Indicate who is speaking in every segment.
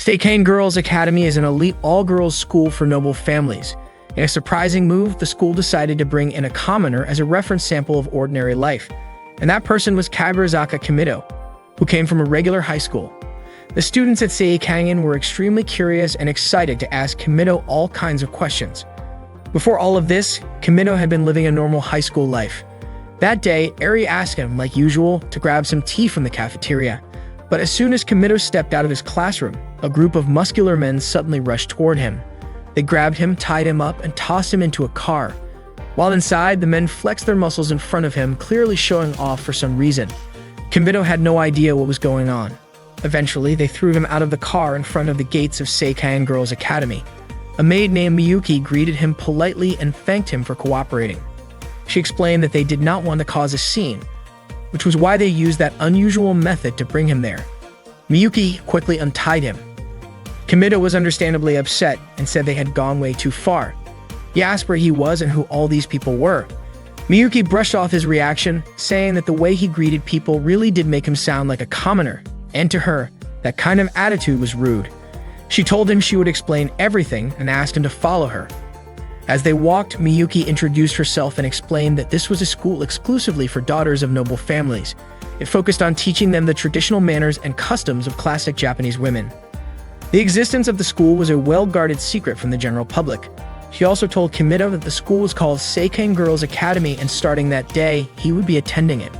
Speaker 1: Seikane Girls Academy is an elite all-girls school for noble families. In a surprising move, the school decided to bring in a commoner as a reference sample of ordinary life, and that person was Kaburizaka Kimido, who came from a regular high school. The students at Seikane were extremely curious and excited to ask Kimido all kinds of questions. Before all of this, Kimido had been living a normal high school life. That day, Eri asked him, like usual, to grab some tea from the cafeteria. But as soon as Kimido stepped out of his classroom, a group of muscular men suddenly rushed toward him. They grabbed him, tied him up, and tossed him into a car. While inside, the men flexed their muscles in front of him, clearly showing off for some reason. Kimido had no idea what was going on. Eventually, they threw him out of the car in front of the gates of Seikane Girls Academy. A maid named Miyuki greeted him politely and thanked him for cooperating. She explained that they did not want to cause a scene, which was why they used that unusual method to bring him there. Miyuki quickly untied him. Kimido was understandably upset and said they had gone way too far. He asked where he was and who all these people were. Miyuki brushed off his reaction, saying that the way he greeted people really did make him sound like a commoner, and to her, that kind of attitude was rude. She told him she would explain everything and asked him to follow her. As they walked, Miyuki introduced herself and explained that this was a school exclusively for daughters of noble families. It focused on teaching them the traditional manners and customs of classic Japanese women. The existence of the school was a well-guarded secret from the general public. She also told Kimido that the school was called Seikane Girls Academy, and starting that day, he would be attending it.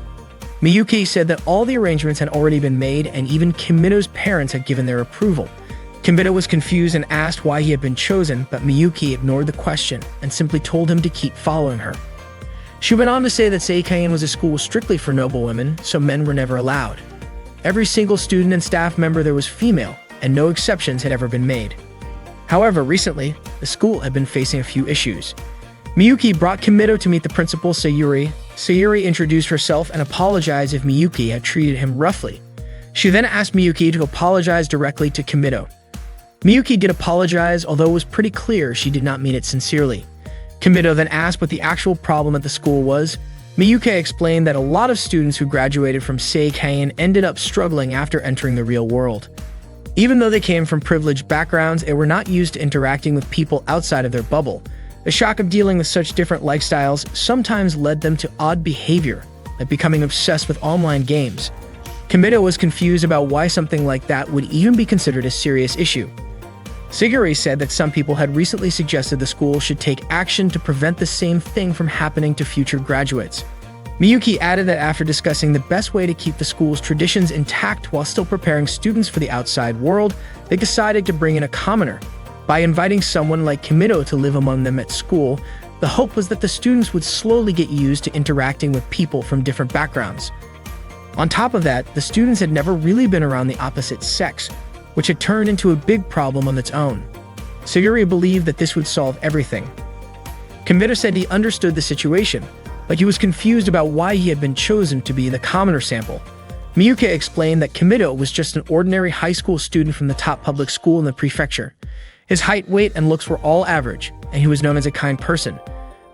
Speaker 1: Miyuki said that all the arrangements had already been made and even Kimido's parents had given their approval. Kimido was confused and asked why he had been chosen, but Miyuki ignored the question and simply told him to keep following her. She went on to say that Seikane was a school strictly for noble women, so men were never allowed. Every single student and staff member there was female, and no exceptions had ever been made. However, recently, the school had been facing a few issues. Miyuki brought Kimido to meet the principal, Sayuri. Sayuri introduced herself and apologized if Miyuki had treated him roughly. She then asked Miyuki to apologize directly to Kimido. Miyuki did apologize, although it was pretty clear she did not mean it sincerely. Kimido then asked what the actual problem at the school was. Miyuki explained that a lot of students who graduated from Seikane ended up struggling after entering the real world. Even though they came from privileged backgrounds, they were not used to interacting with people outside of their bubble. The shock of dealing with such different lifestyles sometimes led them to odd behavior, like becoming obsessed with online games. Kimido was confused about why something like that would even be considered a serious issue. Sayuri said that some people had recently suggested the school should take action to prevent the same thing from happening to future graduates. Miyuki added that after discussing the best way to keep the school's traditions intact while still preparing students for the outside world, they decided to bring in a commoner. By inviting someone like Kimido to live among them at school, the hope was that the students would slowly get used to interacting with people from different backgrounds. On top of that, the students had never really been around the opposite sex, which had turned into a big problem on its own. Sayuri believed that this would solve everything. Kimido said he understood the situation, but he was confused about why he had been chosen to be the commoner sample. Miyuki explained that Kimido was just an ordinary high school student from the top public school in the prefecture. His height, weight, and looks were all average, and he was known as a kind person.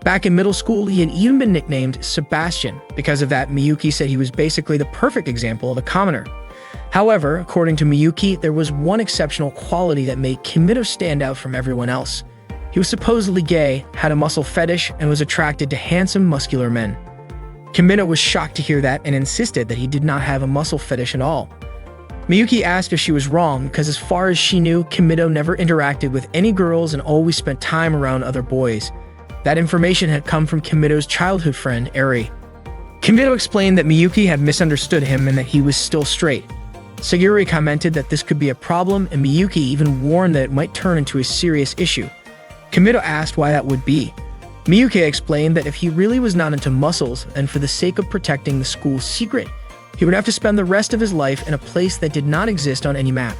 Speaker 1: Back in middle school, he had even been nicknamed Sebastian. Because of that, Miyuki said he was basically the perfect example of a commoner. However, according to Miyuki, there was one exceptional quality that made Kimido stand out from everyone else. He was supposedly gay, had a muscle fetish, and was attracted to handsome, muscular men. Kimido was shocked to hear that and insisted that he did not have a muscle fetish at all. Miyuki asked if she was wrong because as far as she knew, Kimido never interacted with any girls and always spent time around other boys. That information had come from Kimido's childhood friend, Eri. Kimido explained that Miyuki had misunderstood him and that he was still straight. Sayuri commented that this could be a problem, and Miyuki even warned that it might turn into a serious issue. Kimido asked why that would be. Miyuki explained that if he really was not into muscles, and for the sake of protecting the school's secret, he would have to spend the rest of his life in a place that did not exist on any map.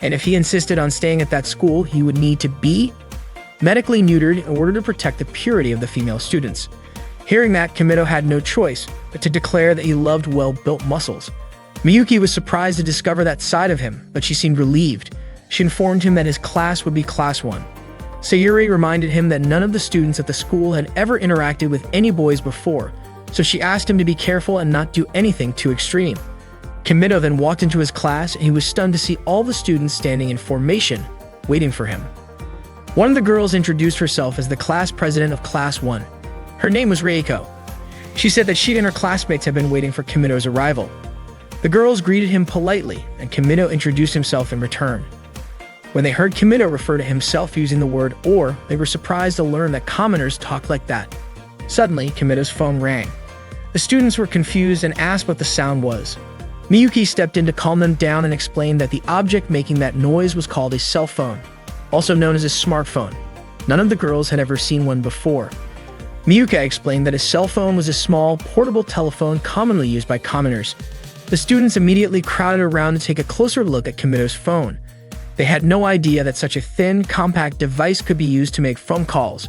Speaker 1: And if he insisted on staying at that school, he would need to be medically neutered in order to protect the purity of the female students. Hearing that, Kimido had no choice but to declare that he loved well-built muscles. Miyuki was surprised to discover that side of him, but she seemed relieved. She informed him that his class would be Class 1. Sayuri reminded him that none of the students at the school had ever interacted with any boys before, so she asked him to be careful and not do anything too extreme. Kimito then walked into his class and he was stunned to see all the students standing in formation, waiting for him. One of the girls introduced herself as the class president of Class 1. Her name was Reiko. She said that she and her classmates had been waiting for Kimito's arrival. The girls greeted him politely, and Kimito introduced himself in return. When they heard Kimito refer to himself using the word "or," they were surprised to learn that commoners talk like that. Suddenly, Kimito's phone rang. The students were confused and asked what the sound was. Miyuki stepped in to calm them down and explained that the object making that noise was called a cell phone, also known as a smartphone. None of the girls had ever seen one before. Miyuki explained that a cell phone was a small, portable telephone commonly used by commoners. The students immediately crowded around to take a closer look at Kimito's phone. They had no idea that such a thin, compact device could be used to make phone calls.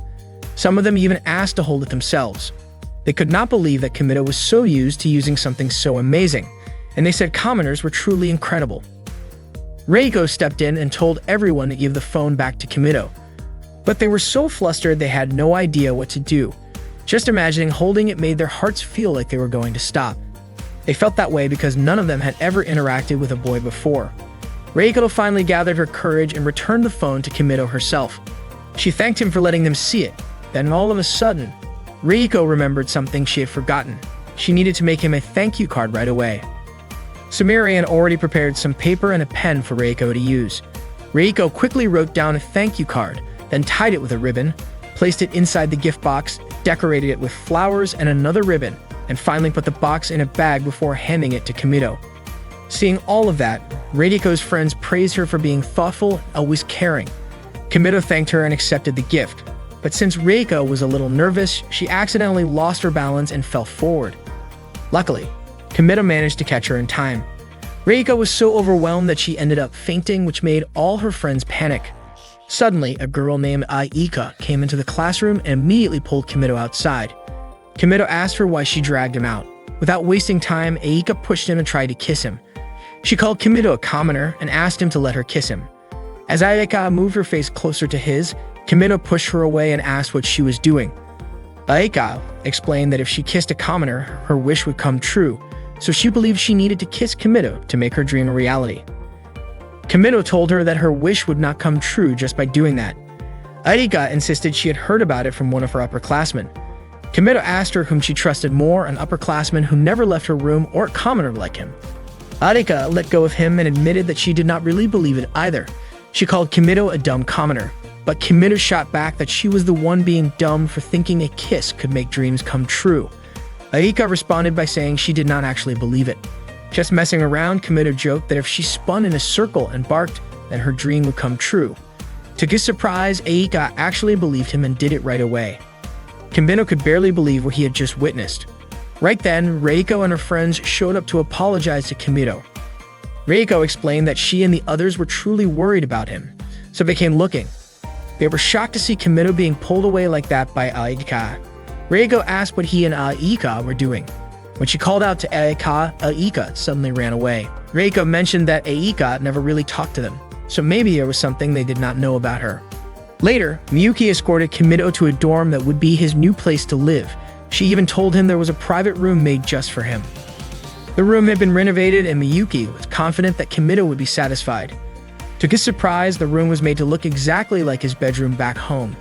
Speaker 1: Some of them even asked to hold it themselves. They could not believe that Kimito was so used to using something so amazing, and they said commoners were truly incredible. Reiko stepped in and told everyone to give the phone back to Kimito. But they were so flustered they had no idea what to do. Just imagining holding it made their hearts feel like they were going to stop. They felt that way because none of them had ever interacted with a boy before. Reiko finally gathered her courage and returned the phone to Kimito herself. She thanked him for letting them see it. Then all of a sudden, Reiko remembered something she had forgotten. She needed to make him a thank you card right away. Sumire had already prepared some paper and a pen for Reiko to use. Reiko quickly wrote down a thank you card, then tied it with a ribbon, placed it inside the gift box, decorated it with flowers and another ribbon, and finally put the box in a bag before handing it to Kimito. Seeing all of that, Reiko's friends praised her for being thoughtful and always caring. Kimito thanked her and accepted the gift, but since Reiko was a little nervous, she accidentally lost her balance and fell forward. Luckily, Kimito managed to catch her in time. Reiko was so overwhelmed that she ended up fainting, which made all her friends panic. Suddenly, a girl named Aika came into the classroom and immediately pulled Kimito outside. Kimito asked her why she dragged him out. Without wasting time, Aika pushed him and tried to kiss him. She called Kimito a commoner and asked him to let her kiss him. As Aika moved her face closer to his, Kimito pushed her away and asked what she was doing. Aika explained that if she kissed a commoner, her wish would come true, so she believed she needed to kiss Kimito to make her dream a reality. Kimito told her that her wish would not come true just by doing that. Aika insisted she had heard about it from one of her upperclassmen. Kimito asked her whom she trusted more, an upperclassman who never left her room or a commoner like him. Aika let go of him and admitted that she did not really believe it either. She called Kimito a dumb commoner, but Kimito shot back that she was the one being dumb for thinking a kiss could make dreams come true. Aika responded by saying she did not actually believe it. Just messing around, Kimito joked that if she spun in a circle and barked, then her dream would come true. To his surprise, Aika actually believed him and did it right away. Kimito could barely believe what he had just witnessed. Right then, Reiko and her friends showed up to apologize to Kimito. Reiko explained that she and the others were truly worried about him, so they came looking. They were shocked to see Kimito being pulled away like that by Aika. Reiko asked what he and Aika were doing. When she called out to Aika suddenly ran away. Reiko mentioned that Aika never really talked to them, so maybe there was something they did not know about her. Later, Miyuki escorted Kimito to a dorm that would be his new place to live. She even told him there was a private room made just for him. The room had been renovated and Miyuki was confident that Kimito would be satisfied. To his surprise, the room was made to look exactly like his bedroom back home.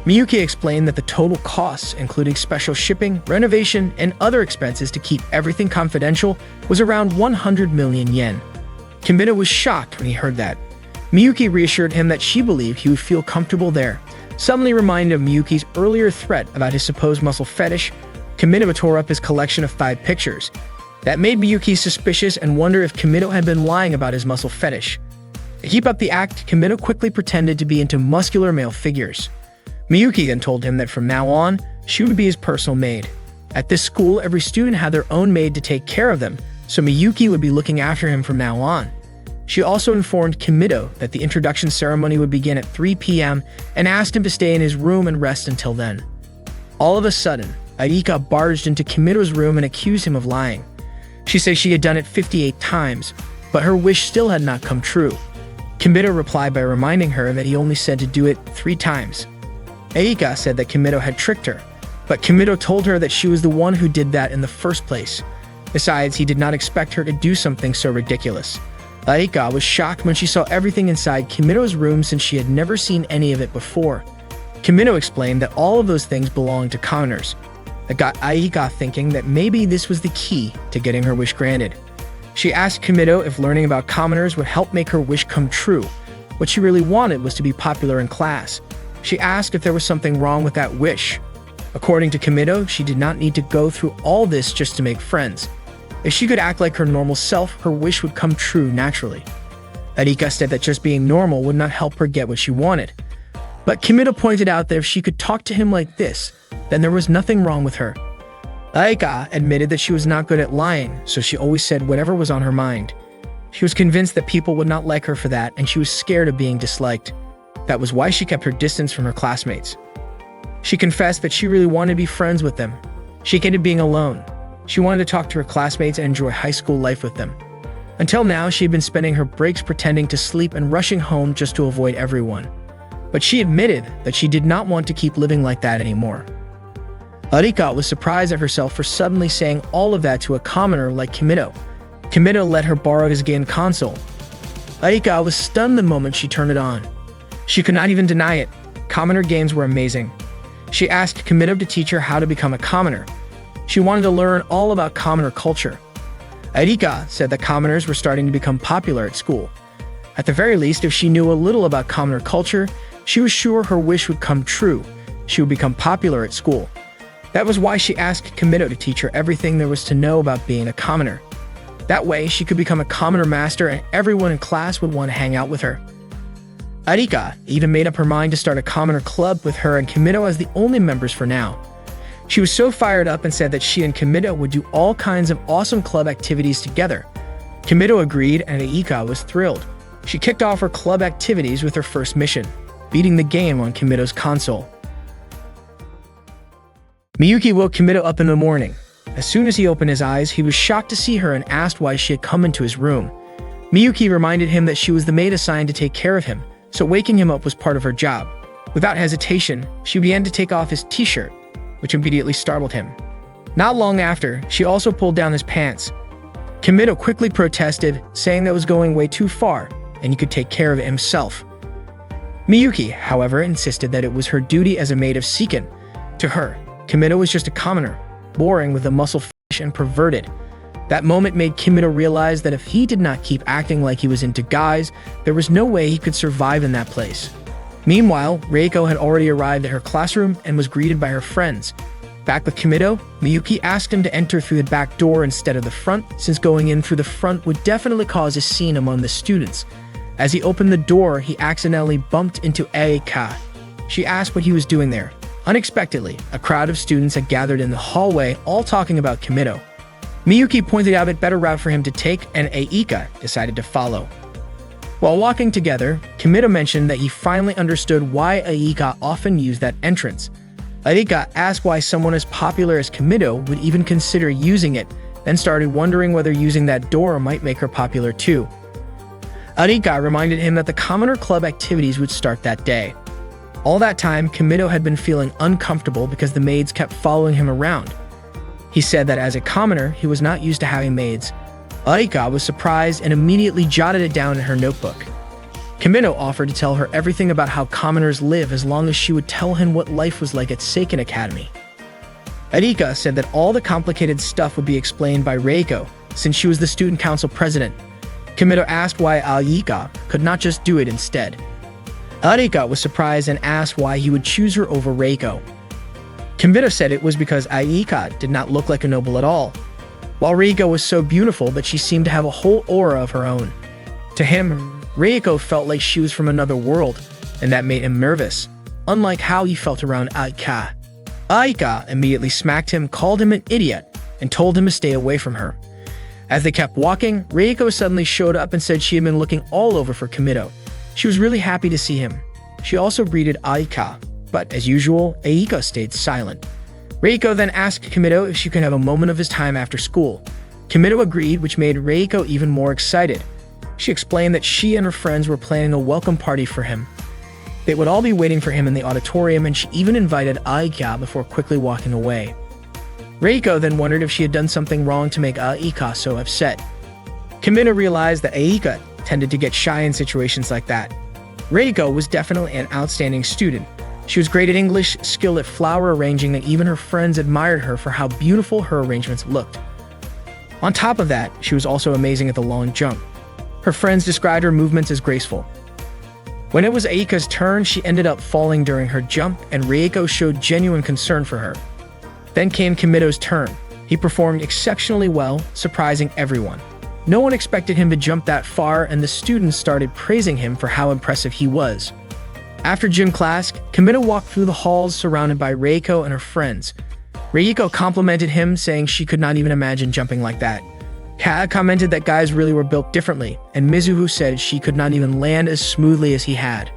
Speaker 1: Miyuki explained that the total costs, including special shipping, renovation, and other expenses to keep everything confidential, was around 100 million yen. Kimito was shocked when he heard that. Miyuki reassured him that she believed he would feel comfortable there. Suddenly reminded of Miyuki's earlier threat about his supposed muscle fetish, Kimito tore up his collection of 5 pictures. That made Miyuki suspicious and wonder if Kimito had been lying about his muscle fetish. To keep up the act, Kimito quickly pretended to be into muscular male figures. Miyuki then told him that from now on, she would be his personal maid. At this school, every student had their own maid to take care of them, so Miyuki would be looking after him from now on. She also informed Kimito that the introduction ceremony would begin at 3 p.m. and asked him to stay in his room and rest until then. All of a sudden, Aika barged into Kimito's room and accused him of lying. She said she had done it 58 times, but her wish still had not come true. Kimito replied by reminding her that he only said to do it 3 times. Aika said that Kimito had tricked her, but Kimito told her that she was the one who did that in the first place. Besides, he did not expect her to do something so ridiculous. Aika was shocked when she saw everything inside Kimito's room since she had never seen any of it before. Kimito explained that all of those things belonged to commoners. That got Aika thinking that maybe this was the key to getting her wish granted. She asked Kimito if learning about commoners would help make her wish come true. What she really wanted was to be popular in class. She asked if there was something wrong with that wish. According to Kimito, she did not need to go through all this just to make friends. If she could act like her normal self, her wish would come true naturally. Aika said that just being normal would not help her get what she wanted. But Kimito pointed out that if she could talk to him like this, then there was nothing wrong with her. Aika admitted that she was not good at lying, so she always said whatever was on her mind. She was convinced that people would not like her for that, and she was scared of being disliked. That was why she kept her distance from her classmates. She confessed that she really wanted to be friends with them. She hated being alone. She wanted to talk to her classmates and enjoy high school life with them. Until now, she had been spending her breaks pretending to sleep and rushing home just to avoid everyone. But she admitted that she did not want to keep living like that anymore. Aika was surprised at herself for suddenly saying all of that to a commoner like Kimito. Kimito let her borrow his game console. Aika was stunned the moment she turned it on. She could not even deny it. Commoner games were amazing. She asked Kimito to teach her how to become a commoner. She wanted to learn all about commoner culture. Aika said that commoners were starting to become popular at school. At the very least, if she knew a little about commoner culture, she was sure her wish would come true. She would become popular at school. That was why she asked Kimito to teach her everything there was to know about being a commoner. That way, she could become a commoner master and everyone in class would want to hang out with her. Aika even made up her mind to start a commoner club with her and Kimito as the only members for now. She was so fired up and said that she and Kimito would do all kinds of awesome club activities together. Kimito agreed and Aika was thrilled. She kicked off her club activities with her first mission, beating the game on Kimito's console. Miyuki woke Kimito up in the morning. As soon as he opened his eyes, he was shocked to see her and asked why she had come into his room. Miyuki reminded him that she was the maid assigned to take care of him, so waking him up was part of her job. Without hesitation, she began to take off his t-shirt, which immediately startled him. Not long after, she also pulled down his pants. Kimito quickly protested, saying that was going way too far, and he could take care of it himself. Miyuki, however, insisted that it was her duty as a maid of Seiken. To her, Kimito was just a commoner, boring with a muscle fish and perverted. That moment made Kimito realize that if he did not keep acting like he was into guys, there was no way he could survive in that place. Meanwhile, Reiko had already arrived at her classroom and was greeted by her friends. Back with Kimito, Miyuki asked him to enter through the back door instead of the front, since going in through the front would definitely cause a scene among the students. As he opened the door, he accidentally bumped into Aika. She asked what he was doing there. Unexpectedly, a crowd of students had gathered in the hallway, all talking about Kimito. Miyuki pointed out a better route for him to take, and Aika decided to follow. While walking together, Kimito mentioned that he finally understood why Aika often used that entrance. Aika asked why someone as popular as Kimito would even consider using it, then started wondering whether using that door might make her popular too. Aika reminded him that the Commoner Club activities would start that day. All that time, Kimito had been feeling uncomfortable because the maids kept following him around. He said that as a commoner, he was not used to having maids. Aika was surprised and immediately jotted it down in her notebook. Kimito offered to tell her everything about how commoners live as long as she would tell him what life was like at Seiken Academy. Aika said that all the complicated stuff would be explained by Reiko, since she was the student council president. Kimito asked why Aika could not just do it instead. Aika was surprised and asked why he would choose her over Reiko. Kimito said it was because Aika did not look like a noble at all, while Reiko was so beautiful that she seemed to have a whole aura of her own. To him, Reiko felt like she was from another world, and that made him nervous, unlike how he felt around Aika. Aika immediately smacked him, called him an idiot, and told him to stay away from her. As they kept walking, Reiko suddenly showed up and said she had been looking all over for Kimito. She was really happy to see him. She also greeted Aika, but as usual, Aika stayed silent. Reiko then asked Kimito if she could have a moment of his time after school. Kimito agreed, which made Reiko even more excited. She explained that she and her friends were planning a welcome party for him. They would all be waiting for him in the auditorium, and she even invited Aika before quickly walking away. Reiko then wondered if she had done something wrong to make Aika so upset. Kimito realized that Aika tended to get shy in situations like that. Reiko was definitely an outstanding student. She was great at English, skilled at flower arranging, and even her friends admired her for how beautiful her arrangements looked. On top of that, she was also amazing at the long jump. Her friends described her movements as graceful. When it was Aika's turn, she ended up falling during her jump, and Reiko showed genuine concern for her. Then came Kimito's turn. He performed exceptionally well, surprising everyone. No one expected him to jump that far, and the students started praising him for how impressive he was. After gym class, Kimito walked through the halls surrounded by Reiko and her friends. Reiko complimented him, saying she could not even imagine jumping like that. Kaa commented that guys really were built differently, and Mizuho said she could not even land as smoothly as he had.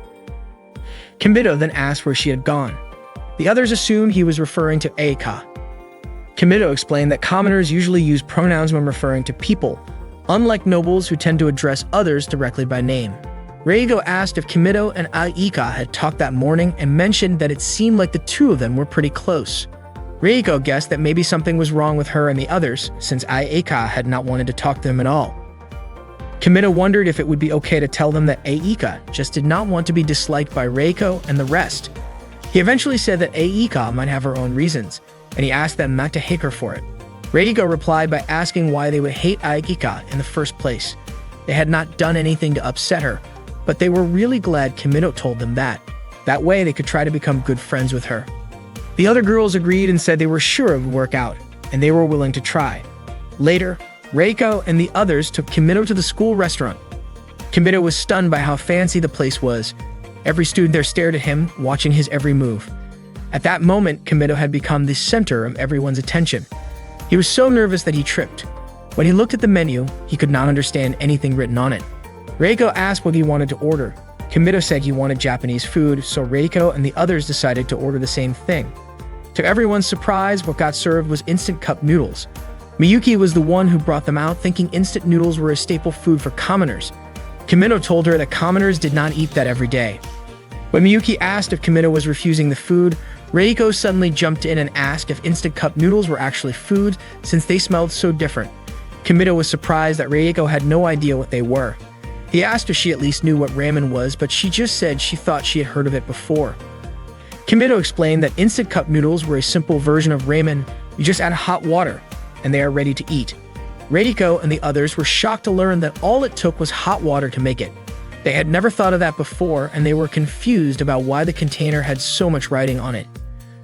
Speaker 1: Kimito then asked where she had gone. The others assumed he was referring to Aika. Kimito explained that commoners usually use pronouns when referring to people, unlike nobles who tend to address others directly by name. Reiko asked if Kimito and Aika had talked that morning and mentioned that it seemed like the two of them were pretty close. Reiko guessed that maybe something was wrong with her and the others, since Aika had not wanted to talk to them at all. Kimito wondered if it would be okay to tell them that Aika just did not want to be disliked by Reiko and the rest. He eventually said that Aika might have her own reasons, and he asked them not to hate her for it. Reiko replied by asking why they would hate Aika in the first place. They had not done anything to upset her, but they were really glad Kimito told them that. That way they could try to become good friends with her. The other girls agreed and said they were sure it would work out, and they were willing to try. Later, Reiko and the others took Kimito to the school restaurant. Kimito was stunned by how fancy the place was. Every student there stared at him, watching his every move. At that moment, Kimito had become the center of everyone's attention. He was so nervous that he tripped. When he looked at the menu, he could not understand anything written on it. Reiko asked what he wanted to order. Kimito said he wanted Japanese food, so Reiko and the others decided to order the same thing. To everyone's surprise, what got served was instant cup noodles. Miyuki was the one who brought them out, thinking instant noodles were a staple food for commoners. Kimito told her that commoners did not eat that every day. When Miyuki asked if Kimito was refusing the food, Reiko suddenly jumped in and asked if instant cup noodles were actually food, since they smelled so different. Kimito was surprised that Reiko had no idea what they were. He asked if she at least knew what ramen was, but she just said she thought she had heard of it before. Kimito explained that instant cup noodles were a simple version of ramen. You just add hot water, and they are ready to eat. Reiko and the others were shocked to learn that all it took was hot water to make it. They had never thought of that before, and they were confused about why the container had so much writing on it.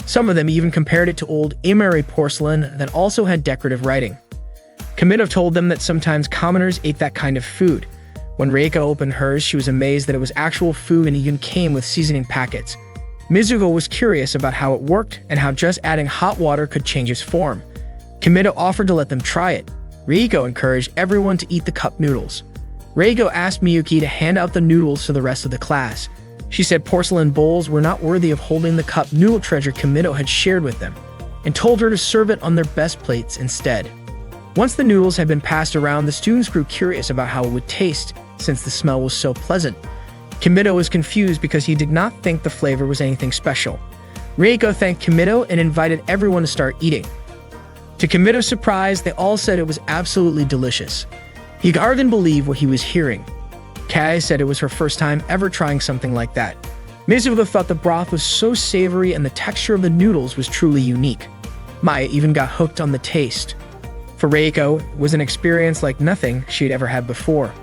Speaker 1: Some of them even compared it to old Imari porcelain that also had decorative writing. Kimito told them that sometimes commoners ate that kind of food. When Reiko opened hers, she was amazed that it was actual food and even came with seasoning packets. Mizuho was curious about how it worked and how just adding hot water could change its form. Kimito offered to let them try it. Reiko encouraged everyone to eat the cup noodles. Reiko asked Miyuki to hand out the noodles to the rest of the class. She said porcelain bowls were not worthy of holding the cup noodle treasure Kimito had shared with them, and told her to serve it on their best plates instead. Once the noodles had been passed around, the students grew curious about how it would taste, since the smell was so pleasant. Kimito was confused because he did not think the flavor was anything special. Reiko thanked Kimito and invited everyone to start eating. To Kimito's surprise, they all said it was absolutely delicious. He hardly believed what he was hearing. Kai said it was her first time ever trying something like that. Mizuho thought the broth was so savory and the texture of the noodles was truly unique. Maya even got hooked on the taste. For Reiko, it was an experience like nothing she had ever had before.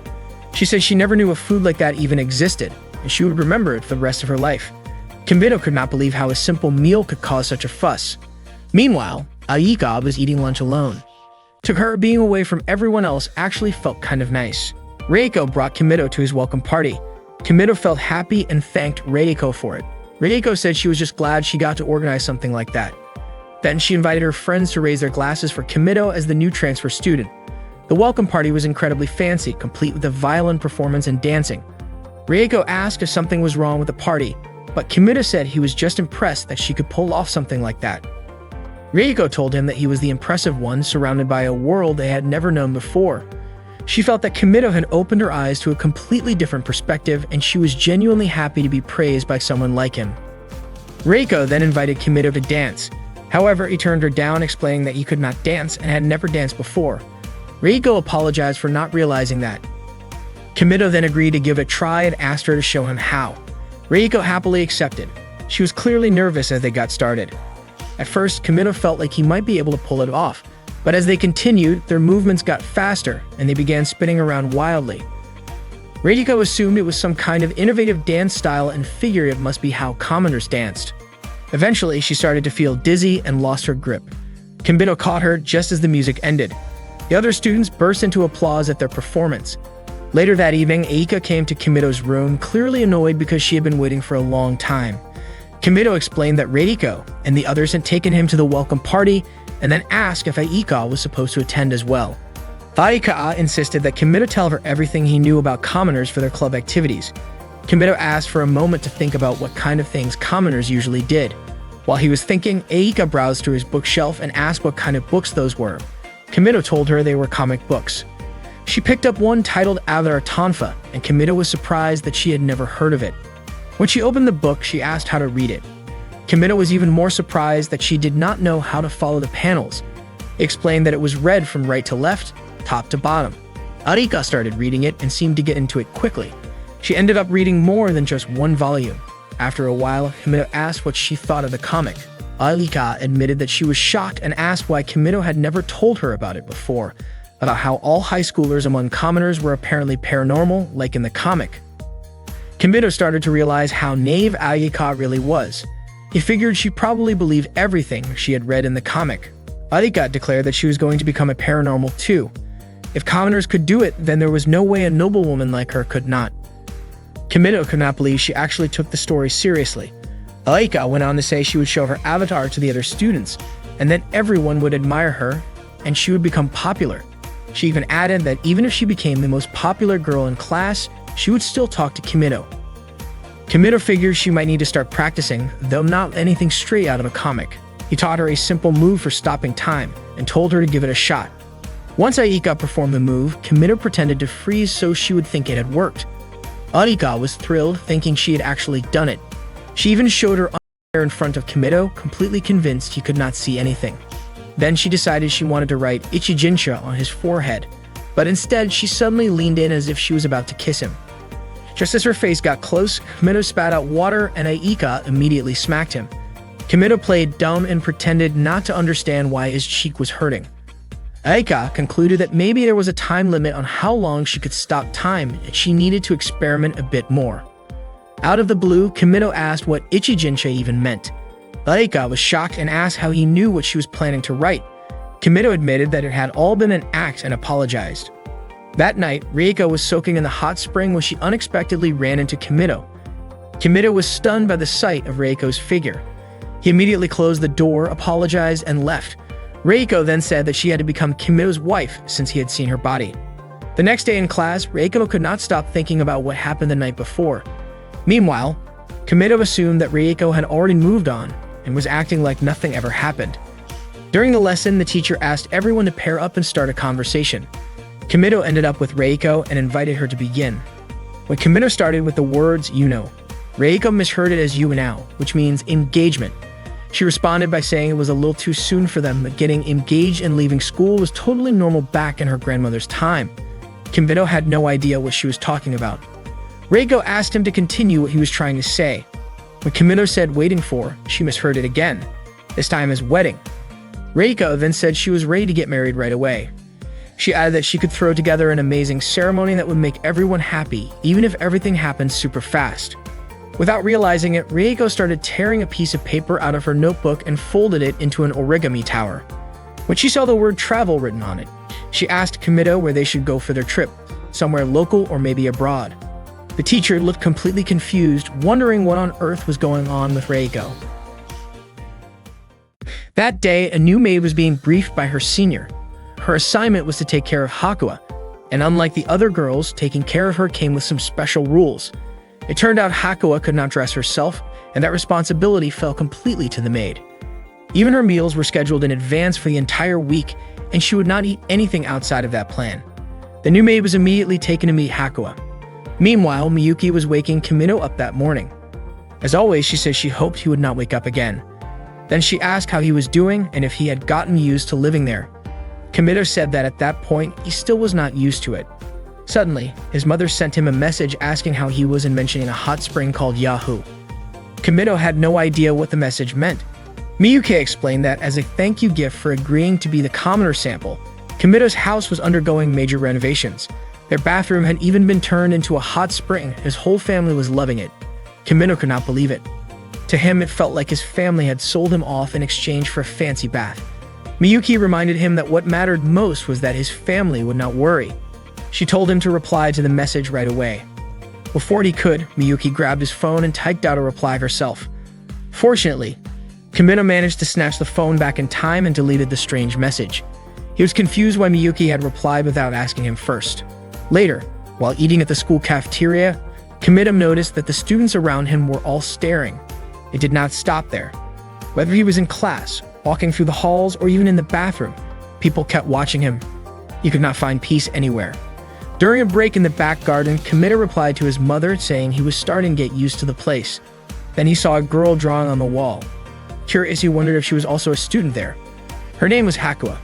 Speaker 1: She said she never knew a food like that even existed, and she would remember it for the rest of her life. Kimito could not believe how a simple meal could cause such a fuss. Meanwhile, Aika was eating lunch alone. To her, being away from everyone else actually felt kind of nice. Reiko brought Kimito to his welcome party. Kimito felt happy and thanked Reiko for it. Reiko said she was just glad she got to organize something like that. Then she invited her friends to raise their glasses for Kimito as the new transfer student. The welcome party was incredibly fancy, complete with a violin performance and dancing. Reiko asked if something was wrong with the party, but Kimito said he was just impressed that she could pull off something like that. Reiko told him that he was the impressive one, surrounded by a world they had never known before. She felt that Kimito had opened her eyes to a completely different perspective, and she was genuinely happy to be praised by someone like him. Reiko then invited Kimito to dance. However, he turned her down, explaining that he could not dance and had never danced before. Reiko apologized for not realizing that. Kimito then agreed to give it a try and asked her to show him how. Reiko happily accepted. She was clearly nervous as they got started. At first, Kimito felt like he might be able to pull it off, but as they continued, their movements got faster and they began spinning around wildly. Reiko assumed it was some kind of innovative dance style and figured it must be how commoners danced. Eventually, she started to feel dizzy and lost her grip. Kimito caught her just as the music ended. The other students burst into applause at their performance. Later that evening, Aika came to Kimito's room, clearly annoyed because she had been waiting for a long time. Kimito explained that Reiko and the others had taken him to the welcome party and then asked if Aika was supposed to attend as well. Aika insisted that Kimito tell her everything he knew about commoners for their club activities. Kimito asked for a moment to think about what kind of things commoners usually did. While he was thinking, Aika browsed through his bookshelf and asked what kind of books those were. Kimito told her they were comic books. She picked up one titled Avatar Tonfa, and Kimito was surprised that she had never heard of it. When she opened the book, she asked how to read it. Kimito was even more surprised that she did not know how to follow the panels. He explained that it was read from right to left, top to bottom. Arika started reading it and seemed to get into it quickly. She ended up reading more than just one volume. After a while, Kimito asked what she thought of the comic. Arika admitted that she was shocked and asked why Kimito had never told her about it before, about how all high schoolers among commoners were apparently paranormal, like in the comic. Kimito started to realize how naive Arika really was. He figured she probably believed everything she had read in the comic. Arika declared that she was going to become a paranormal too. If commoners could do it, then there was no way a noblewoman like her could not. Kimito could not believe she actually took the story seriously. Aika went on to say she would show her avatar to the other students, and then everyone would admire her, and she would become popular. She even added that even if she became the most popular girl in class, she would still talk to Kimito. Kimito figured she might need to start practicing, though not anything straight out of a comic. He taught her a simple move for stopping time, and told her to give it a shot. Once Aika performed the move, Kimito pretended to freeze so she would think it had worked. Arika was thrilled, thinking she had actually done it. She even showed her underwear in front of Kimito, completely convinced he could not see anything. Then she decided she wanted to write Ichijinsha on his forehead, but instead she suddenly leaned in as if she was about to kiss him. Just as her face got close, Kimito spat out water and Aika immediately smacked him. Kimito played dumb and pretended not to understand why his cheek was hurting. Aika concluded that maybe there was a time limit on how long she could stop time and she needed to experiment a bit more. Out of the blue, Kimito asked what Ichijinsha even meant. Aika was shocked and asked how he knew what she was planning to write. Kimito admitted that it had all been an act and apologized. That night, Reiko was soaking in the hot spring when she unexpectedly ran into Kimito. Kimito was stunned by the sight of Reiko's figure. He immediately closed the door, apologized, and left. Reiko then said that she had to become Kimito's wife since he had seen her body. The next day in class, Reiko could not stop thinking about what happened the night before. Meanwhile, Kimito assumed that Reiko had already moved on and was acting like nothing ever happened. During the lesson, the teacher asked everyone to pair up and start a conversation. Kimito ended up with Reiko and invited her to begin. When Kimito started with the words, "you know," Reiko misheard it as "you now," which means engagement. She responded by saying it was a little too soon for them, but getting engaged and leaving school was totally normal back in her grandmother's time. Kimito had no idea what she was talking about. Reiko asked him to continue what he was trying to say. When Kimito said waiting for, she misheard it again, this time as wedding. Reiko then said she was ready to get married right away. She added that she could throw together an amazing ceremony that would make everyone happy, even if everything happened super fast. Without realizing it, Reiko started tearing a piece of paper out of her notebook and folded it into an origami tower. When she saw the word travel written on it, she asked Kimito where they should go for their trip, somewhere local or maybe abroad. The teacher looked completely confused, wondering what on earth was going on with Reiko. That day, a new maid was being briefed by her senior. Her assignment was to take care of Hakua, and unlike the other girls, taking care of her came with some special rules. It turned out Hakua could not dress herself, and that responsibility fell completely to the maid. Even her meals were scheduled in advance for the entire week, and she would not eat anything outside of that plan. The new maid was immediately taken to meet Hakua. Meanwhile, Miyuki was waking Kimito up that morning. As always, she said she hoped he would not wake up again. Then she asked how he was doing and if he had gotten used to living there. Kimido said that at that point, he still was not used to it. Suddenly, his mother sent him a message asking how he was and mentioning a hot spring called Yahoo. Kimido had no idea what the message meant. Miyuki explained that as a thank you gift for agreeing to be the commoner sample, Kimido's house was undergoing major renovations. Their bathroom had even been turned into a hot spring. His whole family was loving it. Kimido could not believe it. To him, it felt like his family had sold him off in exchange for a fancy bath. Miyuki reminded him that what mattered most was that his family would not worry. She told him to reply to the message right away. Before he could, Miyuki grabbed his phone and typed out a reply herself. Fortunately, Kimido managed to snatch the phone back in time and deleted the strange message. He was confused why Miyuki had replied without asking him first. Later, while eating at the school cafeteria, Kimido noticed that the students around him were all staring. It did not stop there. Whether he was in class, walking through the halls, or even in the bathroom, people kept watching him. He could not find peace anywhere. During a break in the back garden, Kimido replied to his mother saying he was starting to get used to the place. Then he saw a girl drawing on the wall. Curious, he wondered if she was also a student there. Her name was Hakua.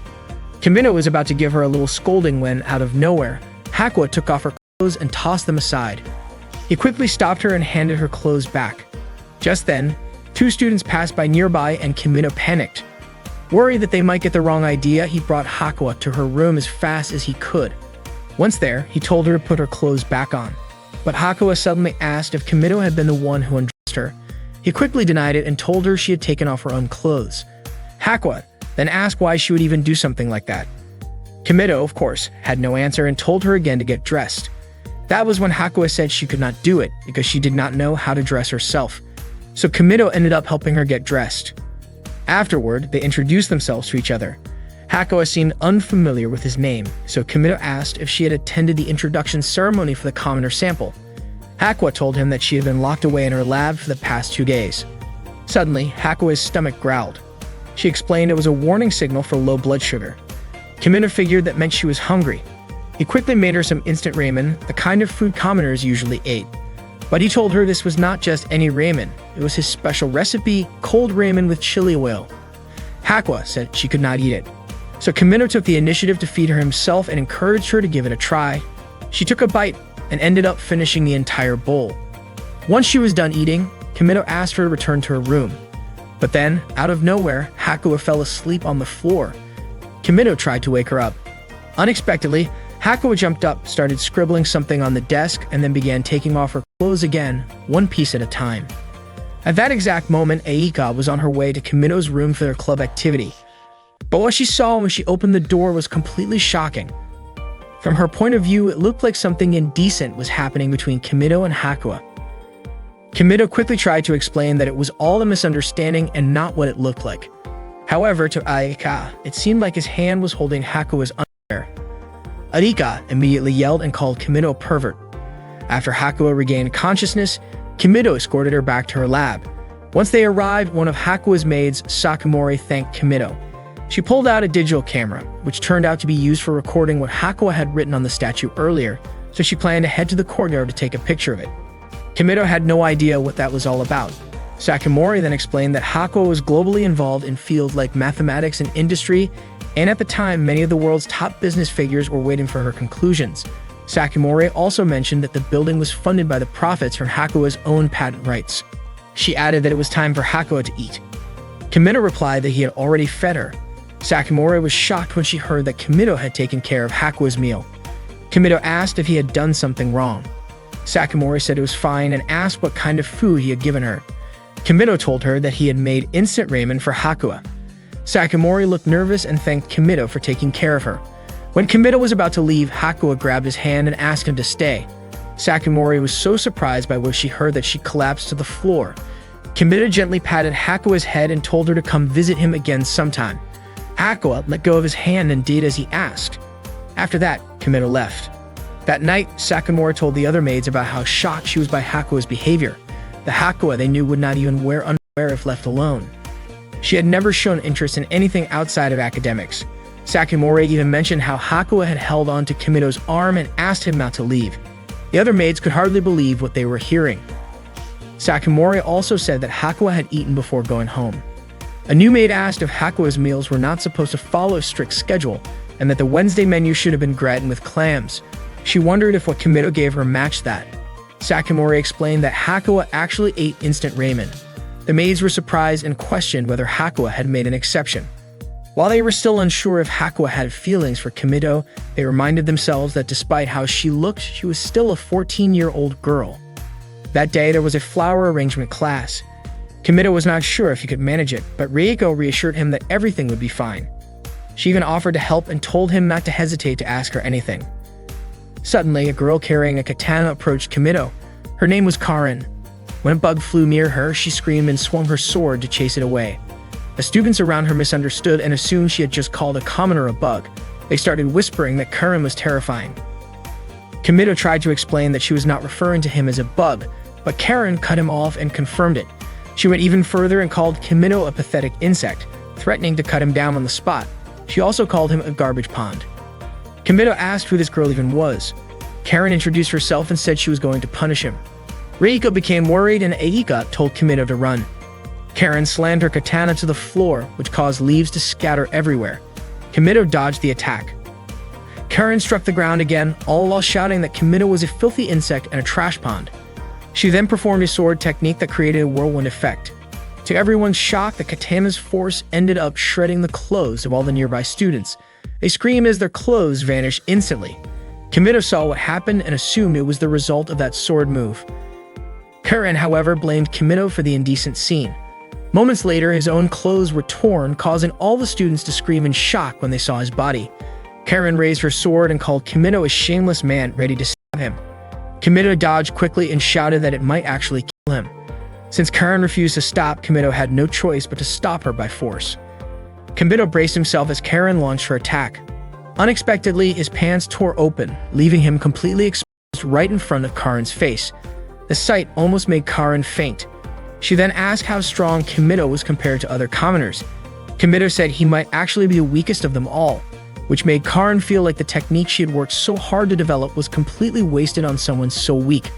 Speaker 1: Kimido was about to give her a little scolding when, out of nowhere, Hakua took off her clothes and tossed them aside. He quickly stopped her and handed her clothes back. Just then, two students passed by nearby and Kimido panicked. Worried that they might get the wrong idea, he brought Hakua to her room as fast as he could. Once there, he told her to put her clothes back on. But Hakua suddenly asked if Kimido had been the one who undressed her. He quickly denied it and told her she had taken off her own clothes. Hakua then asked why she would even do something like that. Kimido, of course, had no answer and told her again to get dressed. That was when Hakua said she could not do it because she did not know how to dress herself. So Kimido ended up helping her get dressed. Afterward, they introduced themselves to each other. Hakua seemed unfamiliar with his name, so Kimido asked if she had attended the introduction ceremony for the commoner sample. Hakua told him that she had been locked away in her lab for the past 2 days. Suddenly, Hakua's stomach growled. She explained it was a warning signal for low blood sugar. Kimido figured that meant she was hungry. He quickly made her some instant ramen, the kind of food commoners usually ate. But he told her this was not just any ramen, it was his special recipe, cold ramen with chili oil. Hakua said she could not eat it. So Kimido took the initiative to feed her himself and encouraged her to give it a try. She took a bite and ended up finishing the entire bowl. Once she was done eating, Kimido asked her to return to her room. But then, out of nowhere, Hakua fell asleep on the floor. Kimido tried to wake her up. Unexpectedly, Hakua jumped up, started scribbling something on the desk, and then began taking off her clothes again, one piece at a time. At that exact moment, Aika was on her way to Kimido's room for their club activity. But what she saw when she opened the door was completely shocking. From her point of view, it looked like something indecent was happening between Kimido and Hakua. Kimido quickly tried to explain that it was all a misunderstanding and not what it looked like. However, to Aika, it seemed like his hand was holding Hakua's underwear. Aika immediately yelled and called Kimido a pervert. After Hakua regained consciousness, Kimido escorted her back to her lab. Once they arrived, one of Hakua's maids, Sakamori, thanked Kimido. She pulled out a digital camera, which turned out to be used for recording what Hakua had written on the statue earlier, so she planned to head to the courtyard to take a picture of it. Kimido had no idea what that was all about. Sakamori then explained that Hakua was globally involved in fields like mathematics and industry, and at the time, many of the world's top business figures were waiting for her conclusions. Sakamori also mentioned that the building was funded by the profits from Hakua's own patent rights. She added that it was time for Hakua to eat. Kimido replied that he had already fed her. Sakamori was shocked when she heard that Kimido had taken care of Hakua's meal. Kimido asked if he had done something wrong. Sakamori said it was fine and asked what kind of food he had given her. Kimido told her that he had made instant ramen for Hakua. Sakamori looked nervous and thanked Kimido for taking care of her. When Kimido was about to leave, Hakua grabbed his hand and asked him to stay. Sakamori was so surprised by what she heard that she collapsed to the floor. Kimido gently patted Hakua's head and told her to come visit him again sometime. Hakua let go of his hand and did as he asked. After that, Kimido left. That night, Sakamori told the other maids about how shocked she was by Hakua's behavior. The Hakua they knew would not even wear underwear if left alone. She had never shown interest in anything outside of academics. Sakamori even mentioned how Hakua had held on to Kimido's arm and asked him not to leave. The other maids could hardly believe what they were hearing. Sakamori also said that Hakua had eaten before going home. A new maid asked if Hakua's meals were not supposed to follow a strict schedule, and that the Wednesday menu should have been gratin with clams. She wondered if what Kimido gave her matched that. Sakimori explained that Hakua actually ate instant ramen. The maids were surprised and questioned whether Hakua had made an exception. While they were still unsure if Hakua had feelings for Kimido, they reminded themselves that despite how she looked, she was still a 14-year-old girl. That day, there was a flower arrangement class. Kimido was not sure if he could manage it, but Reiko reassured him that everything would be fine. She even offered to help and told him not to hesitate to ask her anything. Suddenly, a girl carrying a katana approached Kimido. Her name was Karin. When a bug flew near her, she screamed and swung her sword to chase it away. The students around her misunderstood and assumed she had just called a commoner a bug. They started whispering that Karin was terrifying. Kimido tried to explain that she was not referring to him as a bug, but Karin cut him off and confirmed it. She went even further and called Kimido a pathetic insect, threatening to cut him down on the spot. She also called him a garbage pond. Kimido asked who this girl even was. Karin introduced herself and said she was going to punish him. Reiko became worried and Eika told Kimido to run. Karin slammed her katana to the floor, which caused leaves to scatter everywhere. Kimido dodged the attack. Karin struck the ground again, all while shouting that Kimido was a filthy insect and a trash pond. She then performed a sword technique that created a whirlwind effect. To everyone's shock, the katana's force ended up shredding the clothes of all the nearby students. They screamed as their clothes vanished instantly. Kimido saw what happened and assumed it was the result of that sword move. Karin, however, blamed Kimido for the indecent scene. Moments later, his own clothes were torn, causing all the students to scream in shock when they saw his body. Karin raised her sword and called Kimido a shameless man ready to stab him. Kimido dodged quickly and shouted that it might actually kill him. Since Karin refused to stop, Kimido had no choice but to stop her by force. Kimido braced himself as Karin launched her attack. Unexpectedly, his pants tore open, leaving him completely exposed right in front of Karin's face. The sight almost made Karin faint. She then asked how strong Kimido was compared to other commoners. Kimido said he might actually be the weakest of them all, which made Karin feel like the technique she had worked so hard to develop was completely wasted on someone so weak.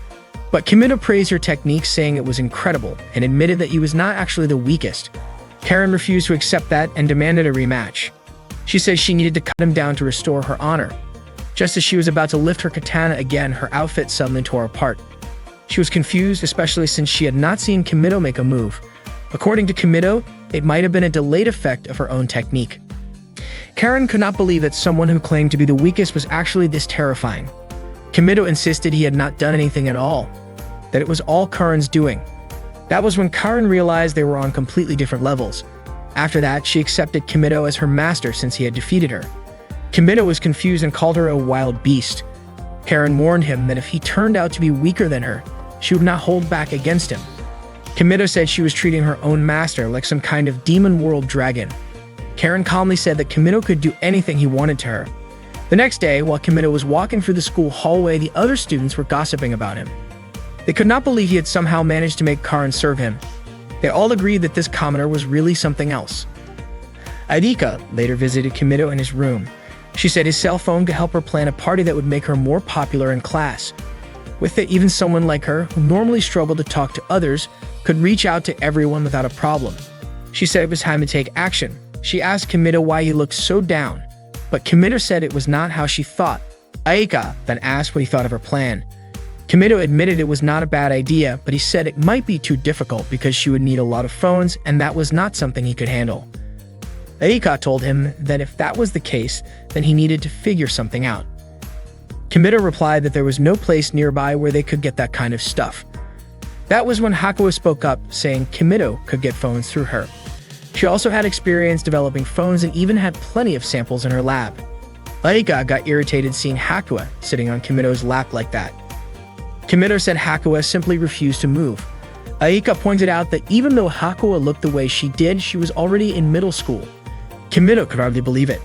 Speaker 1: But Kimido praised her technique, saying it was incredible, and admitted that he was not actually the weakest. Karin refused to accept that and demanded a rematch. She said she needed to cut him down to restore her honor. Just as she was about to lift her katana again, her outfit suddenly tore apart. She was confused, especially since she had not seen Kimido make a move. According to Kimido, it might have been a delayed effect of her own technique. Karin could not believe that someone who claimed to be the weakest was actually this terrifying. Kimido insisted he had not done anything at all, that it was all Karin's doing. That was when Karin realized they were on completely different levels. After that, she accepted Kimido as her master since he had defeated her. Kimido was confused and called her a wild beast. Karin warned him that if he turned out to be weaker than her, she would not hold back against him. Kimido said she was treating her own master like some kind of demon world dragon. Karin calmly said that Kimido could do anything he wanted to her. The next day, while Kimido was walking through the school hallway, the other students were gossiping about him. They could not believe he had somehow managed to make Karin serve him. They all agreed that this commoner was really something else. Aidika later visited Kimido in his room. She said his cell phone could help her plan a party that would make her more popular in class. With it, even someone like her, who normally struggled to talk to others, could reach out to everyone without a problem. She said it was time to take action. She asked Kimido why he looked so down, but Kimido said it was not how she thought. Aika then asked what he thought of her plan. Kimido admitted it was not a bad idea, but he said it might be too difficult because she would need a lot of phones, and that was not something he could handle. Aika told him that if that was the case, then he needed to figure something out. Kimido replied that there was no place nearby where they could get that kind of stuff. That was when Hakua spoke up, saying Kimido could get phones through her. She also had experience developing phones and even had plenty of samples in her lab. Aika got irritated seeing Hakua sitting on Kimido's lap like that. Kimido said Hakua simply refused to move. Aika pointed out that even though Hakua looked the way she did, she was already in middle school. Kimido could hardly believe it.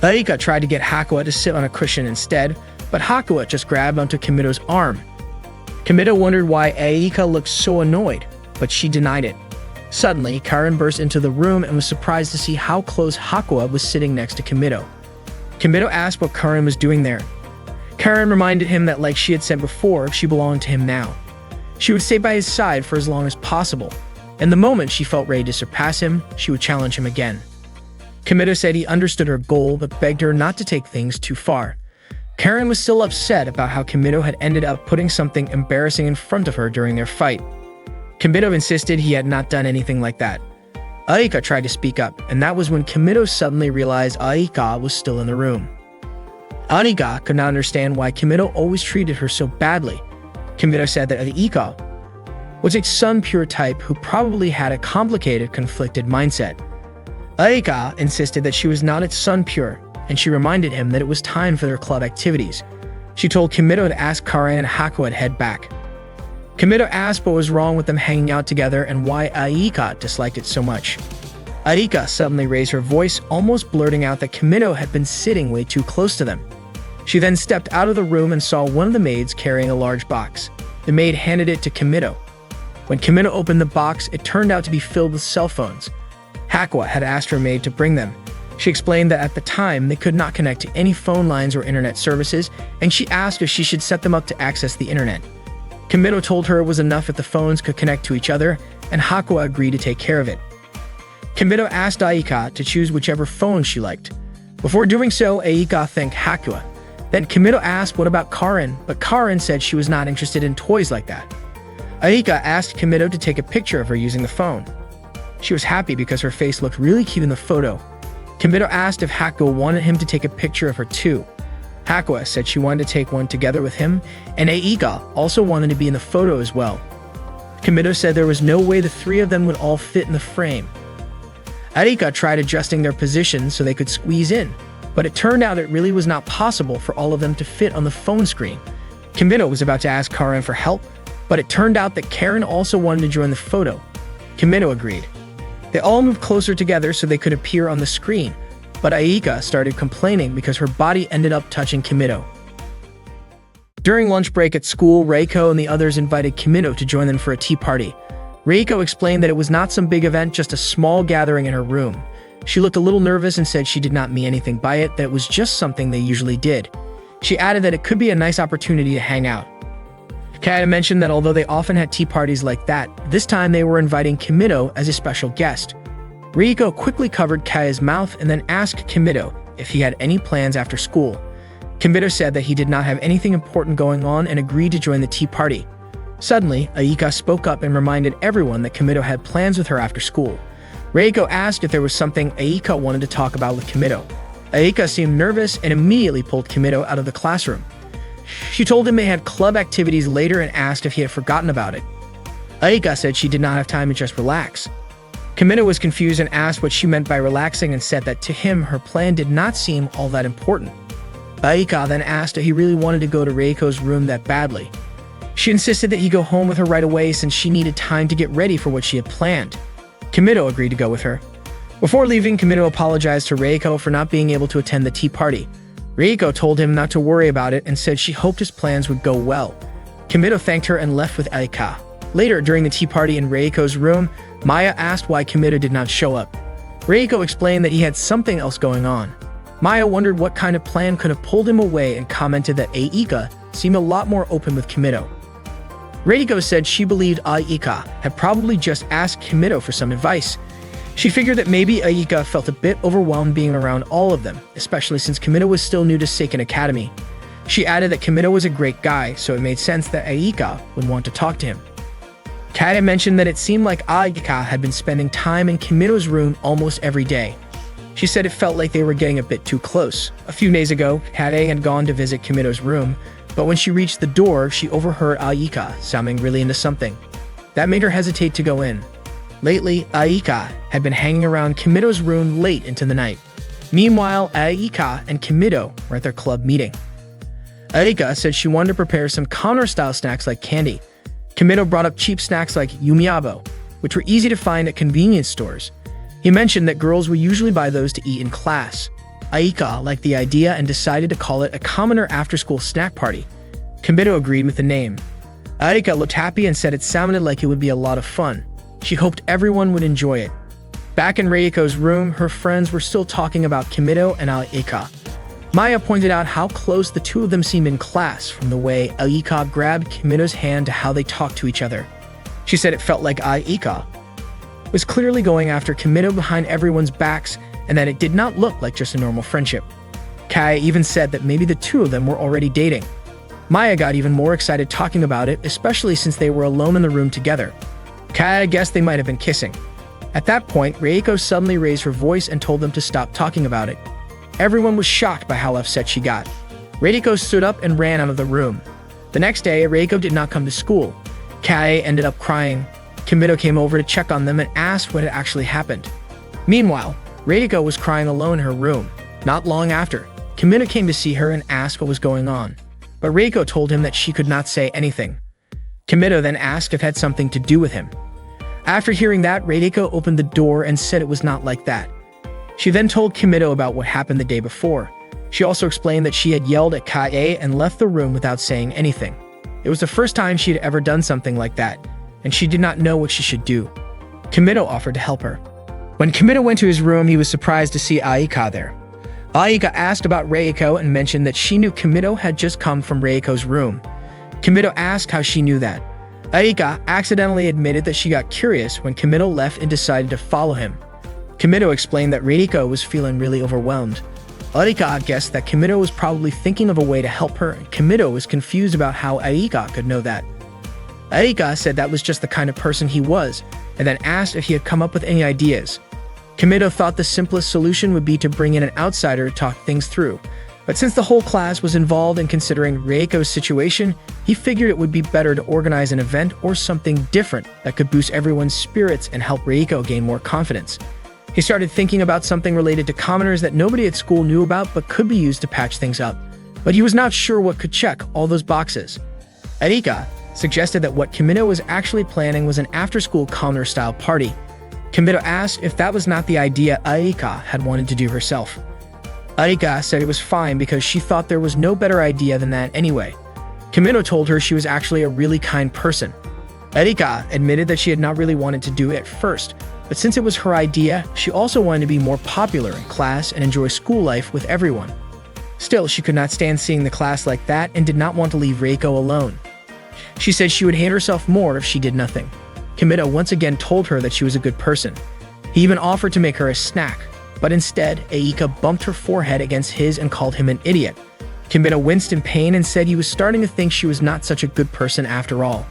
Speaker 1: Aika tried to get Hakua to sit on a cushion instead, but Hakua just grabbed onto Kimido's arm. Kimido wondered why Aika looked so annoyed, but she denied it. Suddenly, Karin burst into the room and was surprised to see how close Hakua was sitting next to Kimido. Kimido asked what Karin was doing there. Karin reminded him that, like she had said before, she belonged to him now. She would stay by his side for as long as possible. and the moment she felt ready to surpass him, she would challenge him again. Kimito said he understood her goal but begged her not to take things too far. Karen was still upset about how Kimito had ended up putting something embarrassing in front of her during their fight. Kimito insisted he had not done anything like that. Aika tried to speak up, and that was when Kimito suddenly realized Aika was still in the room. Aika could not understand why Kimito always treated her so badly. Kimito said that Aika was a sun-pure type who probably had a complicated, conflicted mindset. Aika insisted that she was not its sun-pure, and she reminded him that it was time for their club activities. She told Kimito to ask Karen and Hakuo to head back. Kimito asked what was wrong with them hanging out together and why Aika disliked it so much. Aika suddenly raised her voice, almost blurting out that Kimito had been sitting way too close to them. She then stepped out of the room and saw one of the maids carrying a large box. The maid handed it to Kimito. When Kimito opened the box, it turned out to be filled with cell phones. Hakuo had asked her maid to bring them. She explained that at the time, they could not connect to any phone lines or internet services, and she asked if she should set them up to access the internet. Kimito told her it was enough if the phones could connect to each other, and Hakuo agreed to take care of it. Kimito asked Aika to choose whichever phone she liked. Before doing so, Aika thanked Hakuo. Then Kimito asked what about Karen, but Karen said she was not interested in toys like that. Aika asked Kimito to take a picture of her using the phone. She was happy because her face looked really cute in the photo. Kimito asked if Hakuo wanted him to take a picture of her too. Hakuo said she wanted to take one together with him, and Aika also wanted to be in the photo as well. Kimito said there was no way the three of them would all fit in the frame. Aika tried adjusting their positions so they could squeeze in, but it turned out it really was not possible for all of them to fit on the phone screen. Kimito was about to ask Karen for help, but it turned out that Karen also wanted to join the photo. Kimito agreed. They all moved closer together so they could appear on the screen, but Aika started complaining because her body ended up touching Kimito. During lunch break at school, Reiko and the others invited Kimito to join them for a tea party. Reiko explained that it was not some big event, just a small gathering in her room. She looked a little nervous and said she did not mean anything by it, that it was just something they usually did. She added that it could be a nice opportunity to hang out. Kaya mentioned that although they often had tea parties like that, this time they were inviting Kimito as a special guest. Reiko quickly covered Kaya's mouth and then asked Kimito if he had any plans after school. Kimito said that he did not have anything important going on and agreed to join the tea party. Suddenly, Aika spoke up and reminded everyone that Kimito had plans with her after school. Reiko asked if there was something Aika wanted to talk about with Kimito. Aika seemed nervous and immediately pulled Kimito out of the classroom. She told him they had club activities later and asked if he had forgotten about it. Aika said she did not have time to just relax. Kimito was confused and asked what she meant by relaxing and said that to him her plan did not seem all that important. Aika then asked if he really wanted to go to Reiko's room that badly. She insisted that he go home with her right away since she needed time to get ready for what she had planned. Kimito agreed to go with her. Before leaving, Kimito apologized to Reiko for not being able to attend the tea party. Reiko told him not to worry about it and said she hoped his plans would go well. Kimito thanked her and left with Aika. Later, during the tea party in Reiko's room, Maya asked why Kimito did not show up. Reiko explained that he had something else going on. Maya wondered what kind of plan could have pulled him away and commented that Aika seemed a lot more open with Kimito. Reiko said she believed Aika had probably just asked Kimito for some advice. She figured that maybe Aika felt a bit overwhelmed being around all of them, especially since Kimito was still new to Seiken Academy. She added that Kimito was a great guy, so it made sense that Aika would want to talk to him. Kata mentioned that it seemed like Aika had been spending time in Kimito's room almost every day. She said it felt like they were getting a bit too close. A few days ago, Kata had gone to visit Kimito's room, but when she reached the door, she overheard Aika sounding really into something. That made her hesitate to go in. Lately, Aika had been hanging around Kimito's room late into the night. Meanwhile, Aika and Kimito were at their club meeting. Aika said she wanted to prepare some counter-style snacks like candy. Kimito brought up cheap snacks like yumiabo, which were easy to find at convenience stores. He mentioned that girls would usually buy those to eat in class. Aika liked the idea and decided to call it a commoner after-school snack party. Kimito agreed with the name. Aika looked happy and said it sounded like it would be a lot of fun. She hoped everyone would enjoy it. Back in Reiko's room, her friends were still talking about Kimito and Aika. Maya pointed out how close the two of them seemed in class, from the way Aika grabbed Kimito's hand to how they talked to each other. She said it felt like Aika was clearly going after Kimito behind everyone's backs and that it did not look like just a normal friendship. Kai even said that maybe the two of them were already dating. Maya got even more excited talking about it, especially since they were alone in the room together. Kai guessed they might have been kissing. At that point, Reiko suddenly raised her voice and told them to stop talking about it. Everyone was shocked by how upset she got. Reiko stood up and ran out of the room. The next day, Reiko did not come to school. Kai ended up crying. Kimito came over to check on them and asked what had actually happened. Meanwhile, Reiko was crying alone in her room. Not long after, Kimito came to see her and asked what was going on. But Reiko told him that she could not say anything. Kimito then asked if it had something to do with him. After hearing that, Reiko opened the door and said it was not like that. She then told Kimito about what happened the day before. She also explained that she had yelled at Kae and left the room without saying anything. It was the first time she had ever done something like that, and she did not know what she should do. Kimito offered to help her. When Kimito went to his room, he was surprised to see Aika there. Aika asked about Reiko and mentioned that she knew Kimito had just come from Reiko's room. Kimito asked how she knew that. Aika accidentally admitted that she got curious when Kimito left and decided to follow him. Kimito explained that Reiko was feeling really overwhelmed. Aika guessed that Kimito was probably thinking of a way to help her, and Kimito was confused about how Aika could know that. Aika said that was just the kind of person he was, and then asked if he had come up with any ideas. Kimito thought the simplest solution would be to bring in an outsider to talk things through, but since the whole class was involved in considering Reiko's situation, he figured it would be better to organize an event or something different that could boost everyone's spirits and help Reiko gain more confidence. He started thinking about something related to commoners that nobody at school knew about but could be used to patch things up, but he was not sure what could check all those boxes. Aika suggested that what Kimito was actually planning was an after-school commoner-style party. Kimito asked if that was not the idea Aika had wanted to do herself. Aika said it was fine because she thought there was no better idea than that anyway. Kimito told her she was actually a really kind person. Aika admitted that she had not really wanted to do it at first, but since it was her idea, she also wanted to be more popular in class and enjoy school life with everyone. Still, she could not stand seeing the class like that and did not want to leave Reiko alone. She said she would hate herself more if she did nothing. Kimito once again told her that she was a good person. He even offered to make her a snack, but instead, Aika bumped her forehead against his and called him an idiot. Kimito winced in pain and said he was starting to think she was not such a good person after all.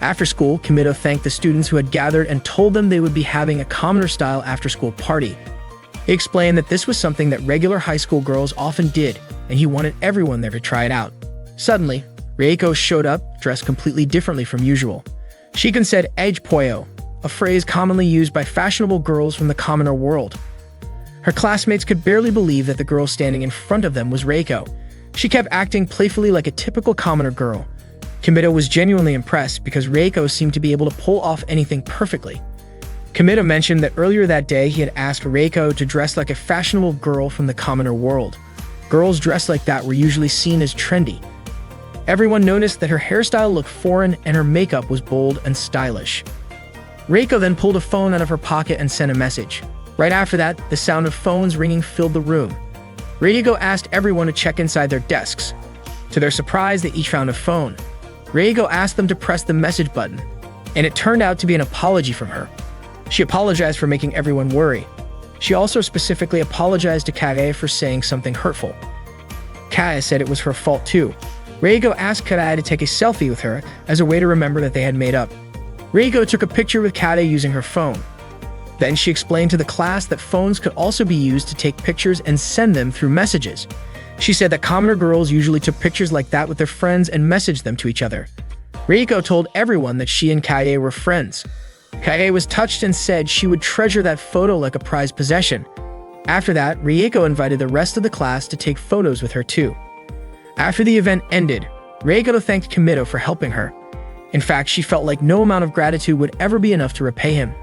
Speaker 1: After school, Kimito thanked the students who had gathered and told them they would be having a commoner-style after-school party. He explained that this was something that regular high school girls often did, and he wanted everyone there to try it out. Suddenly, Reiko showed up, dressed completely differently from usual. She said "edge poyo," a phrase commonly used by fashionable girls from the commoner world. Her classmates could barely believe that the girl standing in front of them was Reiko. She kept acting playfully like a typical commoner girl. Kimito was genuinely impressed because Reiko seemed to be able to pull off anything perfectly. Kimito mentioned that earlier that day he had asked Reiko to dress like a fashionable girl from the commoner world. Girls dressed like that were usually seen as trendy. Everyone noticed that her hairstyle looked foreign and her makeup was bold and stylish. Reiko then pulled a phone out of her pocket and sent a message. Right after that, the sound of phones ringing filled the room. Reiko asked everyone to check inside their desks. To their surprise, they each found a phone. Reiko asked them to press the message button, and it turned out to be an apology from her. She apologized for making everyone worry. She also specifically apologized to Kae for saying something hurtful. Kae said it was her fault too. Reiko asked Kae to take a selfie with her as a way to remember that they had made up. Reiko took a picture with Kae using her phone. Then she explained to the class that phones could also be used to take pictures and send them through messages. She said that commoner girls usually took pictures like that with their friends and messaged them to each other. Reiko told everyone that she and Kae were friends. Kae was touched and said she would treasure that photo like a prized possession. After that, Reiko invited the rest of the class to take photos with her too. After the event ended, Reiko thanked Kimito for helping her. In fact, she felt like no amount of gratitude would ever be enough to repay him.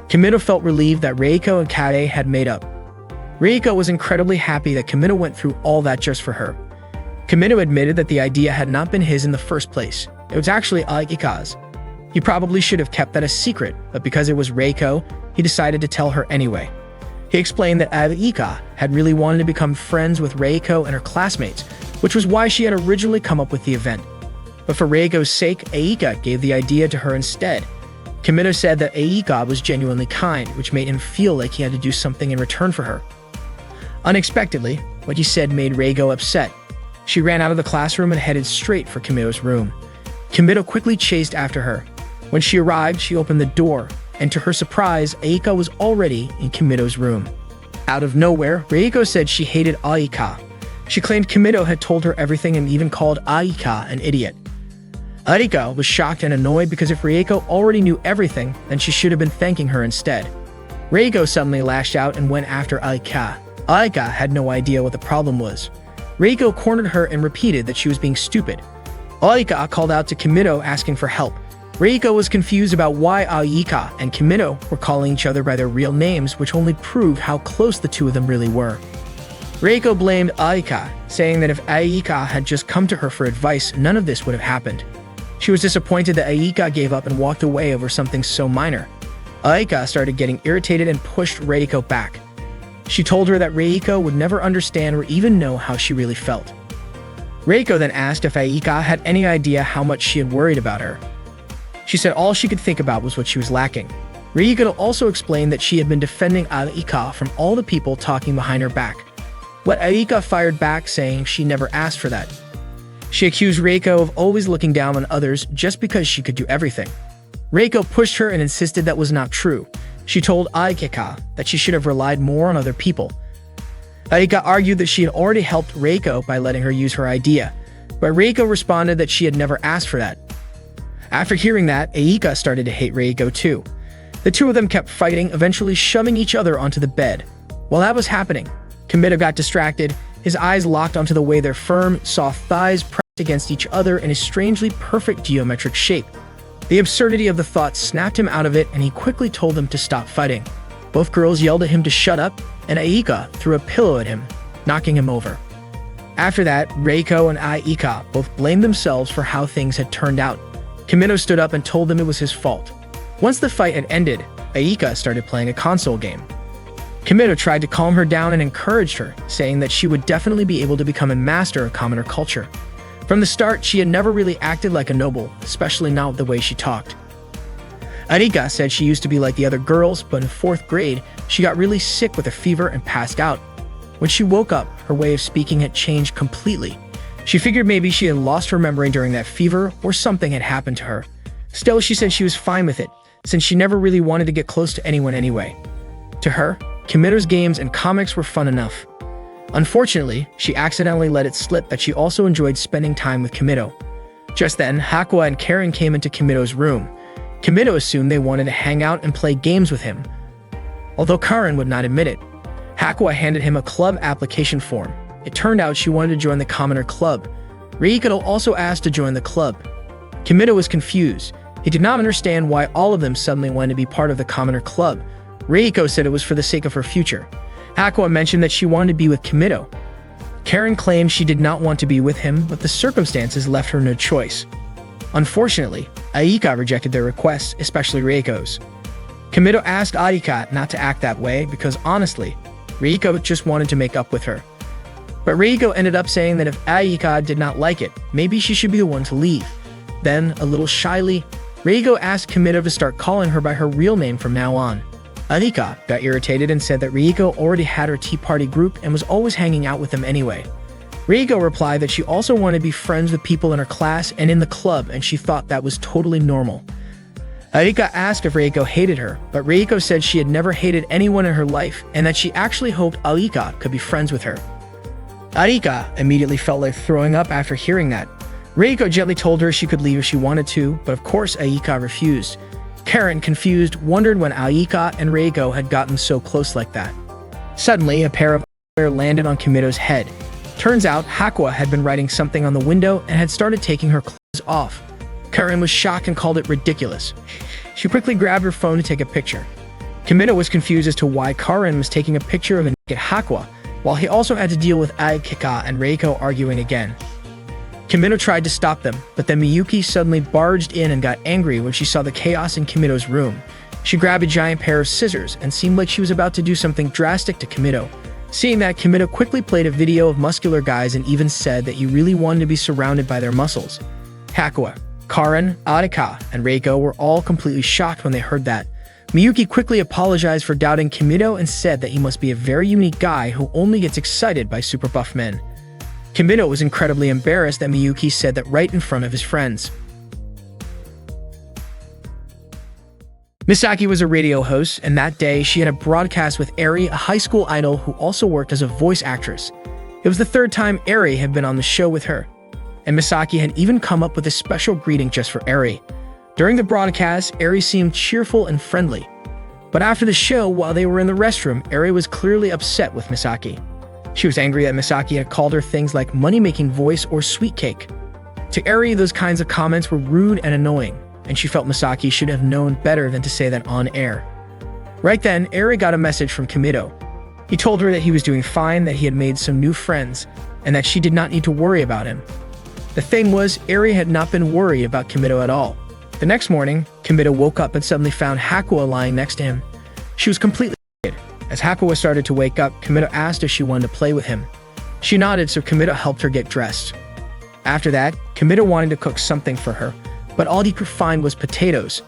Speaker 1: Kimito felt relieved that Reiko and Kae had made up. Reiko was incredibly happy that Kimito went through all that just for her. Kimito admitted that the idea had not been his in the first place. It was actually Aika's. He probably should have kept that a secret, but because it was Reiko, he decided to tell her anyway. He explained that Aika had really wanted to become friends with Reiko and her classmates, which was why she had originally come up with the event. But for Reiko's sake, Aika gave the idea to her instead. Kimito said that Aika was genuinely kind, which made him feel like he had to do something in return for her. Unexpectedly, what he said made Reiko upset. She ran out of the classroom and headed straight for Kimito's room. Kimito quickly chased after her. When she arrived, she opened the door, and to her surprise, Aika was already in Kimito's room. Out of nowhere, Reiko said she hated Aika. She claimed Kimito had told her everything and even called Aika an idiot. Aika was shocked and annoyed because if Reiko already knew everything, then she should have been thanking her instead. Reiko suddenly lashed out and went after Aika. Aika had no idea what the problem was. Reiko cornered her and repeated that she was being stupid. Aika called out to Kimito asking for help. Reiko was confused about why Aika and Kimito were calling each other by their real names, which only proved how close the two of them really were. Reiko blamed Aika, saying that if Aika had just come to her for advice, none of this would have happened. She was disappointed that Aika gave up and walked away over something so minor. Aika started getting irritated and pushed Reiko back. She told her that Reiko would never understand or even know how she really felt. Reiko then asked if Aika had any idea how much she had worried about her. She said all she could think about was what she was lacking. Reiko also explained that she had been defending Aika from all the people talking behind her back. What Aika fired back, saying she never asked for that. She accused Reiko of always looking down on others just because she could do everything. Reiko pushed her and insisted that was not true. She told Aika that she should have relied more on other people. Aika argued that she had already helped Reiko by letting her use her idea, but Reiko responded that she had never asked for that. After hearing that, Aika started to hate Reiko too. The two of them kept fighting, eventually shoving each other onto the bed. While that was happening, Kimito got distracted, his eyes locked onto the way their firm, soft thighs pressed against each other in a strangely perfect geometric shape. The absurdity of the thought snapped him out of it, and he quickly told them to stop fighting. Both girls yelled at him to shut up, and Aika threw a pillow at him, knocking him over. After that, Reiko and Aika both blamed themselves for how things had turned out. Kimito stood up and told them it was his fault. Once the fight had ended, Aika started playing a console game. Kimito tried to calm her down and encouraged her, saying that she would definitely be able to become a master of commoner culture. From the start, she had never really acted like a noble, especially not the way she talked. Aika said she used to be like the other girls, but in 4th grade, she got really sick with a fever and passed out. When she woke up, her way of speaking had changed completely. She figured maybe she had lost her memory during that fever or something had happened to her. Still, she said she was fine with it, since she never really wanted to get close to anyone anyway. To her, Kimito's games and comics were fun enough. Unfortunately, she accidentally let it slip that she also enjoyed spending time with Kimito. Just then, Hakua and Karen came into Kimito's room. Kimito assumed they wanted to hang out and play games with him. Although Karen would not admit it, Hakua handed him a club application form. It turned out she wanted to join the Commoner Club. Reiko also asked to join the club. Kimito was confused. He did not understand why all of them suddenly wanted to be part of the Commoner Club. Reiko said it was for the sake of her future. Hakua mentioned that she wanted to be with Kimito. Karen claimed she did not want to be with him, but the circumstances left her no choice. Unfortunately, Aika rejected their requests, especially Reiko's. Kimito asked Aika not to act that way because honestly, Reiko just wanted to make up with her. But Reiko ended up saying that if Aika did not like it, maybe she should be the one to leave. Then, a little shyly, Reiko asked Kimito to start calling her by her real name from now on. Aika got irritated and said that Reiko already had her tea party group and was always hanging out with them anyway. Reiko replied that she also wanted to be friends with people in her class and in the club, and she thought that was totally normal. Aika asked if Reiko hated her, but Reiko said she had never hated anyone in her life and that she actually hoped Aika could be friends with her. Aika immediately felt like throwing up after hearing that. Reiko gently told her she could leave if she wanted to, but of course Aika refused. Karen, confused, wondered when Aika and Reiko had gotten so close like that. Suddenly, a pair of underwear landed on Kimito's head. Turns out, Hakua had been writing something on the window and had started taking her clothes off. Karen was shocked and called it ridiculous. She quickly grabbed her phone to take a picture. Kimito was confused as to why Karen was taking a picture of a naked Hakua, while he also had to deal with Aika and Reiko arguing again. Kimito tried to stop them, but then Miyuki suddenly barged in and got angry when she saw the chaos in Kimito's room. She grabbed a giant pair of scissors and seemed like she was about to do something drastic to Kimito. Seeing that, Kimito quickly played a video of muscular guys and even said that he really wanted to be surrounded by their muscles. Hakua, Karen, Arika, and Reiko were all completely shocked when they heard that. Miyuki quickly apologized for doubting Kimito and said that he must be a very unique guy who only gets excited by super buff men. Kimito was incredibly embarrassed that Miyuki said that right in front of his friends. Misaki was a radio host, and that day she had a broadcast with Eri, a high school idol who also worked as a voice actress. It was the third time Eri had been on the show with her, and Misaki had even come up with a special greeting just for Eri. During the broadcast, Eri seemed cheerful and friendly. But after the show, while they were in the restroom, Eri was clearly upset with Misaki. She was angry that Misaki had called her things like money-making voice or sweet cake. To Eri, those kinds of comments were rude and annoying, and she felt Misaki should have known better than to say that on air. Right then, Eri got a message from Kimito. He told her that he was doing fine, that he had made some new friends, and that she did not need to worry about him. The thing was, Eri had not been worried about Kimito at all. The next morning, Kimito woke up and suddenly found Hakuo lying next to him. She was completely naked. As Hakuo started to wake up, Kimito asked if she wanted to play with him. She nodded, so Kimito helped her get dressed. After that, Kimito wanted to cook something for her, but all he could find was potatoes.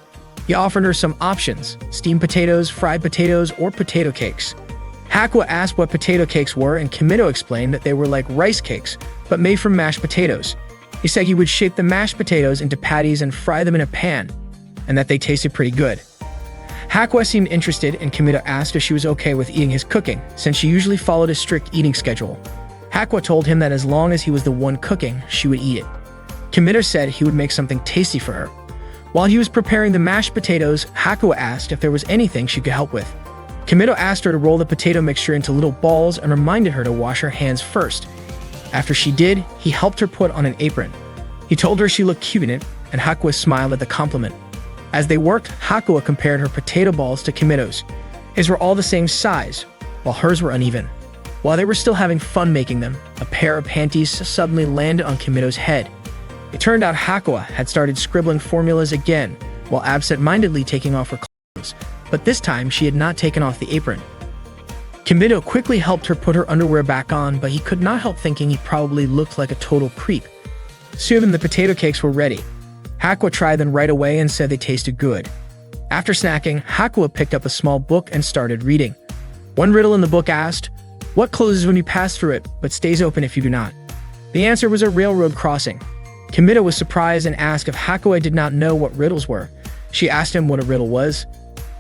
Speaker 1: He offered her some options: steamed potatoes, fried potatoes, or potato cakes. Hakuo asked what potato cakes were, and Kimito explained that they were like rice cakes, but made from mashed potatoes. He said he would shape the mashed potatoes into patties and fry them in a pan, and that they tasted pretty good. Hakuo seemed interested, and Kimito asked if she was okay with eating his cooking, since she usually followed a strict eating schedule. Hakuo told him that as long as he was the one cooking, she would eat it. Kimito said he would make something tasty for her. While he was preparing the mashed potatoes, Hakuo asked if there was anything she could help with. Kimito asked her to roll the potato mixture into little balls and reminded her to wash her hands first. After she did, he helped her put on an apron. He told her she looked cute in it, and Hakuo smiled at the compliment. As they worked, Hakuo compared her potato balls to Kimito's. His were all the same size, while hers were uneven. While they were still having fun making them, a pair of panties suddenly landed on Kimito's head. It turned out Hakuo had started scribbling formulas again, while absent-mindedly taking off her clothes, but this time she had not taken off the apron. Kimito quickly helped her put her underwear back on, but he could not help thinking he probably looked like a total creep. Soon the potato cakes were ready. Hakuo tried them right away and said they tasted good. After snacking, Hakuo picked up a small book and started reading. One riddle in the book asked, "What closes when you pass through it, but stays open if you do not?" The answer was a railroad crossing. Kimito was surprised and asked if Hakuo did not know what riddles were. She asked him what a riddle was.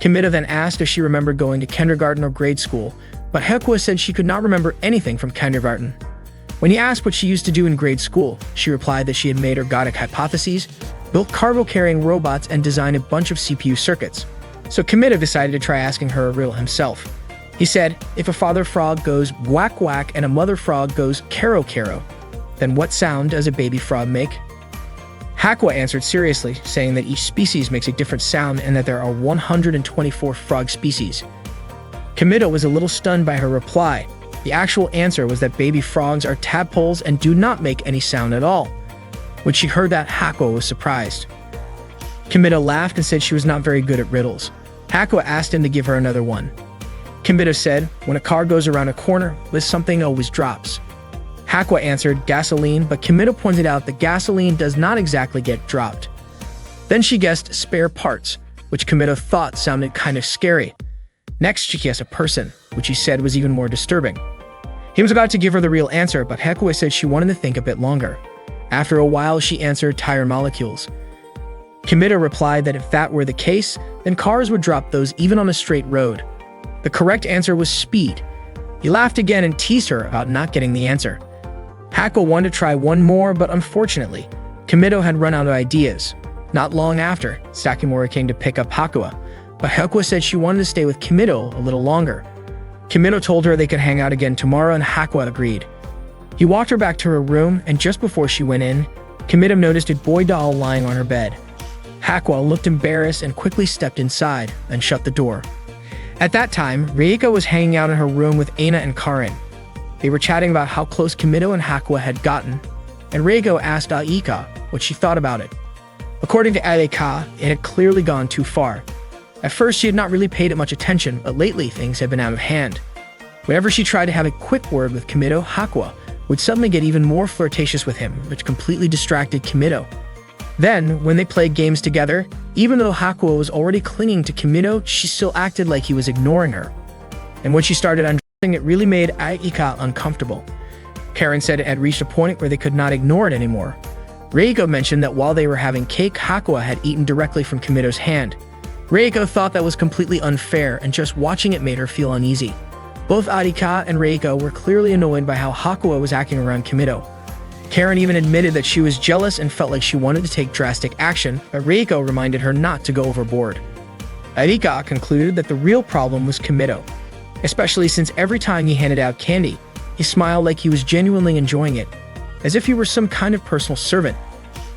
Speaker 1: Kimito then asked if she remembered going to kindergarten or grade school, but Hakuo said she could not remember anything from kindergarten. When he asked what she used to do in grade school, she replied that she had made ergodic hypotheses, built cargo-carrying robots, and designed a bunch of CPU circuits. So Kimito decided to try asking her a riddle himself. He said, if a father frog goes whack whack and a mother frog goes caro caro, then what sound does a baby frog make? Hakuo answered seriously, saying that each species makes a different sound and that there are 124 frog species. Kimito was a little stunned by her reply. The actual answer was that baby frogs are tadpoles and do not make any sound at all. When she heard that, Hakuo was surprised. Kimito laughed and said she was not very good at riddles. Hakuo asked him to give her another one. Kimito said, when a car goes around a corner, something always drops. Hakuo answered gasoline, but Kimito pointed out that gasoline does not exactly get dropped. Then she guessed spare parts, which Kimito thought sounded kind of scary. Next, she guessed a person, which he said was even more disturbing. He was about to give her the real answer, but Hakuo said she wanted to think a bit longer. After a while, she answered tire molecules. Kimito replied that if that were the case, then cars would drop those even on a straight road. The correct answer was speed. He laughed again and teased her about not getting the answer. Hakuo wanted to try one more, but unfortunately, Kimito had run out of ideas. Not long after, Sakimura came to pick up Hakuo, but Hakuo said she wanted to stay with Kimito a little longer. Kimito told her they could hang out again tomorrow, and Hakuo agreed. He walked her back to her room, and just before she went in, Kimito noticed a boy doll lying on her bed. Hakuo looked embarrassed and quickly stepped inside and shut the door. At that time, Reiko was hanging out in her room with Aina and Karen. They were chatting about how close Kimito and Hakuo had gotten, and Reiko asked Aika what she thought about it. According to Aika, it had clearly gone too far. At first, she had not really paid it much attention, but lately things had been out of hand. Whenever she tried to have a quick word with Kimito, Hakuo would suddenly get even more flirtatious with him, which completely distracted Kimito. Then, when they played games together, even though Hakuo was already clinging to Kimino, she still acted like he was ignoring her. And when she started undressing, it really made Aika uncomfortable. Karen said it had reached a point where they could not ignore it anymore. Reiko mentioned that while they were having cake, Hakuo had eaten directly from Kimito's hand. Reiko thought that was completely unfair, and just watching it made her feel uneasy. Both Arika and Reiko were clearly annoyed by how Hakuo was acting around Kimito. Karen even admitted that she was jealous and felt like she wanted to take drastic action, but Reiko reminded her not to go overboard. Arika concluded that the real problem was Kimito, especially since every time he handed out candy, he smiled like he was genuinely enjoying it, as if he were some kind of personal servant.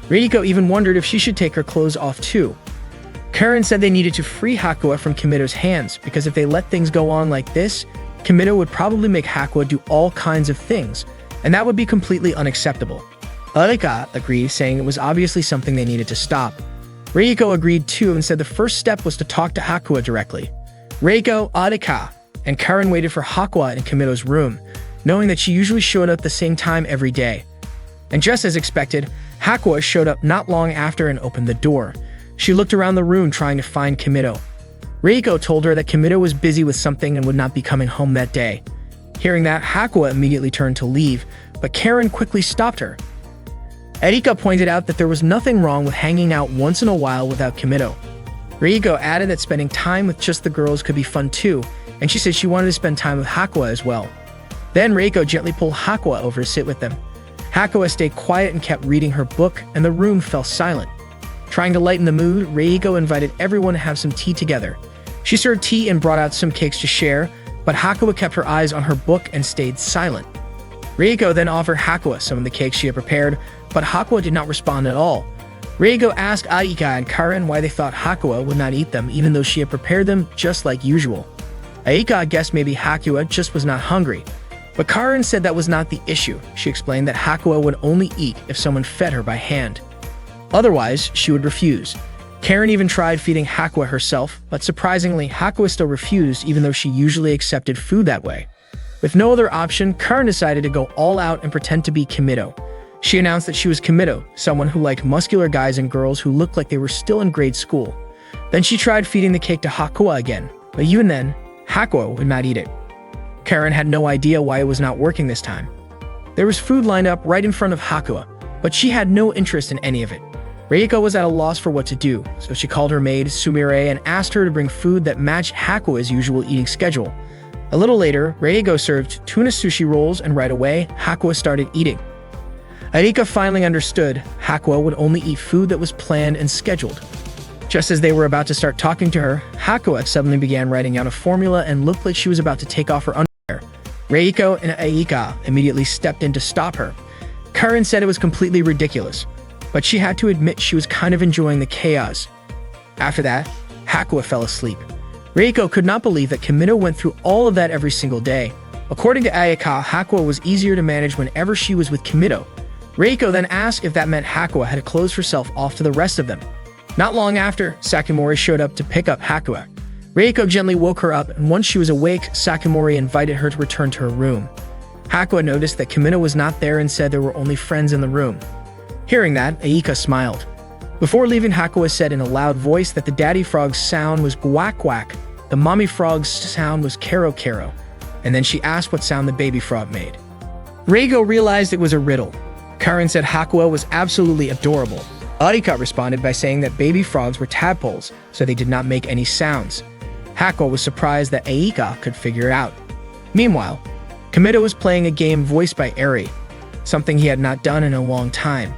Speaker 1: Reiko even wondered if she should take her clothes off too. Karen said they needed to free Hakuo from Kimito's hands, because if they let things go on like this, Kimito would probably make Hakuo do all kinds of things, and that would be completely unacceptable. Arika agreed, saying it was obviously something they needed to stop. Reiko agreed too and said the first step was to talk to Hakuo directly. Reiko, Arika, and Karen waited for Hakuo in Kimito's room, knowing that she usually showed up at the same time every day. And just as expected, Hakuo showed up not long after and opened the door. She looked around the room trying to find Kimito. Reiko told her that Kimito was busy with something and would not be coming home that day. Hearing that, Hakuo immediately turned to leave, but Karen quickly stopped her. Erika pointed out that there was nothing wrong with hanging out once in a while without Kimito. Reiko added that spending time with just the girls could be fun too, and she said she wanted to spend time with Hakuo as well. Then Reiko gently pulled Hakuo over to sit with them. Hakuo stayed quiet and kept reading her book, and the room fell silent. Trying to lighten the mood, Reiko invited everyone to have some tea together. She served tea and brought out some cakes to share, but Hakuo kept her eyes on her book and stayed silent. Reiko then offered Hakuo some of the cakes she had prepared, but Hakuo did not respond at all. Reiko asked Aika and Karen why they thought Hakuo would not eat them even though she had prepared them just like usual. Aika guessed maybe Hakuo just was not hungry, but Karen said that was not the issue. She explained that Hakuo would only eat if someone fed her by hand. Otherwise, she would refuse. Karen even tried feeding Hakuo herself, but surprisingly, Hakuo still refused even though she usually accepted food that way. With no other option, Karen decided to go all out and pretend to be Kimito. She announced that she was Kimito, someone who liked muscular guys and girls who looked like they were still in grade school. Then she tried feeding the cake to Hakuo again, but even then, Hakuo would not eat it. Karen had no idea why it was not working this time. There was food lined up right in front of Hakuo, but she had no interest in any of it. Reiko was at a loss for what to do, so she called her maid, Sumire, and asked her to bring food that matched Hakuo's usual eating schedule. A little later, Reiko served tuna sushi rolls, and right away, Hakuo started eating. Arika finally understood Hakuo would only eat food that was planned and scheduled. Just as they were about to start talking to her, Hakuo suddenly began writing out a formula and looked like she was about to take off her underwear. Reiko and Aika immediately stepped in to stop her. Karen said it was completely ridiculous, but she had to admit she was kind of enjoying the chaos. After that, Hakuo fell asleep. Reiko could not believe that Kimito went through all of that every single day. According to Ayaka, Hakuo was easier to manage whenever she was with Kimito. Reiko then asked if that meant Hakuo had to close herself off to the rest of them. Not long after, Sakimori showed up to pick up Hakuo. Reiko gently woke her up, and once she was awake, Sakimori invited her to return to her room. Hakuo noticed that Kimito was not there and said there were only friends in the room. Hearing that, Aika smiled. Before leaving, Hakuo said in a loud voice that the daddy frog's sound was quack quack, the mommy frog's sound was kero kero, and then she asked what sound the baby frog made. Reiko realized it was a riddle. Karen said Hakuo was absolutely adorable. Arika responded by saying that baby frogs were tadpoles, so they did not make any sounds. Hakuo was surprised that Aika could figure it out. Meanwhile, Kimito was playing a game voiced by Eri, something he had not done in a long time.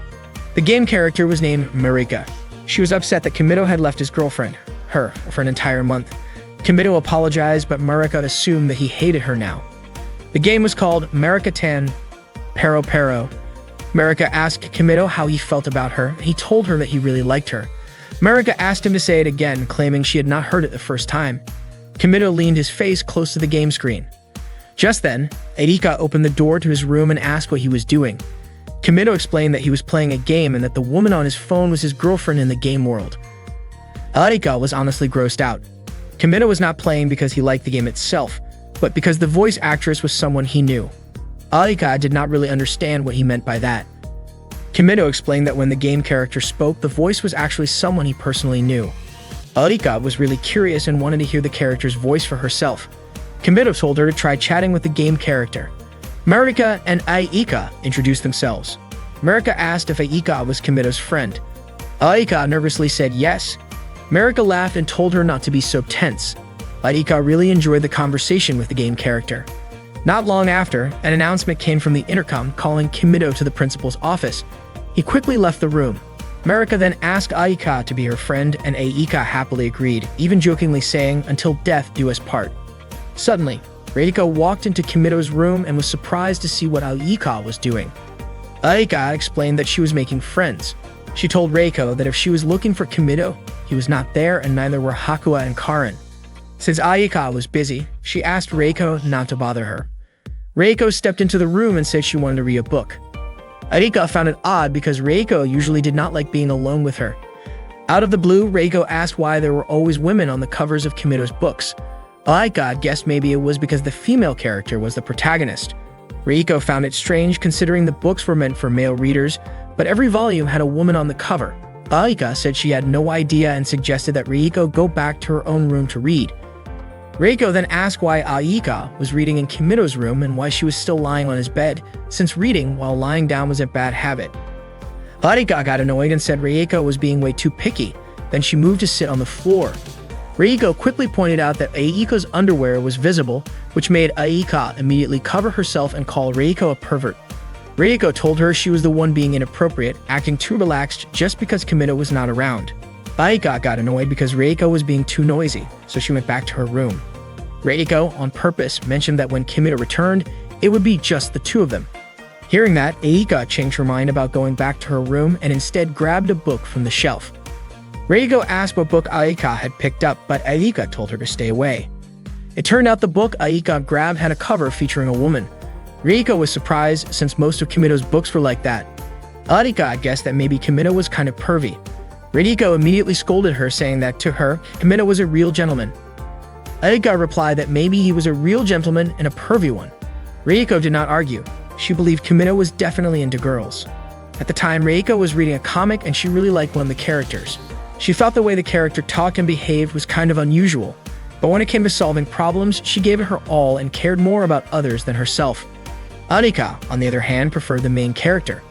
Speaker 1: The game character was named Marika. She was upset that Kimito had left his girlfriend, her, for an entire month. Kimito apologized, but Marika assumed that he hated her now. The game was called Marika-tan Pero Pero. Marika asked Kimito how he felt about her, and he told her that he really liked her. Marika asked him to say it again, claiming she had not heard it the first time. Kimito leaned his face close to the game screen. Just then, Erika opened the door to his room and asked what he was doing. Kimito explained that he was playing a game and that the woman on his phone was his girlfriend in the game world. Erika was honestly grossed out. Kimito was not playing because he liked the game itself, but because the voice actress was someone he knew. Erika did not really understand what he meant by that. Kimido explained that when the game character spoke, the voice was actually someone he personally knew. Aika was really curious and wanted to hear the character's voice for herself. Kimido told her to try chatting with the game character. Marika and Aika introduced themselves. Marika asked if Aika was Kimido's friend. Aika nervously said yes. Marika laughed and told her not to be so tense. Aika really enjoyed the conversation with the game character. Not long after, an announcement came from the intercom calling Kimido to the principal's office. He quickly left the room. Marika then asked Aika to be her friend, and Aika happily agreed, even jokingly saying, "Until death do us part." Suddenly, Reiko walked into Kimido's room and was surprised to see what Aika was doing. Aika explained that she was making friends. She told Reiko that if she was looking for Kimido, he was not there and neither were Hakua and Karin. Since Aika was busy, she asked Reiko not to bother her. Reiko stepped into the room and said she wanted to read a book. Aika found it odd because Reiko usually did not like being alone with her. Out of the blue, Reiko asked why there were always women on the covers of Kimido's books. Aika guessed maybe it was because the female character was the protagonist. Reiko found it strange considering the books were meant for male readers, but every volume had a woman on the cover. Aika said she had no idea and suggested that Reiko go back to her own room to read. Reiko then asked why Aika was reading in Kimido's room and why she was still lying on his bed, since reading while lying down was a bad habit. Aika got annoyed and said Reiko was being way too picky. Then she moved to sit on the floor. Reiko quickly pointed out that Aika's underwear was visible, which made Aika immediately cover herself and call Reiko a pervert. Reiko told her she was the one being inappropriate, acting too relaxed just because Kimido was not around. Aika got annoyed because Reiko was being too noisy, so she went back to her room. Reiko, on purpose, mentioned that when Kimido returned, it would be just the two of them. Hearing that, Aika changed her mind about going back to her room and instead grabbed a book from the shelf. Reiko asked what book Aika had picked up, but Aika told her to stay away. It turned out the book Aika grabbed had a cover featuring a woman. Reiko was surprised since most of Kimido's books were like that. Aika guessed that maybe Kimido was kind of pervy. Reiko immediately scolded her, saying that to her, Kimido was a real gentleman. Aika replied that maybe he was a real gentleman and a pervy one. Reiko did not argue. She believed Kimido was definitely into girls. At the time, Reiko was reading a comic and she really liked one of the characters. She felt the way the character talked and behaved was kind of unusual, but when it came to solving problems, she gave it her all and cared more about others than herself. Aika, on the other hand, preferred the main character.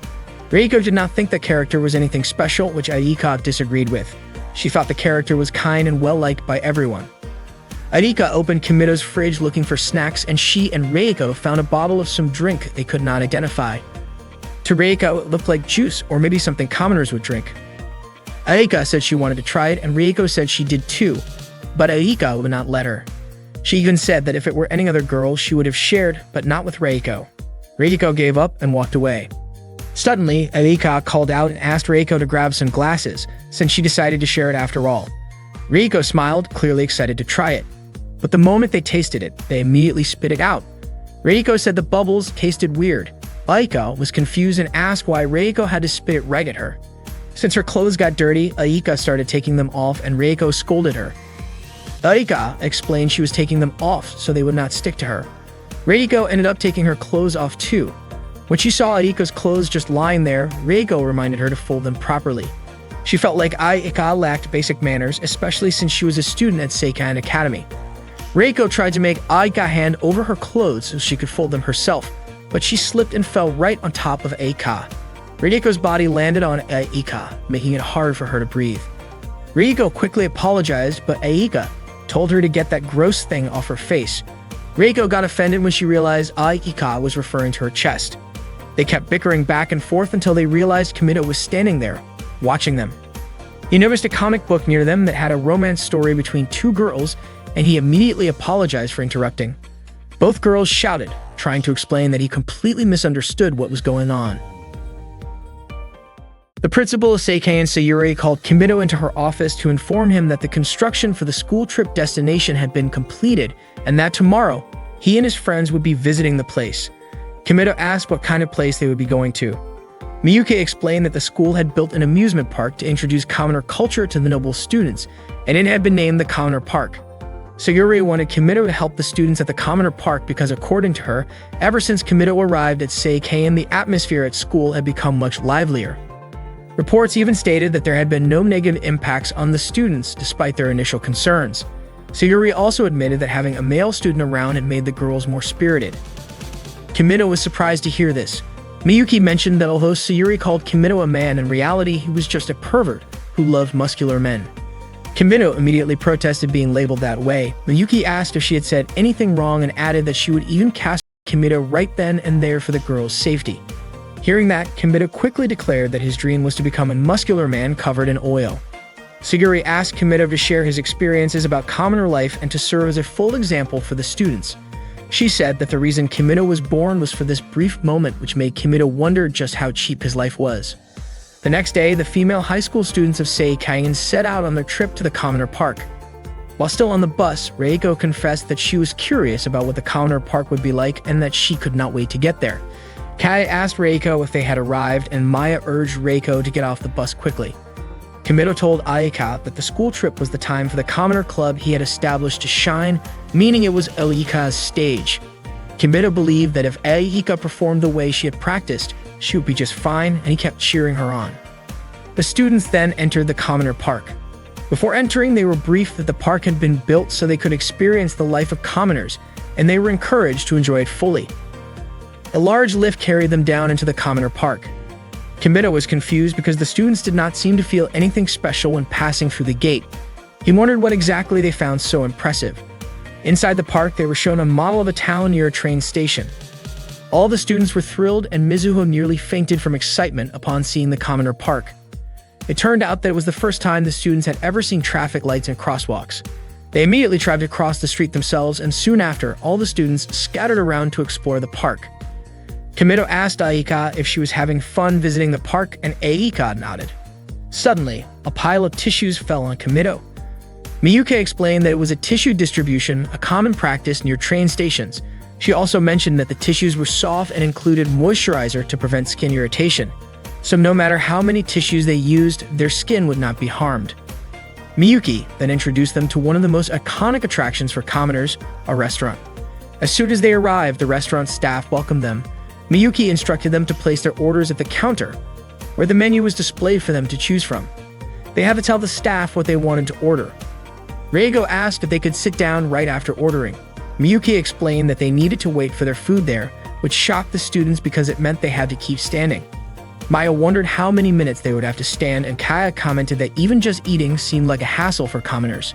Speaker 1: Reiko did not think the character was anything special, which Aika disagreed with. She thought the character was kind and well-liked by everyone. Aika opened Kimido's fridge looking for snacks, and she and Reiko found a bottle of some drink they could not identify. To Reiko, it looked like juice, or maybe something commoners would drink. Aika said she wanted to try it, and Reiko said she did too, but Aika would not let her. She even said that if it were any other girl, she would have shared, but not with Reiko. Reiko gave up and walked away. Suddenly, Aika called out and asked Reiko to grab some glasses, since she decided to share it after all. Reiko smiled, clearly excited to try it. But the moment they tasted it, they immediately spit it out. Reiko said the bubbles tasted weird. Aika was confused and asked why Reiko had to spit it right at her. Since her clothes got dirty, Aika started taking them off and Reiko scolded her. Aika explained she was taking them off so they would not stick to her. Reiko ended up taking her clothes off too. When she saw Aika's clothes just lying there, Reiko reminded her to fold them properly. She felt like Aika lacked basic manners, especially since she was a student at Seikan Academy. Reiko tried to make Aika hand over her clothes so she could fold them herself, but she slipped and fell right on top of Aika. Reiko's body landed on Aika, making it hard for her to breathe. Reiko quickly apologized, but Aika told her to get that gross thing off her face. Reiko got offended when she realized Aika was referring to her chest. They kept bickering back and forth until they realized Kimido was standing there, watching them. He noticed a comic book near them that had a romance story between two girls, and he immediately apologized for interrupting. Both girls shouted, trying to explain that he completely misunderstood what was going on. The principal of Seikan Sayuri called Kimido into her office to inform him that the construction for the school trip destination had been completed and that tomorrow, he and his friends would be visiting the place. Kimido asked what kind of place they would be going to. Miyuki explained that the school had built an amusement park to introduce commoner culture to the noble students, and it had been named the Commoner Park. Sayuri wanted Kimito to help the students at the Commoner Park because, according to her, ever since Kimito arrived at Seikaen, the atmosphere at school had become much livelier. Reports even stated that there had been no negative impacts on the students despite their initial concerns. Sayuri also admitted that having a male student around had made the girls more spirited. Kimito was surprised to hear this. Miyuki mentioned that although Sayuri called Kimito a man, in reality he was just a pervert who loved muscular men. Kimito immediately protested being labeled that way. Miyuki asked if she had said anything wrong and added that she would even cast Kimito right then and there for the girls' safety. Hearing that, Kimito quickly declared that his dream was to become a muscular man covered in oil. Sayuri asked Kimito to share his experiences about commoner life and to serve as a full example for the students. She said that the reason Kimito was born was for this brief moment, which made Kimito wonder just how cheap his life was. The next day, the female high school students of Seikaen set out on their trip to the Commoner Park. While still on the bus, Reiko confessed that she was curious about what the Commoner Park would be like and that she could not wait to get there. Kai asked Reiko if they had arrived, and Maya urged Reiko to get off the bus quickly. Kimito told Aika that the school trip was the time for the Commoner Club he had established to shine, meaning it was Aika's stage. Kimito believed that if Aika performed the way she had practiced, she would be just fine, and he kept cheering her on. The students then entered the Commoner Park. Before entering, they were briefed that the park had been built so they could experience the life of commoners, and they were encouraged to enjoy it fully. A large lift carried them down into the Commoner Park. Kimito was confused because the students did not seem to feel anything special when passing through the gate. He wondered what exactly they found so impressive. Inside the park, they were shown a model of a town near a train station. All the students were thrilled, and Mizuho nearly fainted from excitement upon seeing the Commoner Park. It turned out that it was the first time the students had ever seen traffic lights and crosswalks. They immediately tried to cross the street themselves, and soon after, all the students scattered around to explore the park. Kimito asked Aika if she was having fun visiting the park, and Aika nodded. Suddenly, a pile of tissues fell on Kimito. Miyuki explained that it was a tissue distribution, a common practice near train stations. She also mentioned that the tissues were soft and included moisturizer to prevent skin irritation, so no matter how many tissues they used, their skin would not be harmed. Miyuki then introduced them to one of the most iconic attractions for commoners, a restaurant. As soon as they arrived, the restaurant staff welcomed them. Miyuki instructed them to place their orders at the counter, where the menu was displayed for them to choose from. They had to tell the staff what they wanted to order. Reigo asked if they could sit down right after ordering. Miyuki explained that they needed to wait for their food there, which shocked the students because it meant they had to keep standing. Maya wondered how many minutes they would have to stand, and Kaya commented that even just eating seemed like a hassle for commoners.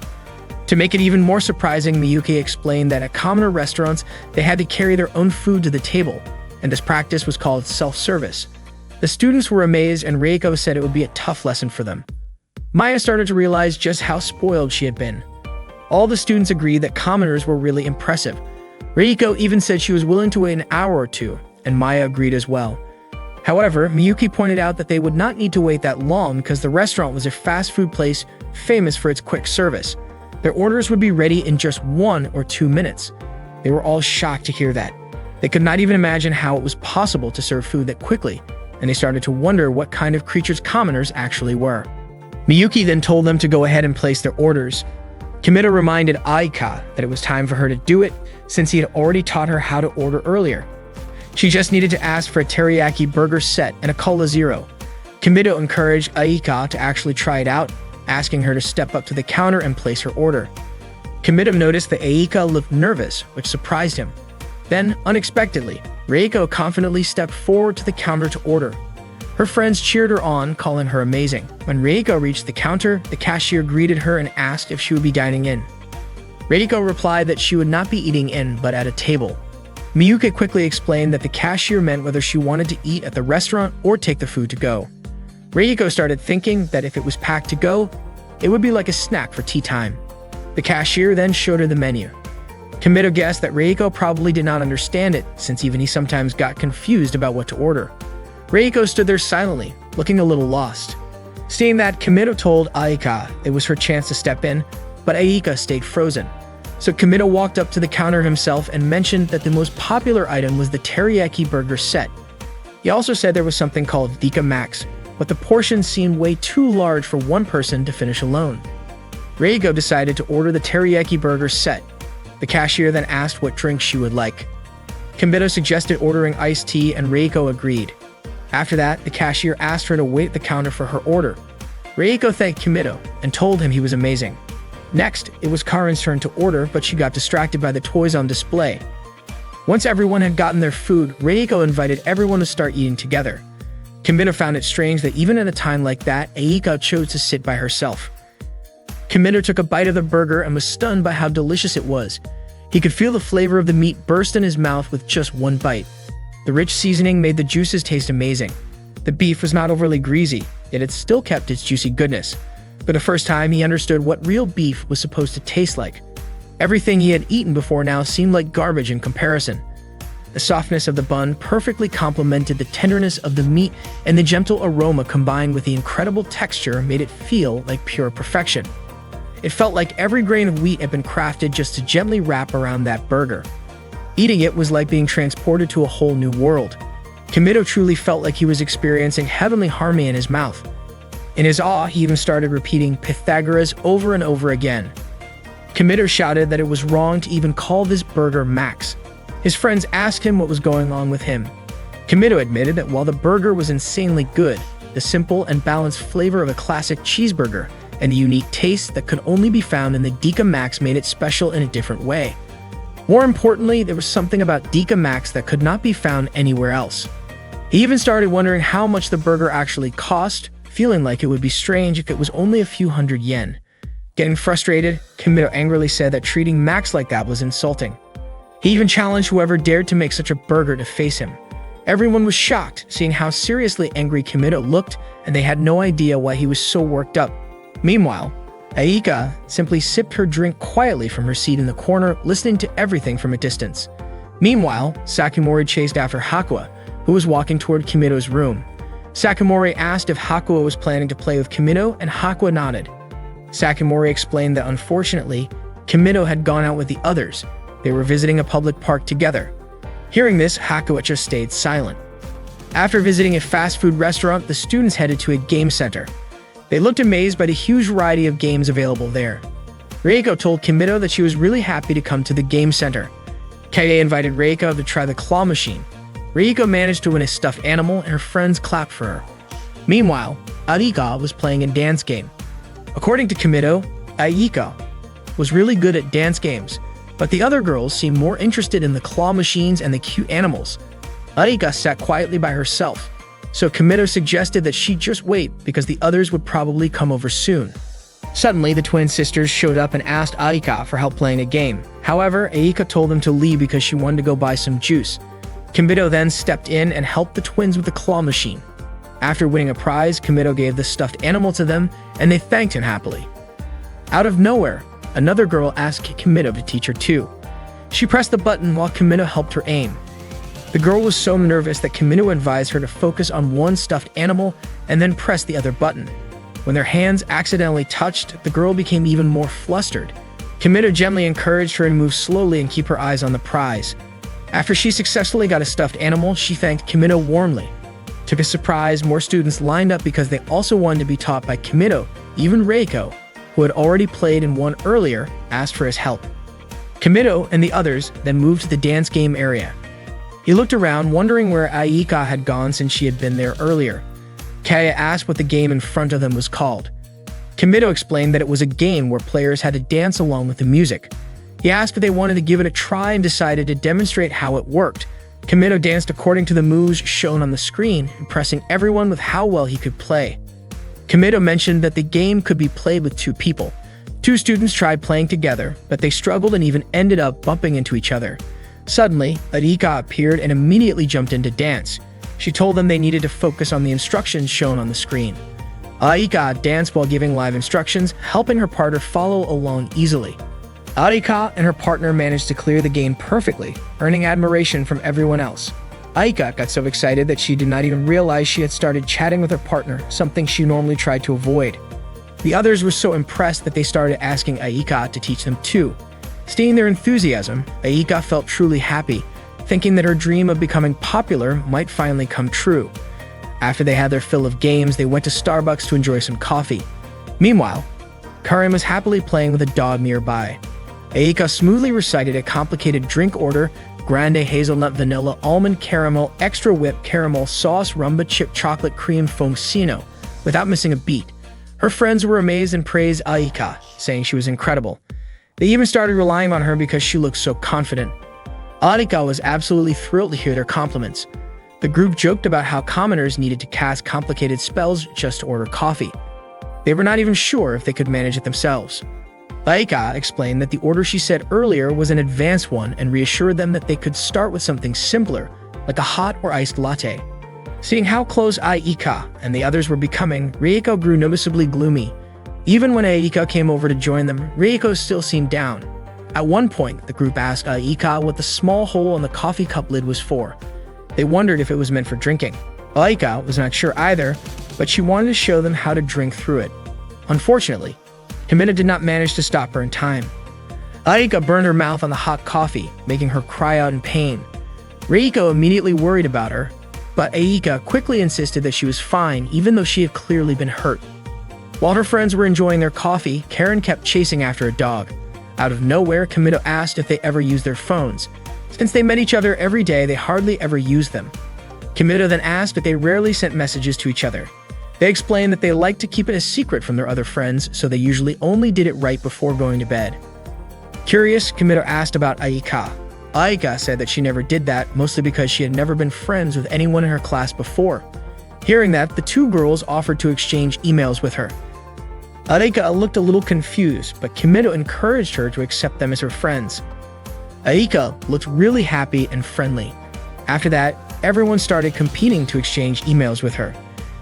Speaker 1: To make it even more surprising, Miyuki explained that at commoner restaurants, they had to carry their own food to the table, and this practice was called self-service. The students were amazed, and Reiko said it would be a tough lesson for them. Maya started to realize just how spoiled she had been. All the students agreed that commoners were really impressive. Reiko even said she was willing to wait an hour or two, and Maya agreed as well. However, Miyuki pointed out that they would not need to wait that long because the restaurant was a fast food place famous for its quick service. Their orders would be ready in just 1 or 2 minutes. They were all shocked to hear that. They could not even imagine how it was possible to serve food that quickly, and they started to wonder what kind of creatures commoners actually were. Miyuki then told them to go ahead and place their orders. Kimito reminded Aika that it was time for her to do it since he had already taught her how to order earlier. She just needed to ask for a teriyaki burger set and a cola zero. Kimito encouraged Aika to actually try it out, asking her to step up to the counter and place her order. Kimito noticed that Aika looked nervous, which surprised him. Then, unexpectedly, Reiko confidently stepped forward to the counter to order. Her friends cheered her on, calling her amazing. When Reiko reached the counter, the cashier greeted her and asked if she would be dining in. Reiko replied that she would not be eating in, but at a table. Miyuki quickly explained that the cashier meant whether she wanted to eat at the restaurant or take the food to go. Reiko started thinking that if it was packed to go, it would be like a snack for tea time. The cashier then showed her the menu. Kimito guessed that Reiko probably did not understand it, since even he sometimes got confused about what to order. Reiko stood there silently, looking a little lost. Seeing that, Kimito told Aika it was her chance to step in, but Aika stayed frozen. So Kimito walked up to the counter himself and mentioned that the most popular item was the teriyaki burger set. He also said there was something called Dika Max, but the portion seemed way too large for one person to finish alone. Reiko decided to order the teriyaki burger set. The cashier then asked what drink she would like. Kimito suggested ordering iced tea and Reiko agreed. After that, the cashier asked her to wait at the counter for her order. Reiko thanked Kimito and told him he was amazing. Next, it was Karen's turn to order, but she got distracted by the toys on display. Once everyone had gotten their food, Reiko invited everyone to start eating together. Kimito found it strange that even at a time like that, Aika chose to sit by herself. Kimito took a bite of the burger and was stunned by how delicious it was. He could feel the flavor of the meat burst in his mouth with just one bite. The rich seasoning made the juices taste amazing. The beef was not overly greasy, yet it still kept its juicy goodness. For the first time, he understood what real beef was supposed to taste like. Everything he had eaten before now seemed like garbage in comparison. The softness of the bun perfectly complemented the tenderness of the meat, and the gentle aroma combined with the incredible texture made it feel like pure perfection. It felt like every grain of wheat had been crafted just to gently wrap around that burger. Eating it was like being transported to a whole new world. Kimito truly felt like he was experiencing heavenly harmony in his mouth. In his awe, he even started repeating Pythagoras over and over again. Kimito shouted that it was wrong to even call this burger Max. His friends asked him what was going on with him. Kimito admitted that while the burger was insanely good, the simple and balanced flavor of a classic cheeseburger and the unique taste that could only be found in the Dika Max made it special in a different way. More importantly, there was something about Dika Max that could not be found anywhere else. He even started wondering how much the burger actually cost, feeling like it would be strange if it was only a few hundred yen. Getting frustrated, Kimito angrily said that treating Max like that was insulting. He even challenged whoever dared to make such a burger to face him. Everyone was shocked, seeing how seriously angry Kimito looked, and they had no idea why he was so worked up. Meanwhile, Aika simply sipped her drink quietly from her seat in the corner, listening to everything from a distance. Meanwhile, Sakimori chased after Hakua, who was walking toward Kimito's room. Sakimori asked if Hakua was planning to play with Kimito, and Hakua nodded. Sakimori explained that unfortunately, Kimito had gone out with the others. They were visiting a public park together. Hearing this, Hakua just stayed silent. After visiting a fast food restaurant, the students headed to a game center. They looked amazed by the huge variety of games available there. Reiko told Kimito that she was really happy to come to the game center. Kaie invited Reiko to try the claw machine. Reiko managed to win a stuffed animal, and her friends clapped for her. Meanwhile, Arika was playing a dance game. According to Kimito, Aika was really good at dance games, but the other girls seemed more interested in the claw machines and the cute animals. Arika sat quietly by herself, so Kimito suggested that she just wait because the others would probably come over soon. Suddenly, the twin sisters showed up and asked Aika for help playing a game. However, Aika told them to leave because she wanted to go buy some juice. Kimito then stepped in and helped the twins with the claw machine. After winning a prize, Kimito gave the stuffed animal to them, and they thanked him happily. Out of nowhere, another girl asked Kimito to teach her too. She pressed the button while Kimito helped her aim. The girl was so nervous that Kimito advised her to focus on one stuffed animal and then press the other button. When their hands accidentally touched, the girl became even more flustered. Kimito gently encouraged her to move slowly and keep her eyes on the prize. After she successfully got a stuffed animal, she thanked Kimito warmly. To his surprise, more students lined up because they also wanted to be taught by Kimito. Even Reiko, who had already played in one earlier, asked for his help. Kimito and the others then moved to the dance game area. He looked around, wondering where Aika had gone since she had been there earlier. Kaya asked what the game in front of them was called. Kimito explained that it was a game where players had to dance along with the music. He asked if they wanted to give it a try and decided to demonstrate how it worked. Kimito danced according to the moves shown on the screen, impressing everyone with how well he could play. Kimito mentioned that the game could be played with two people. Two students tried playing together, but they struggled and even ended up bumping into each other. Suddenly, Arika appeared and immediately jumped into dance. She told them they needed to focus on the instructions shown on the screen. Arika danced while giving live instructions, helping her partner follow along easily. Arika and her partner managed to clear the game perfectly, earning admiration from everyone else. Aika got so excited that she did not even realize she had started chatting with her partner, something she normally tried to avoid. The others were so impressed that they started asking Aika to teach them too. Seeing their enthusiasm, Aika felt truly happy, thinking that her dream of becoming popular might finally come true. After they had their fill of games, they went to Starbucks to enjoy some coffee. Meanwhile, Karen was happily playing with a dog nearby. Aika smoothly recited a complicated drink order: grande hazelnut vanilla almond caramel extra whip caramel sauce rumba chip chocolate cream foamsino, without missing a beat. Her friends were amazed and praised Aika, saying she was incredible. They even started relying on her because she looked so confident. Aika was absolutely thrilled to hear their compliments. The group joked about how commoners needed to cast complicated spells just to order coffee. They were not even sure if they could manage it themselves. Aika explained that the order she said earlier was an advanced one and reassured them that they could start with something simpler, like a hot or iced latte. Seeing how close Aika and the others were becoming, Rieko grew noticeably gloomy. Even when Aika came over to join them, Rieko still seemed down. At one point, the group asked Aika what the small hole on the coffee cup lid was for. They wondered if it was meant for drinking. Aika was not sure either, but she wanted to show them how to drink through it. Unfortunately, Himina did not manage to stop her in time. Aika burned her mouth on the hot coffee, making her cry out in pain. Rieko immediately worried about her, but Aika quickly insisted that she was fine, even though she had clearly been hurt. While her friends were enjoying their coffee, Karen kept chasing after a dog. Out of nowhere, Kimido asked if they ever used their phones. Since they met each other every day, they hardly ever used them. Kimido then asked if they rarely sent messages to each other. They explained that they liked to keep it a secret from their other friends, so they usually only did it right before going to bed. Curious, Kimido asked about Aika. Aika said that she never did that, mostly because she had never been friends with anyone in her class before. Hearing that, the two girls offered to exchange emails with her. Aika looked a little confused, but Kimido encouraged her to accept them as her friends. Aika looked really happy and friendly. After that, everyone started competing to exchange emails with her.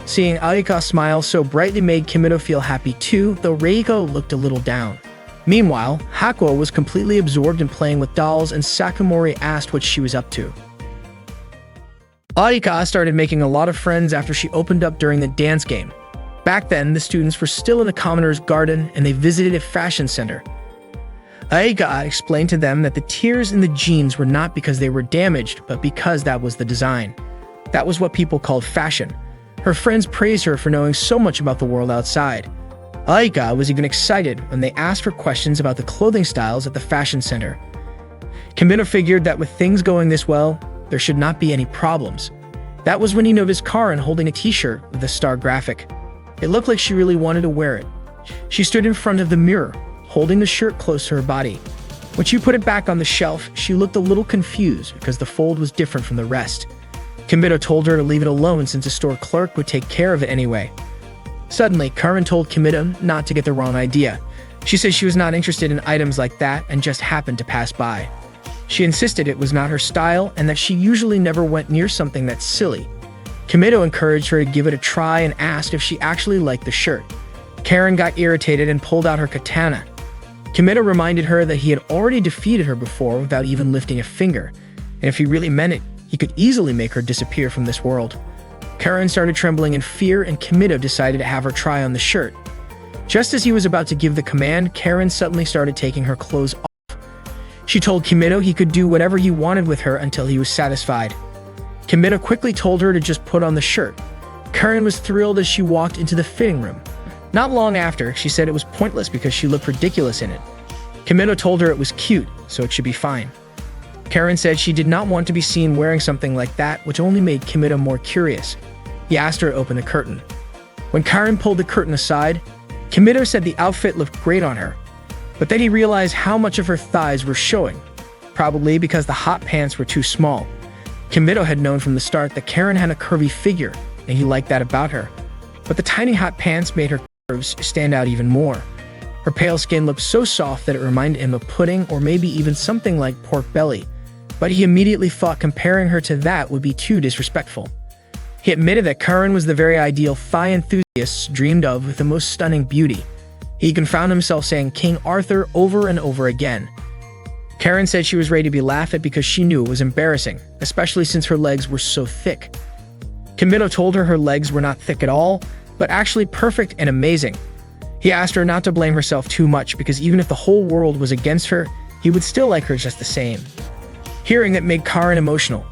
Speaker 1: Seeing Aika smile so brightly made Kimido feel happy too, though Reiko looked a little down. Meanwhile, Hakuo was completely absorbed in playing with dolls, and Sakamori asked what she was up to. Aika started making a lot of friends after she opened up during the dance game. Back then, the students were still in the commoner's garden and they visited a fashion center. Aika explained to them that the tears in the jeans were not because they were damaged, but because that was the design. That was what people called fashion. Her friends praised her for knowing so much about the world outside. Aika was even excited when they asked for questions about the clothing styles at the fashion center. Kimido figured that with things going this well, there should not be any problems. That was when he noticed Karen holding a t-shirt with a star graphic. It looked like she really wanted to wear it. She stood in front of the mirror, holding the shirt close to her body. When she put it back on the shelf, she looked a little confused because the fold was different from the rest. Kimido told her to leave it alone since a store clerk would take care of it anyway. Suddenly, Karen told Kimido not to get the wrong idea. She said she was not interested in items like that and just happened to pass by. She insisted it was not her style and that she usually never went near something that's silly. Kimido encouraged her to give it a try and asked if she actually liked the shirt. Karen got irritated and pulled out her katana. Kimido reminded her that he had already defeated her before without even lifting a finger, and if he really meant it, he could easily make her disappear from this world. Karen started trembling in fear, and Kimido decided to have her try on the shirt. Just as he was about to give the command, Karen suddenly started taking her clothes off. She told Kimido he could do whatever he wanted with her until he was satisfied. Kimido quickly told her to just put on the shirt. Karen was thrilled as she walked into the fitting room. Not long after, she said it was pointless because she looked ridiculous in it. Kimido told her it was cute, so it should be fine. Karen said she did not want to be seen wearing something like that, which only made Kimido more curious. He asked her to open the curtain. When Karen pulled the curtain aside, Kimido said the outfit looked great on her, but then he realized how much of her thighs were showing, probably because the hot pants were too small. Kimido had known from the start that Karen had a curvy figure, and he liked that about her. But the tiny hot pants made her curves stand out even more. Her pale skin looked so soft that it reminded him of pudding or maybe even something like pork belly, but he immediately thought comparing her to that would be too disrespectful. He admitted that Karen was the very ideal thigh enthusiasts dreamed of with the most stunning beauty. He even found himself saying King Arthur over and over again. Karen said she was ready to be laughed at because she knew it was embarrassing, especially since her legs were so thick. Kimido told her legs were not thick at all, but actually perfect and amazing. He asked her not to blame herself too much because even if the whole world was against her, he would still like her just the same. Hearing that made Karen emotional.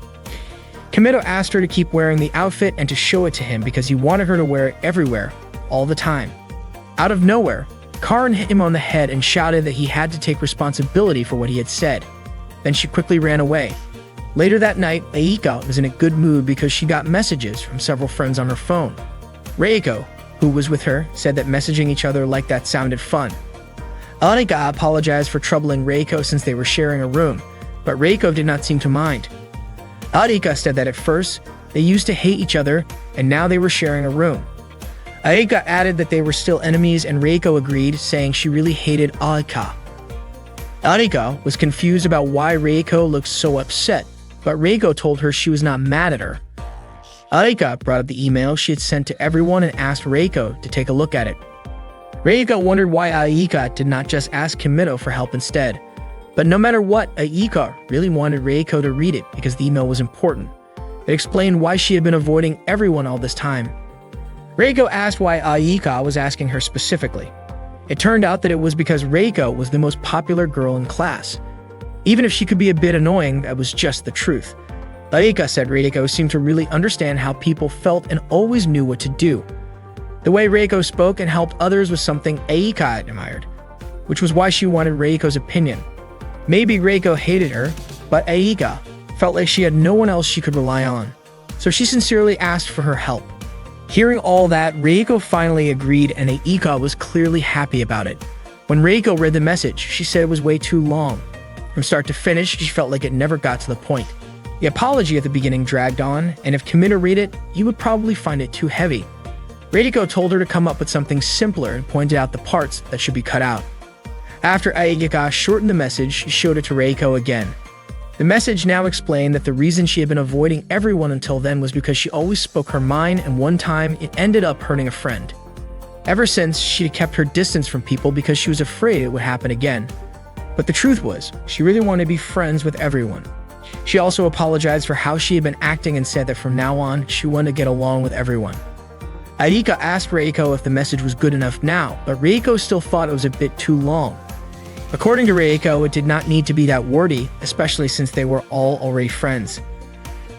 Speaker 1: Kimido asked her to keep wearing the outfit and to show it to him because he wanted her to wear it everywhere, all the time. Out of nowhere, Karin hit him on the head and shouted that he had to take responsibility for what he had said. Then she quickly ran away. Later that night, Aika was in a good mood because she got messages from several friends on her phone. Reiko, who was with her, said that messaging each other like that sounded fun. Aika apologized for troubling Reiko since they were sharing a room, but Reiko did not seem to mind. Aika said that at first, they used to hate each other, and now they were sharing a room. Aika added that they were still enemies, and Reiko agreed, saying she really hated Aika. Aika was confused about why Reiko looked so upset, but Reiko told her she was not mad at her. Aika brought up the email she had sent to everyone and asked Reiko to take a look at it. Reiko wondered why Aika did not just ask Kimito for help instead. But no matter what, Aika really wanted Reiko to read it because the email was important. It explained why she had been avoiding everyone all this time. Reiko asked why Aika was asking her specifically. It turned out that it was because Reiko was the most popular girl in class. Even if she could be a bit annoying, that was just the truth. Aika said Reiko seemed to really understand how people felt and always knew what to do. The way Reiko spoke and helped others was something Aika admired, which was why she wanted Reiko's opinion. Maybe Reiko hated her, but Aika felt like she had no one else she could rely on, so she sincerely asked for her help. Hearing all that, Reiko finally agreed, and Aika was clearly happy about it. When Reiko read the message, she said it was way too long. From start to finish, she felt like it never got to the point. The apology at the beginning dragged on, and if Kimito read it, he would probably find it too heavy. Reiko told her to come up with something simpler and pointed out the parts that should be cut out. After Aika shortened the message, she showed it to Reiko again. The message now explained that the reason she had been avoiding everyone until then was because she always spoke her mind, and one time it ended up hurting a friend. Ever since, she had kept her distance from people because she was afraid it would happen again. But the truth was, she really wanted to be friends with everyone. She also apologized for how she had been acting and said that from now on, she wanted to get along with everyone. Aika asked Reiko if the message was good enough now, but Reiko still thought it was a bit too long. According to Reiko, it did not need to be that wordy, especially since they were all already friends.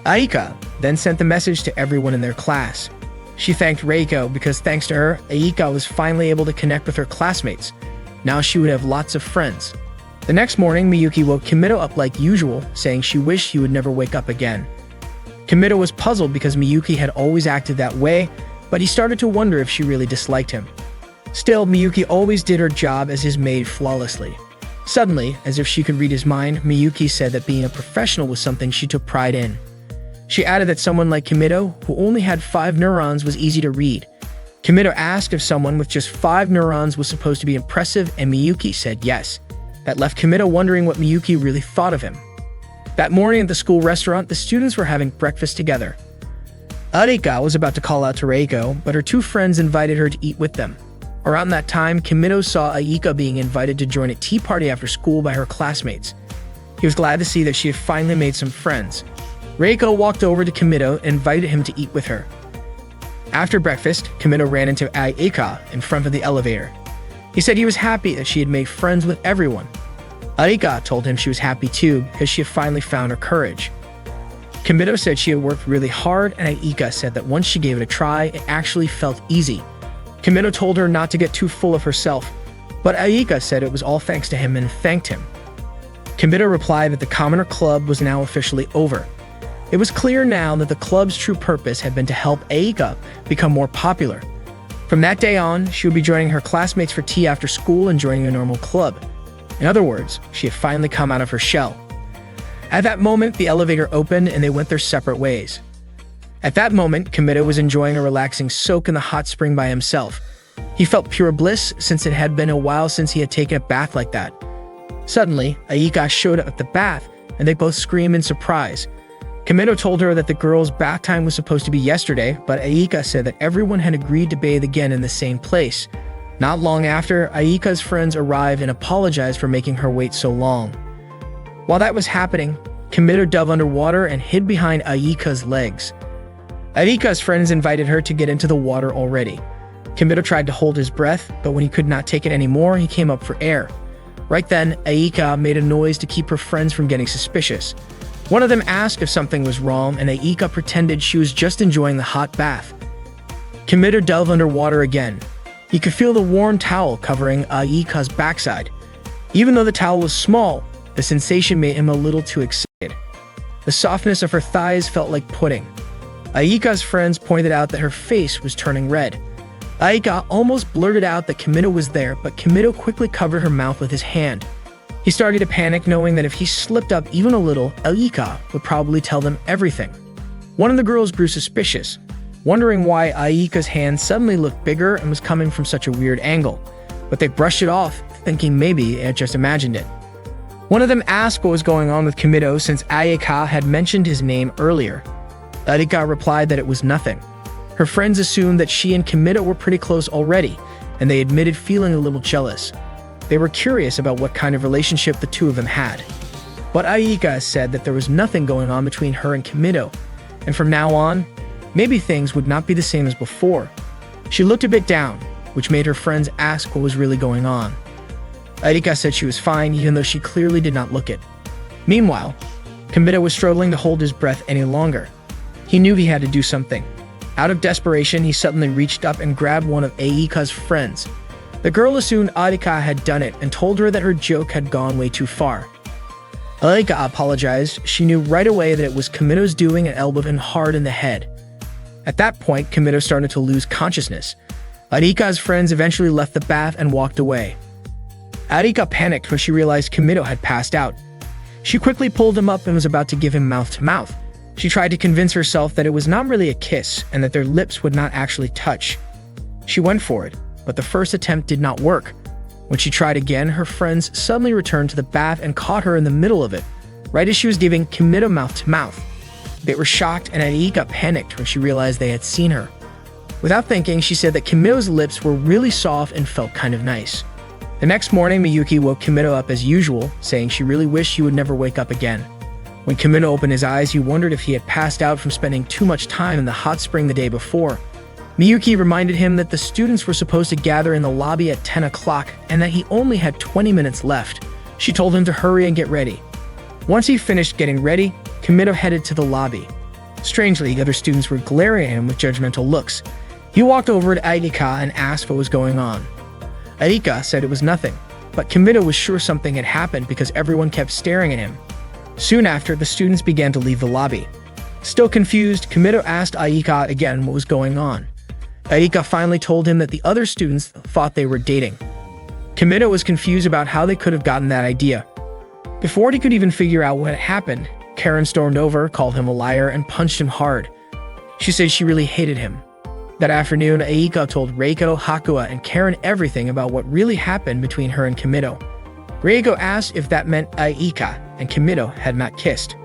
Speaker 1: Aika then sent the message to everyone in their class. She thanked Reiko because thanks to her, Aika was finally able to connect with her classmates. Now she would have lots of friends. The next morning, Miyuki woke Kimito up like usual, saying she wished he would never wake up again. Kimito was puzzled because Miyuki had always acted that way, but he started to wonder if she really disliked him. Still, Miyuki always did her job as his maid flawlessly. Suddenly, as if she could read his mind, Miyuki said that being a professional was something she took pride in. She added that someone like Kimito, who only had 5 neurons, was easy to read. Kimito asked if someone with just 5 neurons was supposed to be impressive, and Miyuki said yes. That left Kimito wondering what Miyuki really thought of him. That morning at the school restaurant, the students were having breakfast together. Aika was about to call out to Reiko, but her 2 friends invited her to eat with them. Around that time, Kimito saw Aika being invited to join a tea party after school by her classmates. He was glad to see that she had finally made some friends. Reiko walked over to Kimito and invited him to eat with her. After breakfast, Kimito ran into Aika in front of the elevator. He said he was happy that she had made friends with everyone. Aika told him she was happy too because she had finally found her courage. Kimito said she had worked really hard, and Aika said that once she gave it a try, it actually felt easy. Kimito told her not to get too full of herself, but Aika said it was all thanks to him and thanked him. Kimito replied that the Commoner Club was now officially over. It was clear now that the club's true purpose had been to help Aika become more popular. From that day on, she would be joining her classmates for tea after school and joining a normal club. In other words, she had finally come out of her shell. At that moment, the elevator opened and they went their separate ways. At that moment, Kimito was enjoying a relaxing soak in the hot spring by himself. He felt pure bliss since it had been a while since he had taken a bath like that. Suddenly, Aika showed up at the bath and they both screamed in surprise. Kimito told her that the girls' bath time was supposed to be yesterday, but Aika said that everyone had agreed to bathe again in the same place. Not long after, Aika's friends arrived and apologized for making her wait so long. While that was happening, Kimito dove underwater and hid behind Aika's legs. Aika's friends invited her to get into the water already. Kimito tried to hold his breath, but when he could not take it anymore, he came up for air. Right then, Aika made a noise to keep her friends from getting suspicious. One of them asked if something was wrong, and Aika pretended she was just enjoying the hot bath. Kimito dove underwater again. He could feel the warm towel covering Aika's backside. Even though the towel was small, the sensation made him a little too excited. The softness of her thighs felt like pudding. Aika's friends pointed out that her face was turning red. Aika almost blurted out that Kimito was there, but Kimito quickly covered her mouth with his hand. He started to panic, knowing that if he slipped up even a little, Aika would probably tell them everything. One of the girls grew suspicious, wondering why Aika's hand suddenly looked bigger and was coming from such a weird angle, but they brushed it off, thinking maybe it had just imagined it. One of them asked what was going on with Kimito since Aika had mentioned his name earlier. Aika replied that it was nothing. Her friends assumed that she and Kimito were pretty close already, and they admitted feeling a little jealous. They were curious about what kind of relationship the two of them had. But Aika said that there was nothing going on between her and Kimito, and from now on, maybe things would not be the same as before. She looked a bit down, which made her friends ask what was really going on. Aika said she was fine, even though she clearly did not look it. Meanwhile, Kimito was struggling to hold his breath any longer. He knew he had to do something. Out of desperation, he suddenly reached up and grabbed one of Aika's friends. The girl assumed Aika had done it and told her that her joke had gone way too far. Aika apologized. She knew right away that it was Kimito's doing and elbowed him hard in the head. At that point, Kimito started to lose consciousness. Aika's friends eventually left the bath and walked away. Aika panicked when she realized Kimito had passed out. She quickly pulled him up and was about to give him mouth-to-mouth. She tried to convince herself that it was not really a kiss and that their lips would not actually touch. She went for it, but the first attempt did not work. When she tried again, her friends suddenly returned to the bath and caught her in the middle of it, right as she was giving Kimito mouth-to-mouth. They were shocked, and Aika panicked when she realized they had seen her. Without thinking, she said that Kimito's lips were really soft and felt kind of nice. The next morning, Miyuki woke Kimito up as usual, saying she really wished he would never wake up again. When Kimito opened his eyes, he wondered if he had passed out from spending too much time in the hot spring the day before. Miyuki reminded him that the students were supposed to gather in the lobby at 10 o'clock and that he only had 20 minutes left. She told him to hurry and get ready. Once he finished getting ready, Kimito headed to the lobby. Strangely, the other students were glaring at him with judgmental looks. He walked over to Aika and asked what was going on. Aika said it was nothing, but Kimito was sure something had happened because everyone kept staring at him. Soon after, the students began to leave the lobby. Still confused, Kimito asked Aika again what was going on. Aika finally told him that the other students thought they were dating. Kimito was confused about how they could have gotten that idea. Before he could even figure out what had happened, Karen stormed over, called him a liar, and punched him hard. She said she really hated him. That afternoon, Aika told Reiko, Hakuya, and Karen everything about what really happened between her and Kimito. Reiko asked if that meant Aika and Kimito had not kissed.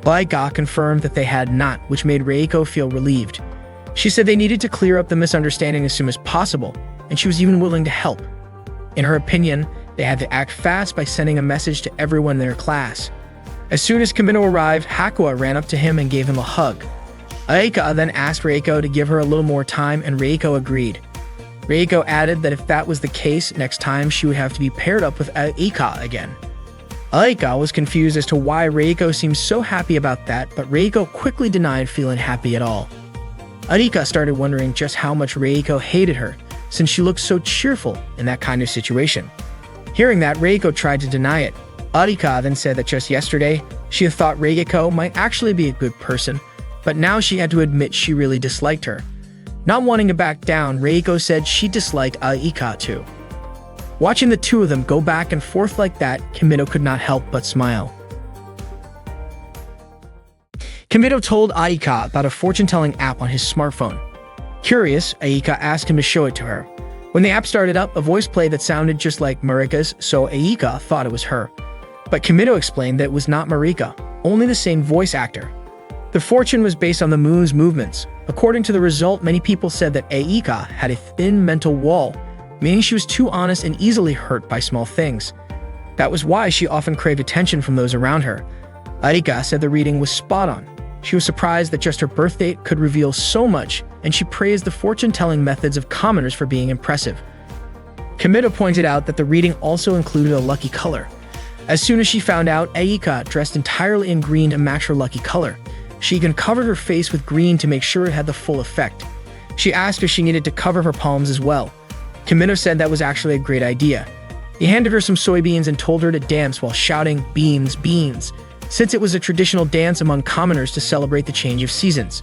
Speaker 1: Aika confirmed that they had not, which made Reiko feel relieved. She said they needed to clear up the misunderstanding as soon as possible, and she was even willing to help. In her opinion, they had to act fast by sending a message to everyone in their class. As soon as Kimito arrived, Hakuya ran up to him and gave him a hug. Aika then asked Reiko to give her a little more time, and Reiko agreed. Reiko added that if that was the case, next time she would have to be paired up with Aika again. Aika was confused as to why Reiko seemed so happy about that, but Reiko quickly denied feeling happy at all. Aika started wondering just how much Reiko hated her, since she looked so cheerful in that kind of situation. Hearing that, Reiko tried to deny it. Aika then said that just yesterday, she had thought Reiko might actually be a good person, but now she had to admit she really disliked her. Not wanting to back down, Reiko said she disliked Aika too. Watching the two of them go back and forth like that, Kimito could not help but smile. Kimito told Aika about a fortune-telling app on his smartphone. Curious, Aika asked him to show it to her. When the app started up, a voice played that sounded just like Marika's, so Aika thought it was her. But Kimito explained that it was not Marika, only the same voice actor. The fortune was based on the moon's movements. According to the result, many people said that Aika had a thin mental wall, meaning she was too honest and easily hurt by small things. That was why she often craved attention from those around her. Aika said the reading was spot on. She was surprised that just her birth date could reveal so much, and she praised the fortune-telling methods of commoners for being impressive. Kimito pointed out that the reading also included a lucky color. As soon as she found out, Aika dressed entirely in green to match her lucky color. She even covered her face with green to make sure it had the full effect. She asked if she needed to cover her palms as well. Kimito said that was actually a great idea. He handed her some soybeans and told her to dance while shouting, "Beans, beans," since it was a traditional dance among commoners to celebrate the change of seasons.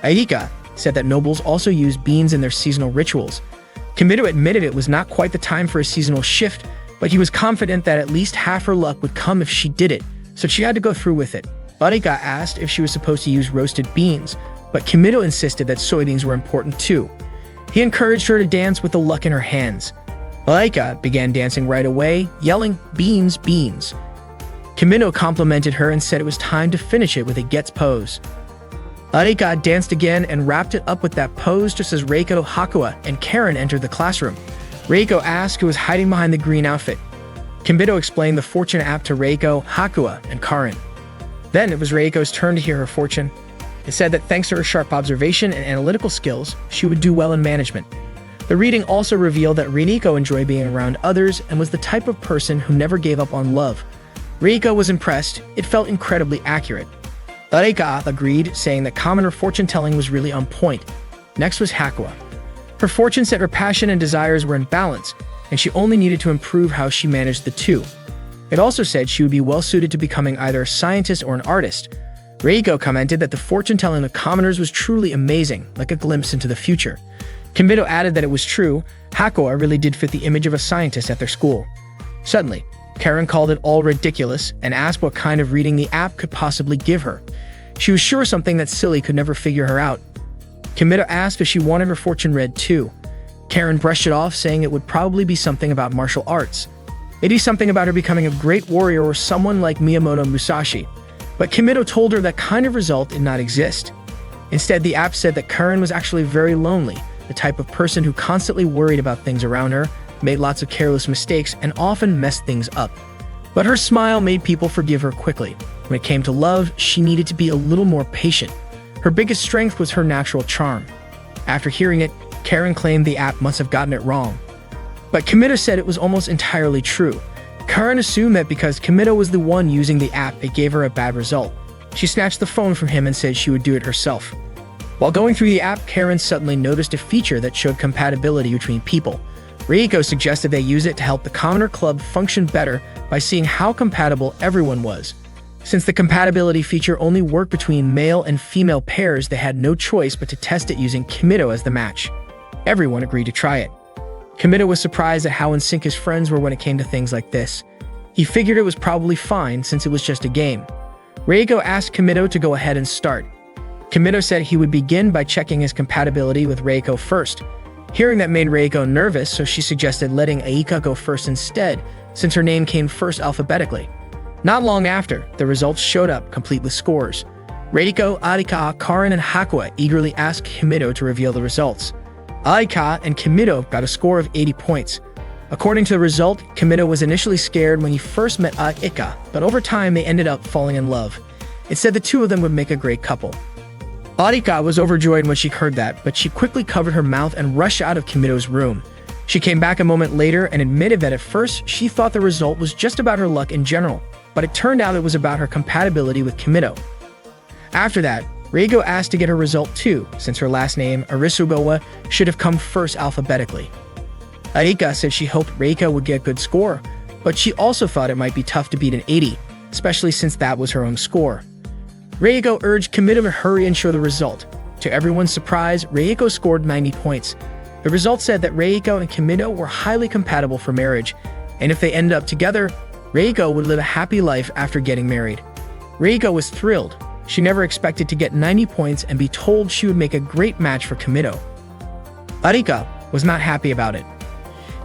Speaker 1: Aika said that nobles also used beans in their seasonal rituals. Kimito admitted it was not quite the time for a seasonal shift, but he was confident that at least half her luck would come if she did it, so she had to go through with it. Aika asked if she was supposed to use roasted beans, but Kimito insisted that soybeans were important too. He encouraged her to dance with the luck in her hands. Aika began dancing right away, yelling, "Beans, beans." Kimito complimented her and said it was time to finish it with a gets pose. Aika danced again and wrapped it up with that pose just as Reiko, Hakua, and Karen entered the classroom. Reiko asked who was hiding behind the green outfit. Kimito explained the fortune app to Reiko, Hakua, and Karen. Then it was Reiko's turn to hear her fortune. It said that thanks to her sharp observation and analytical skills, she would do well in management. The reading also revealed that Reiko enjoyed being around others and was the type of person who never gave up on love. Reiko was impressed. It felt incredibly accurate. Aika agreed, saying that commoner fortune-telling was really on point. Next was Hakua. Her fortune said her passion and desires were in balance, and she only needed to improve how she managed the two. It also said she would be well-suited to becoming either a scientist or an artist. Reiko commented that the fortune-telling of commoners was truly amazing, like a glimpse into the future. Kimito added that it was true. Hakua really did fit the image of a scientist at their school. Suddenly, Karen called it all ridiculous and asked what kind of reading the app could possibly give her. She was sure something that silly could never figure her out. Kimito asked if she wanted her fortune read too. Karen brushed it off, saying it would probably be something about martial arts. Maybe something about her becoming a great warrior or someone like Miyamoto Musashi. But Kimito told her that kind of result did not exist. Instead, the app said that Karen was actually very lonely, the type of person who constantly worried about things around her, made lots of careless mistakes, and often messed things up. But her smile made people forgive her quickly. When it came to love, she needed to be a little more patient. Her biggest strength was her natural charm. After hearing it, Karen claimed the app must have gotten it wrong. But Kimito said it was almost entirely true. Karen assumed that because Kimito was the one using the app, it gave her a bad result. She snatched the phone from him and said she would do it herself. While going through the app, Karen suddenly noticed a feature that showed compatibility between people. Reiko suggested they use it to help the Commoner Club function better by seeing how compatible everyone was. Since the compatibility feature only worked between male and female pairs, they had no choice but to test it using Kimito as the match. Everyone agreed to try it. Kimito was surprised at how in sync his friends were when it came to things like this. He figured it was probably fine since it was just a game. Reiko asked Kimito to go ahead and start. Kimito said he would begin by checking his compatibility with Reiko first. Hearing that made Reiko nervous, so she suggested letting Aika go first instead, since her name came first alphabetically. Not long after, the results showed up, complete with scores. Reiko, Aika, Karen, and Hakua eagerly asked Kimito to reveal the results. Aika and Kimito got a score of 80 points. According to the result, Kimito was initially scared when he first met Aika, but over time they ended up falling in love. It said the two of them would make a great couple. Aika was overjoyed when she heard that, but she quickly covered her mouth and rushed out of Kimito's room. She came back a moment later and admitted that at first she thought the result was just about her luck in general, but it turned out it was about her compatibility with Kimito. After that, Reiko asked to get her result too, since her last name, Arisugawa, should have come first alphabetically. Aika said she hoped Reiko would get a good score, but she also thought it might be tough to beat an 80, especially since that was her own score. Reiko urged Kimito to hurry and show the result. To everyone's surprise, Reiko scored 90 points. The result said that Reiko and Kimito were highly compatible for marriage, and if they ended up together, Reiko would live a happy life after getting married. Reiko was thrilled. She never expected to get 90 points and be told she would make a great match for Kimito. Aika was not happy about it.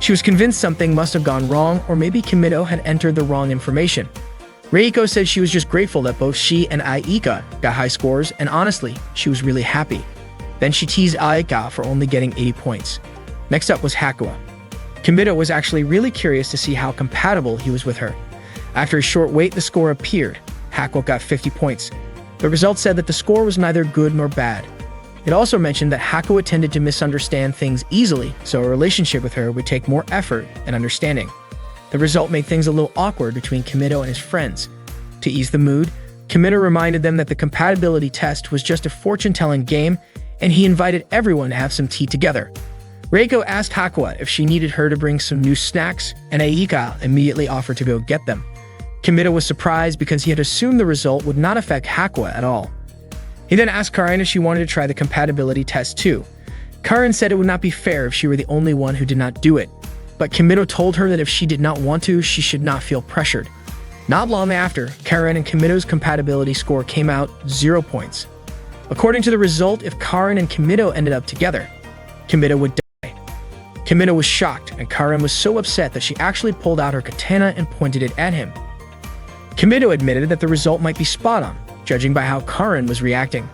Speaker 1: She was convinced something must have gone wrong, or maybe Kimito had entered the wrong information. Reiko said she was just grateful that both she and Aika got high scores, and honestly, she was really happy. Then she teased Aika for only getting 80 points. Next up was Hakua. Kimito was actually really curious to see how compatible he was with her. After a short wait, the score appeared. Hakua got 50 points. The result said that the score was neither good nor bad. It also mentioned that Hakua tended to misunderstand things easily, so a relationship with her would take more effort and understanding. The result made things a little awkward between Kimito and his friends. To ease the mood, Kimito reminded them that the compatibility test was just a fortune-telling game, and he invited everyone to have some tea together. Reiko asked Hakuya if she needed her to bring some new snacks, and Aika immediately offered to go get them. Kimido was surprised because he had assumed the result would not affect Hakuya at all. He then asked Karen if she wanted to try the compatibility test too. Karen said it would not be fair if she were the only one who did not do it, but Kimido told her that if she did not want to, she should not feel pressured. Not long after, Karen and Kimido's compatibility score came out 0 points. According to the result, if Karen and Kimido ended up together, Kimido would die. Kimido was shocked, and Karen was so upset that she actually pulled out her katana and pointed it at him. Kimido admitted that the result might be spot on, judging by how Karen was reacting.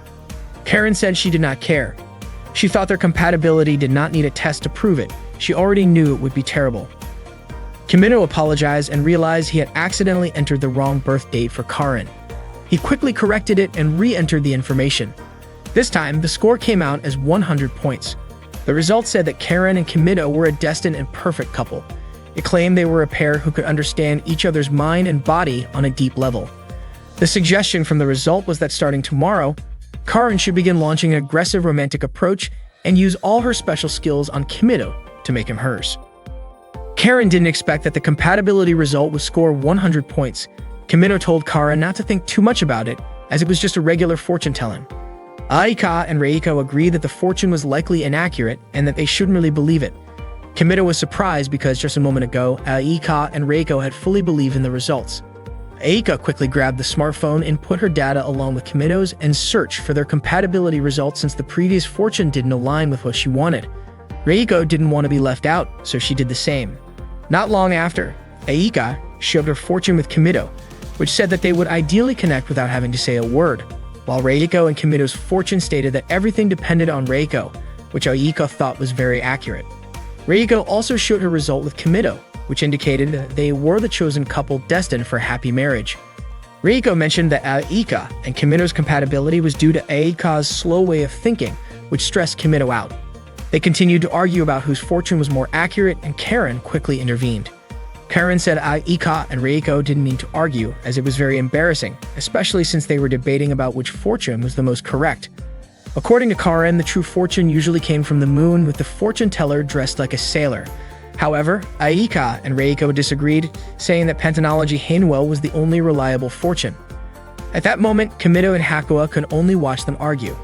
Speaker 1: Karen said she did not care. She thought their compatibility did not need a test to prove it. She already knew it would be terrible. Kimido apologized and realized he had accidentally entered the wrong birth date for Karen. He quickly corrected it and re-entered the information. This time, the score came out as 100 points. The results said that Karen and Kimido were a destined and perfect couple. It claimed they were a pair who could understand each other's mind and body on a deep level. The suggestion from the result was that starting tomorrow, Karen should begin launching an aggressive romantic approach and use all her special skills on Kimido to make him hers. Karen didn't expect that the compatibility result would score 100 points. Kimido told Karen not to think too much about it, as it was just a regular fortune-telling. Aika and Reiko agreed that the fortune was likely inaccurate and that they shouldn't really believe it. Kimido was surprised because just a moment ago, Aika and Reiko had fully believed in the results. Aika quickly grabbed the smartphone and put her data along with Kimido's and searched for their compatibility results since the previous fortune didn't align with what she wanted. Reiko didn't want to be left out, so she did the same. Not long after, Aika showed her fortune with Kimido, which said that they would ideally connect without having to say a word, while Reiko and Kimido's fortune stated that everything depended on Reiko, which Aika thought was very accurate. Reiko also showed her result with Kimido, which indicated that they were the chosen couple destined for a happy marriage. Reiko mentioned that Aika and Kimido's compatibility was due to Aika's slow way of thinking, which stressed Kimido out. They continued to argue about whose fortune was more accurate, and Karen quickly intervened. Karen said Aika and Reiko didn't need to argue, as it was very embarrassing, especially since they were debating about which fortune was the most correct. According to Karen, the true fortune usually came from the moon, with the fortune teller dressed like a sailor. However, Aika and Reiko disagreed, saying that Pantanology Hainwell was the only reliable fortune. At that moment, Kimido and Hakuya could only watch them argue.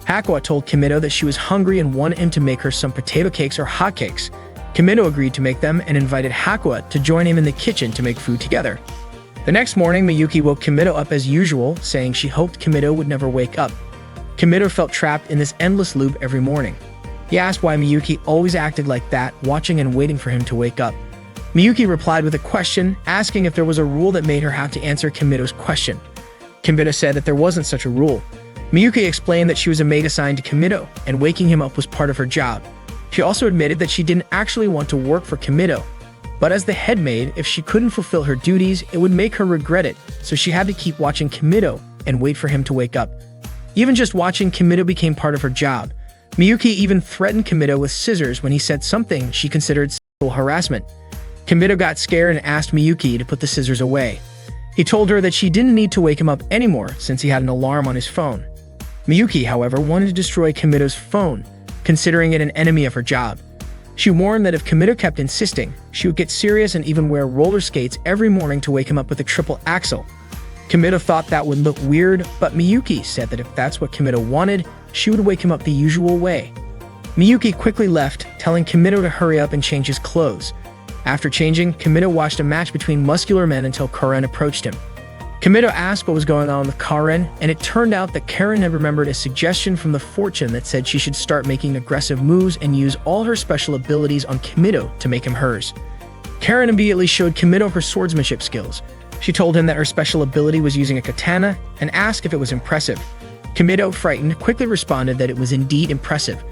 Speaker 1: Hakuya told Kimido that she was hungry and wanted him to make her some potato cakes or hotcakes. Kimido agreed to make them and invited Hakuya to join him in the kitchen to make food together. The next morning, Miyuki woke Kimido up as usual, saying she hoped Kimido would never wake up. Kimido felt trapped in this endless loop every morning. He asked why Miyuki always acted like that, watching and waiting for him to wake up. Miyuki replied with a question, asking if there was a rule that made her have to answer Kimido's question. Kimido said that there wasn't such a rule. Miyuki explained that she was a maid assigned to Kimido, and waking him up was part of her job. She also admitted that she didn't actually want to work for Kimido, but as the head maid, if she couldn't fulfill her duties, it would make her regret it, so she had to keep watching Kimido and wait for him to wake up. Even just watching Kimido became part of her job. Miyuki even threatened Kimido with scissors when he said something she considered sexual harassment. Kimido got scared and asked Miyuki to put the scissors away. He told her that she didn't need to wake him up anymore since he had an alarm on his phone. Miyuki, however, wanted to destroy Kimido's phone, considering it an enemy of her job. She warned that if Kimido kept insisting, she would get serious and even wear roller skates every morning to wake him up with a triple axel. Kimido thought that would look weird, but Miyuki said that if that's what Kimido wanted, she would wake him up the usual way. Miyuki quickly left, telling Kimido to hurry up and change his clothes. After changing, Kimido watched a match between muscular men until Karen approached him. Kimido asked what was going on with Karen, and it turned out that Karen had remembered a suggestion from the fortune that said she should start making aggressive moves and use all her special abilities on Kimido to make him hers. Karen immediately showed Kimido her swordsmanship skills. She told him that her special ability was using a katana and asked if it was impressive. Kimido, frightened, quickly responded that it was indeed impressive.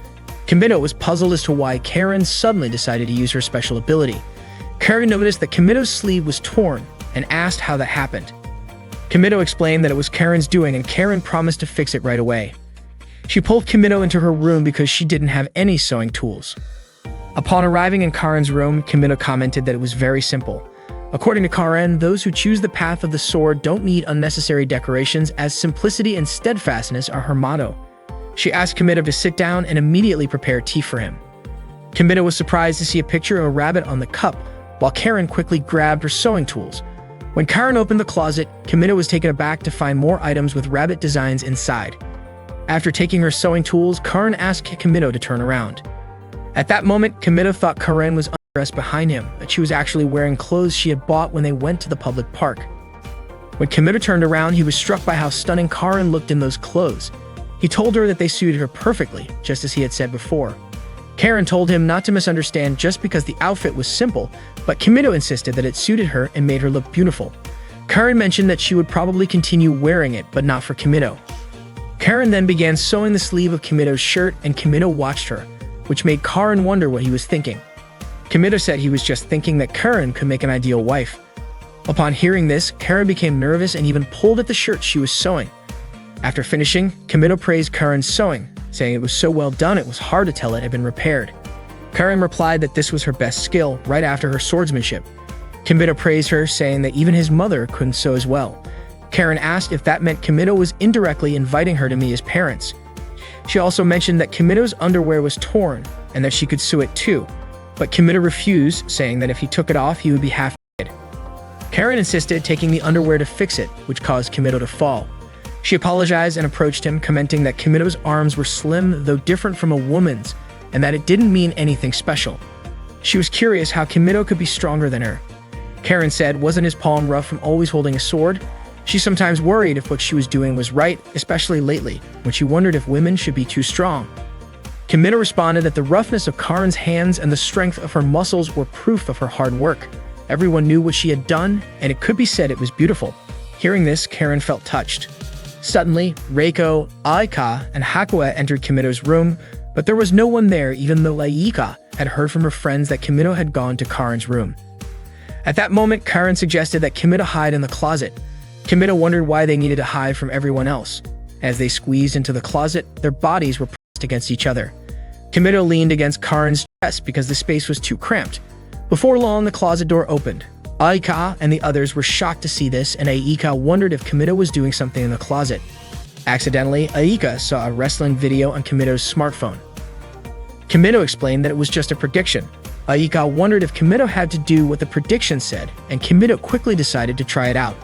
Speaker 1: Kimido was puzzled as to why Karen suddenly decided to use her special ability. Karen noticed that Kimido's sleeve was torn and asked how that happened. Kimido explained that it was Karen's doing, and Karen promised to fix it right away. She pulled Kimido into her room because she didn't have any sewing tools. Upon arriving in Karen's room, Kimido commented that it was very simple. According to Karen, those who choose the path of the sword don't need unnecessary decorations, as simplicity and steadfastness are her motto. She asked Kimido to sit down and immediately prepare tea for him. Kimito was surprised to see a picture of a rabbit on the cup, while Karen quickly grabbed her sewing tools. When Karen opened the closet, Kimito was taken aback to find more items with rabbit designs inside. After taking her sewing tools, Karen asked Kimito to turn around. At that moment, Kimito thought Karen was undressed behind him, but she was actually wearing clothes she had bought when they went to the public park. When Kimito turned around, he was struck by how stunning Karen looked in those clothes. He told her that they suited her perfectly, just as he had said before. Karen told him not to misunderstand just because the outfit was simple, but Kimito insisted that it suited her and made her look beautiful. Karen mentioned that she would probably continue wearing it, but not for Kimito. Karen then began sewing the sleeve of Kimito's shirt, and Kimito watched her, which made Karen wonder what he was thinking. Kimito said he was just thinking that Karen could make an ideal wife. Upon hearing this, Karen became nervous and even pulled at the shirt she was sewing. After finishing, Kimito praised Karen's sewing, saying it was so well done it was hard to tell it had been repaired. Karen replied that this was her best skill right after her swordsmanship. Kimito praised her, saying that even his mother couldn't sew as well. Karen asked if that meant Kimito was indirectly inviting her to meet his parents. She also mentioned that Kimito's underwear was torn and that she could sew it too, but Kimito refused, saying that if he took it off, he would be half naked. Karen insisted taking the underwear to fix it, which caused Kimito to fall. She apologized and approached him, commenting that Kimito's arms were slim, though different from a woman's, and that it didn't mean anything special. She was curious how Kimito could be stronger than her. Karen said, wasn't his palm rough from always holding a sword? She sometimes worried if what she was doing was right, especially lately, when she wondered if women should be too strong. Kimito responded that the roughness of Karen's hands and the strength of her muscles were proof of her hard work. Everyone knew what she had done, and it could be said it was beautiful. Hearing this, Karen felt touched. Suddenly, Reiko, Aika, and Hakuya entered Kimito's room, but there was no one there, even though Aika had heard from her friends that Kimito had gone to Karen's room. At that moment, Karen suggested that Kimito hide in the closet. Kimito wondered why they needed to hide from everyone else. As they squeezed into the closet, their bodies were pressed against each other. Kimito leaned against Karen's chest because the space was too cramped. Before long, the closet door opened. Aika and the others were shocked to see this, and Aika wondered if Kimito was doing something in the closet. Accidentally, Aika saw a wrestling video on Kimito's smartphone. Kimito explained that it was just a prediction. Aika wondered if Kimito had to do what the prediction said, and Kimito quickly decided to try it out.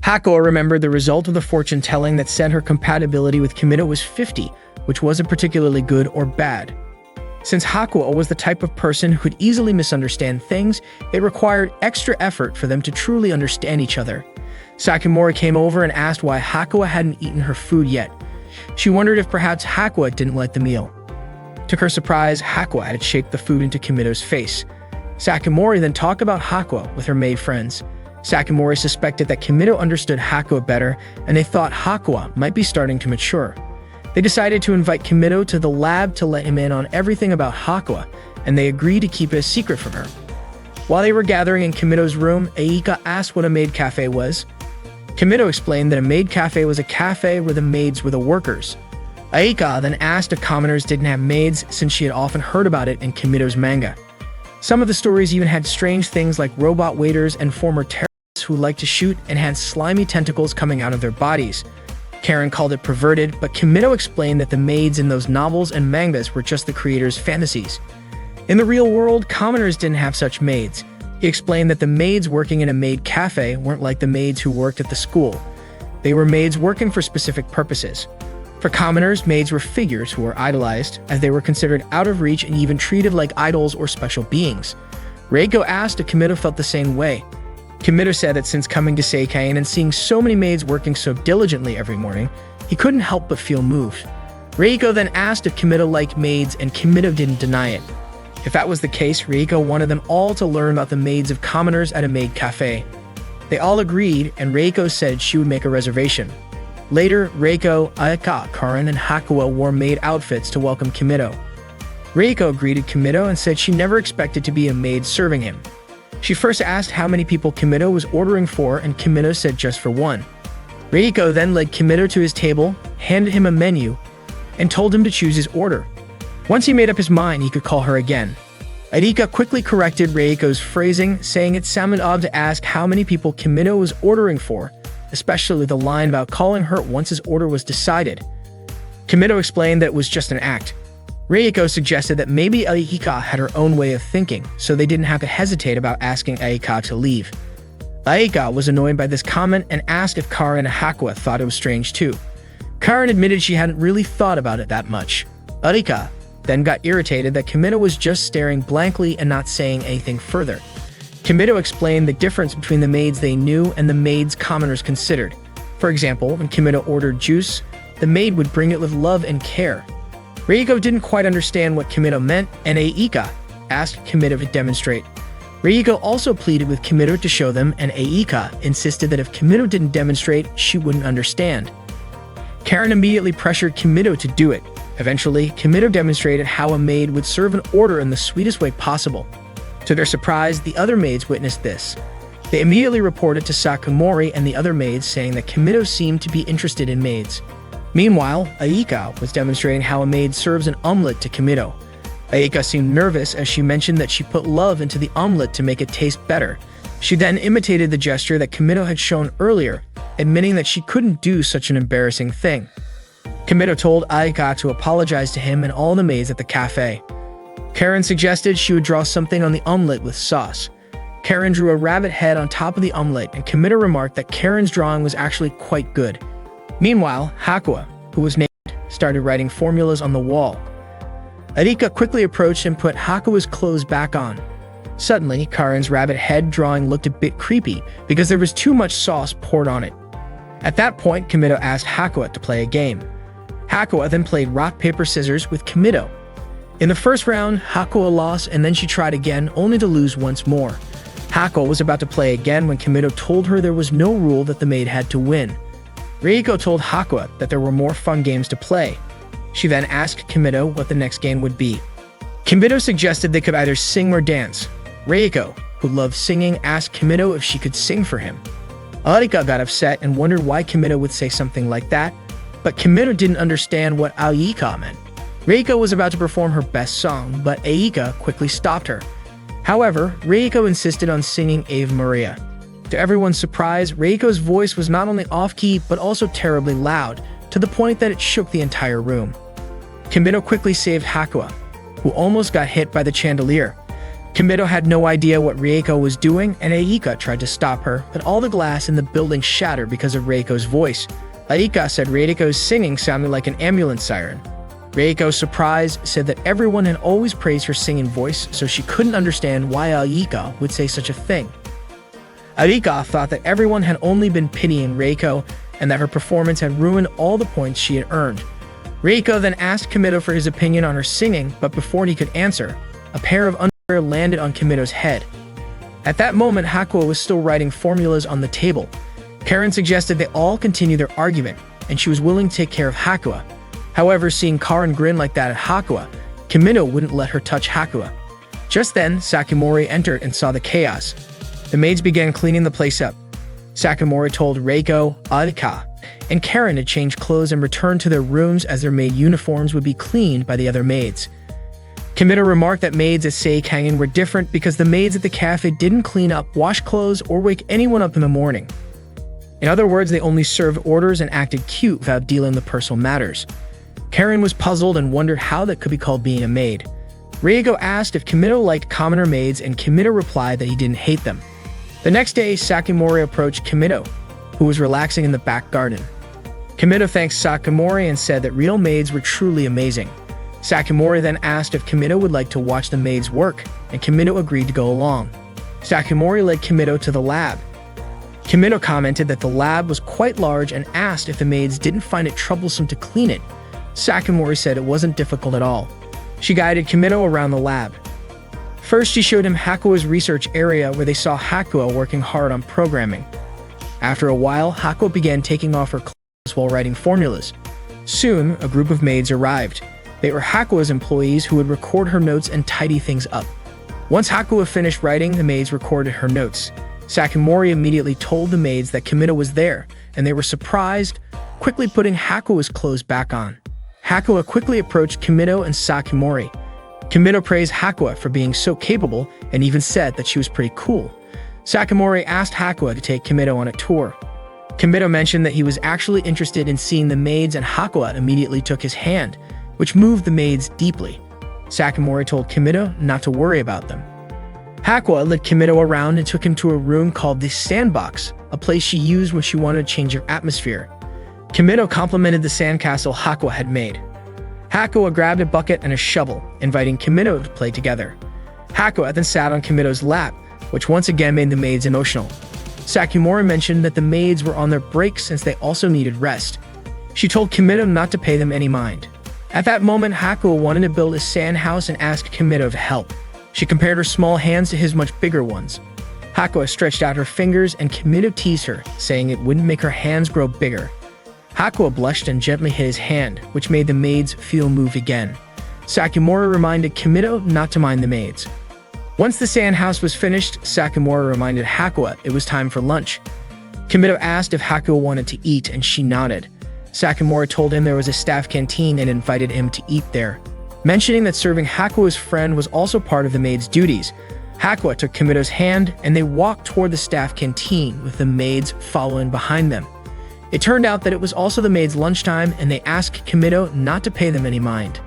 Speaker 1: Hakuya remembered the result of the fortune-telling that said her compatibility with Kimito was 50, which wasn't particularly good or bad. Since Hakuya was the type of person who could easily misunderstand things, it required extra effort for them to truly understand each other. Sakimori came over and asked why Hakuya hadn't eaten her food yet. She wondered if perhaps Hakuya didn't like the meal. To her surprise, Hakuya had shaped the food into Kimito's face. Sakimori then talked about Hakuya with her maid friends. Sakimori suspected that Kimito understood Hakuya better, and they thought Hakuya might be starting to mature. They decided to invite Kimito to the lab to let him in on everything about Hakuya, and they agreed to keep it a secret from her. While they were gathering in Kimito's room, Aika asked what a maid cafe was. Kimito explained that a maid cafe was a cafe where the maids were the workers. Aika then asked if commoners didn't have maids, since she had often heard about it in Kimito's manga. Some of the stories even had strange things like robot waiters and former terrorists who liked to shoot and had slimy tentacles coming out of their bodies. Karen called it perverted, but Kimito explained that the maids in those novels and mangas were just the creators' fantasies. In the real world, commoners didn't have such maids. He explained that the maids working in a maid cafe weren't like the maids who worked at the school. They were maids working for specific purposes. For commoners, maids were figures who were idolized, as they were considered out of reach and even treated like idols or special beings. Reiko asked if Kimito felt the same way. Kimito said that since coming to Seikain and seeing so many maids working so diligently every morning, he couldn't help but feel moved. Reiko then asked if Kimito liked maids, and Kimito didn't deny it. If that was the case, Reiko wanted them all to learn about the maids of commoners at a maid cafe. They all agreed, and Reiko said she would make a reservation. Later, Reiko, Aika, Karen, and Hakuya wore maid outfits to welcome Kimito. Reiko greeted Kimito and said she never expected to be a maid serving him. She first asked how many people Kimito was ordering for, and Kimito said just for one. Reiko then led Kimito to his table, handed him a menu, and told him to choose his order. Once he made up his mind, he could call her again. Aika quickly corrected Reiko's phrasing, saying it sounded odd to ask how many people Kimito was ordering for, especially the line about calling her once his order was decided. Kimito explained that it was just an act. Reiko suggested that maybe Aika had her own way of thinking, so they didn't have to hesitate about asking Aika to leave. Aika was annoyed by this comment and asked if Karen and Hakua thought it was strange too. Karen admitted she hadn't really thought about it that much. Aika then got irritated that Kimito was just staring blankly and not saying anything further. Kimito explained the difference between the maids they knew and the maids commoners considered. For example, when Kimito ordered juice, the maid would bring it with love and care. Reiko didn't quite understand what Kimito meant, and Aika asked Kimito to demonstrate. Reiko also pleaded with Kimito to show them, and Aika insisted that if Kimito didn't demonstrate, she wouldn't understand. Karen immediately pressured Kimito to do it. Eventually, Kimito demonstrated how a maid would serve an order in the sweetest way possible. To their surprise, the other maids witnessed this. They immediately reported to Sakamori and the other maids, saying that Kimito seemed to be interested in maids. Meanwhile, Aika was demonstrating how a maid serves an omelet to Kimito. Aika seemed nervous as she mentioned that she put love into the omelet to make it taste better. She then imitated the gesture that Kimito had shown earlier, admitting that she couldn't do such an embarrassing thing. Kimito told Aika to apologize to him and all the maids at the cafe. Karen suggested she would draw something on the omelet with sauce. Karen drew a rabbit head on top of the omelet, and Kimito remarked that Karen's drawing was actually quite good. Meanwhile, Hakua, who was named, started writing formulas on the wall. Arika quickly approached and put Hakua's clothes back on. Suddenly, Karen's rabbit head drawing looked a bit creepy because there was too much sauce poured on it. At that point, Kimito asked Hakua to play a game. Hakua then played rock, paper, scissors with Kimito. In the first round, Hakua lost and then she tried again, only to lose once more. Hakua was about to play again when Kimito told her there was no rule that the maid had to win. Reiko told Hakua that there were more fun games to play. She then asked Kimito what the next game would be. Kimito suggested they could either sing or dance. Reiko, who loved singing, asked Kimito if she could sing for him. Arika got upset and wondered why Kimito would say something like that, but Kimito didn't understand what Aika meant. Reiko was about to perform her best song, but Aika quickly stopped her. However, Reiko insisted on singing Ave Maria. To everyone's surprise, Reiko's voice was not only off-key but also terribly loud, to the point that it shook the entire room. Kimito quickly saved Hakua, who almost got hit by the chandelier. Kimito had no idea what Reiko was doing, and Aika tried to stop her, but all the glass in the building shattered because of Reiko's voice. Aika said Reiko's singing sounded like an ambulance siren. Reiko, surprised, said that everyone had always praised her singing voice, so she couldn't understand why Aika would say such a thing. Arika thought that everyone had only been pitying Reiko and that her performance had ruined all the points she had earned. Reiko then asked Kimito for his opinion on her singing, but before he could answer, a pair of underwear landed on Kimito's head. At that moment, Hakua was still writing formulas on the table. Karen suggested they all continue their argument, and she was willing to take care of Hakua. However, seeing Karen grin like that at Hakua, Kimito wouldn't let her touch Hakua. Just then, Sakamori entered and saw the chaos. The maids began cleaning the place up. Sakamori told Reiko, Arika, and Karen to change clothes and return to their rooms as their maid uniforms would be cleaned by the other maids. Kimito remarked that maids at Seikangen were different because the maids at the cafe didn't clean up, wash clothes, or wake anyone up in the morning. In other words, they only served orders and acted cute without dealing with personal matters. Karen was puzzled and wondered how that could be called being a maid. Reiko asked if Kimito liked commoner maids, and Kimito replied that he didn't hate them. The next day, Sakamori approached Kimito, who was relaxing in the back garden. Kimito thanked Sakamori and said that real maids were truly amazing. Sakamori then asked if Kimito would like to watch the maids work, and Kimito agreed to go along. Sakamori led Kimito to the lab. Kimito commented that the lab was quite large and asked if the maids didn't find it troublesome to clean it. Sakamori said it wasn't difficult at all. She guided Kimito around the lab. First, she showed him Hakua's research area where they saw Hakua working hard on programming. After a while, Hakua began taking off her clothes while writing formulas. Soon, a group of maids arrived. They were Hakua's employees who would record her notes and tidy things up. Once Hakua finished writing, the maids recorded her notes. Sakamori immediately told the maids that Kimito was there, and they were surprised, quickly putting Hakua's clothes back on. Hakua quickly approached Kimito and Sakamori. Kimito praised Hakua for being so capable and even said that she was pretty cool. Sakamori asked Hakua to take Kimito on a tour. Kimito mentioned that he was actually interested in seeing the maids, and Hakua immediately took his hand. which moved the maids deeply. Sakamori told Kimido not to worry about them. Hakuo led Kimido around and took him to a room called the Sandbox, a place she used when she wanted to change her atmosphere. Kimido complimented the sandcastle Hakuo had made. Hakuo grabbed a bucket and a shovel, inviting Kimido to play together. Hakuo then sat on Kimido's lap, which once again made the maids emotional. Sakamori mentioned that the maids were on their break since they also needed rest. She told Kimido not to pay them any mind. At that moment, Hakuo wanted to build a sand house and asked Kimido to help. She compared her small hands to his much bigger ones. Hakuo stretched out her fingers and Kimido teased her, saying it wouldn't make her hands grow bigger. Hakuo blushed and gently hit his hand, which made the maids feel moved again. Sakamori reminded Kimido not to mind the maids. Once the sand house was finished, Sakamori reminded Hakuo it was time for lunch. Kimido asked if Hakuo wanted to eat, and she nodded. Sakamori told him there was a staff canteen and invited him to eat there, mentioning that serving Hakuo's friend was also part of the maid's duties. Hakuo took Kimido's hand, and they walked toward the staff canteen, with the maids following behind them. It turned out that it was also the maids' lunchtime, and they asked Kimido not to pay them any mind.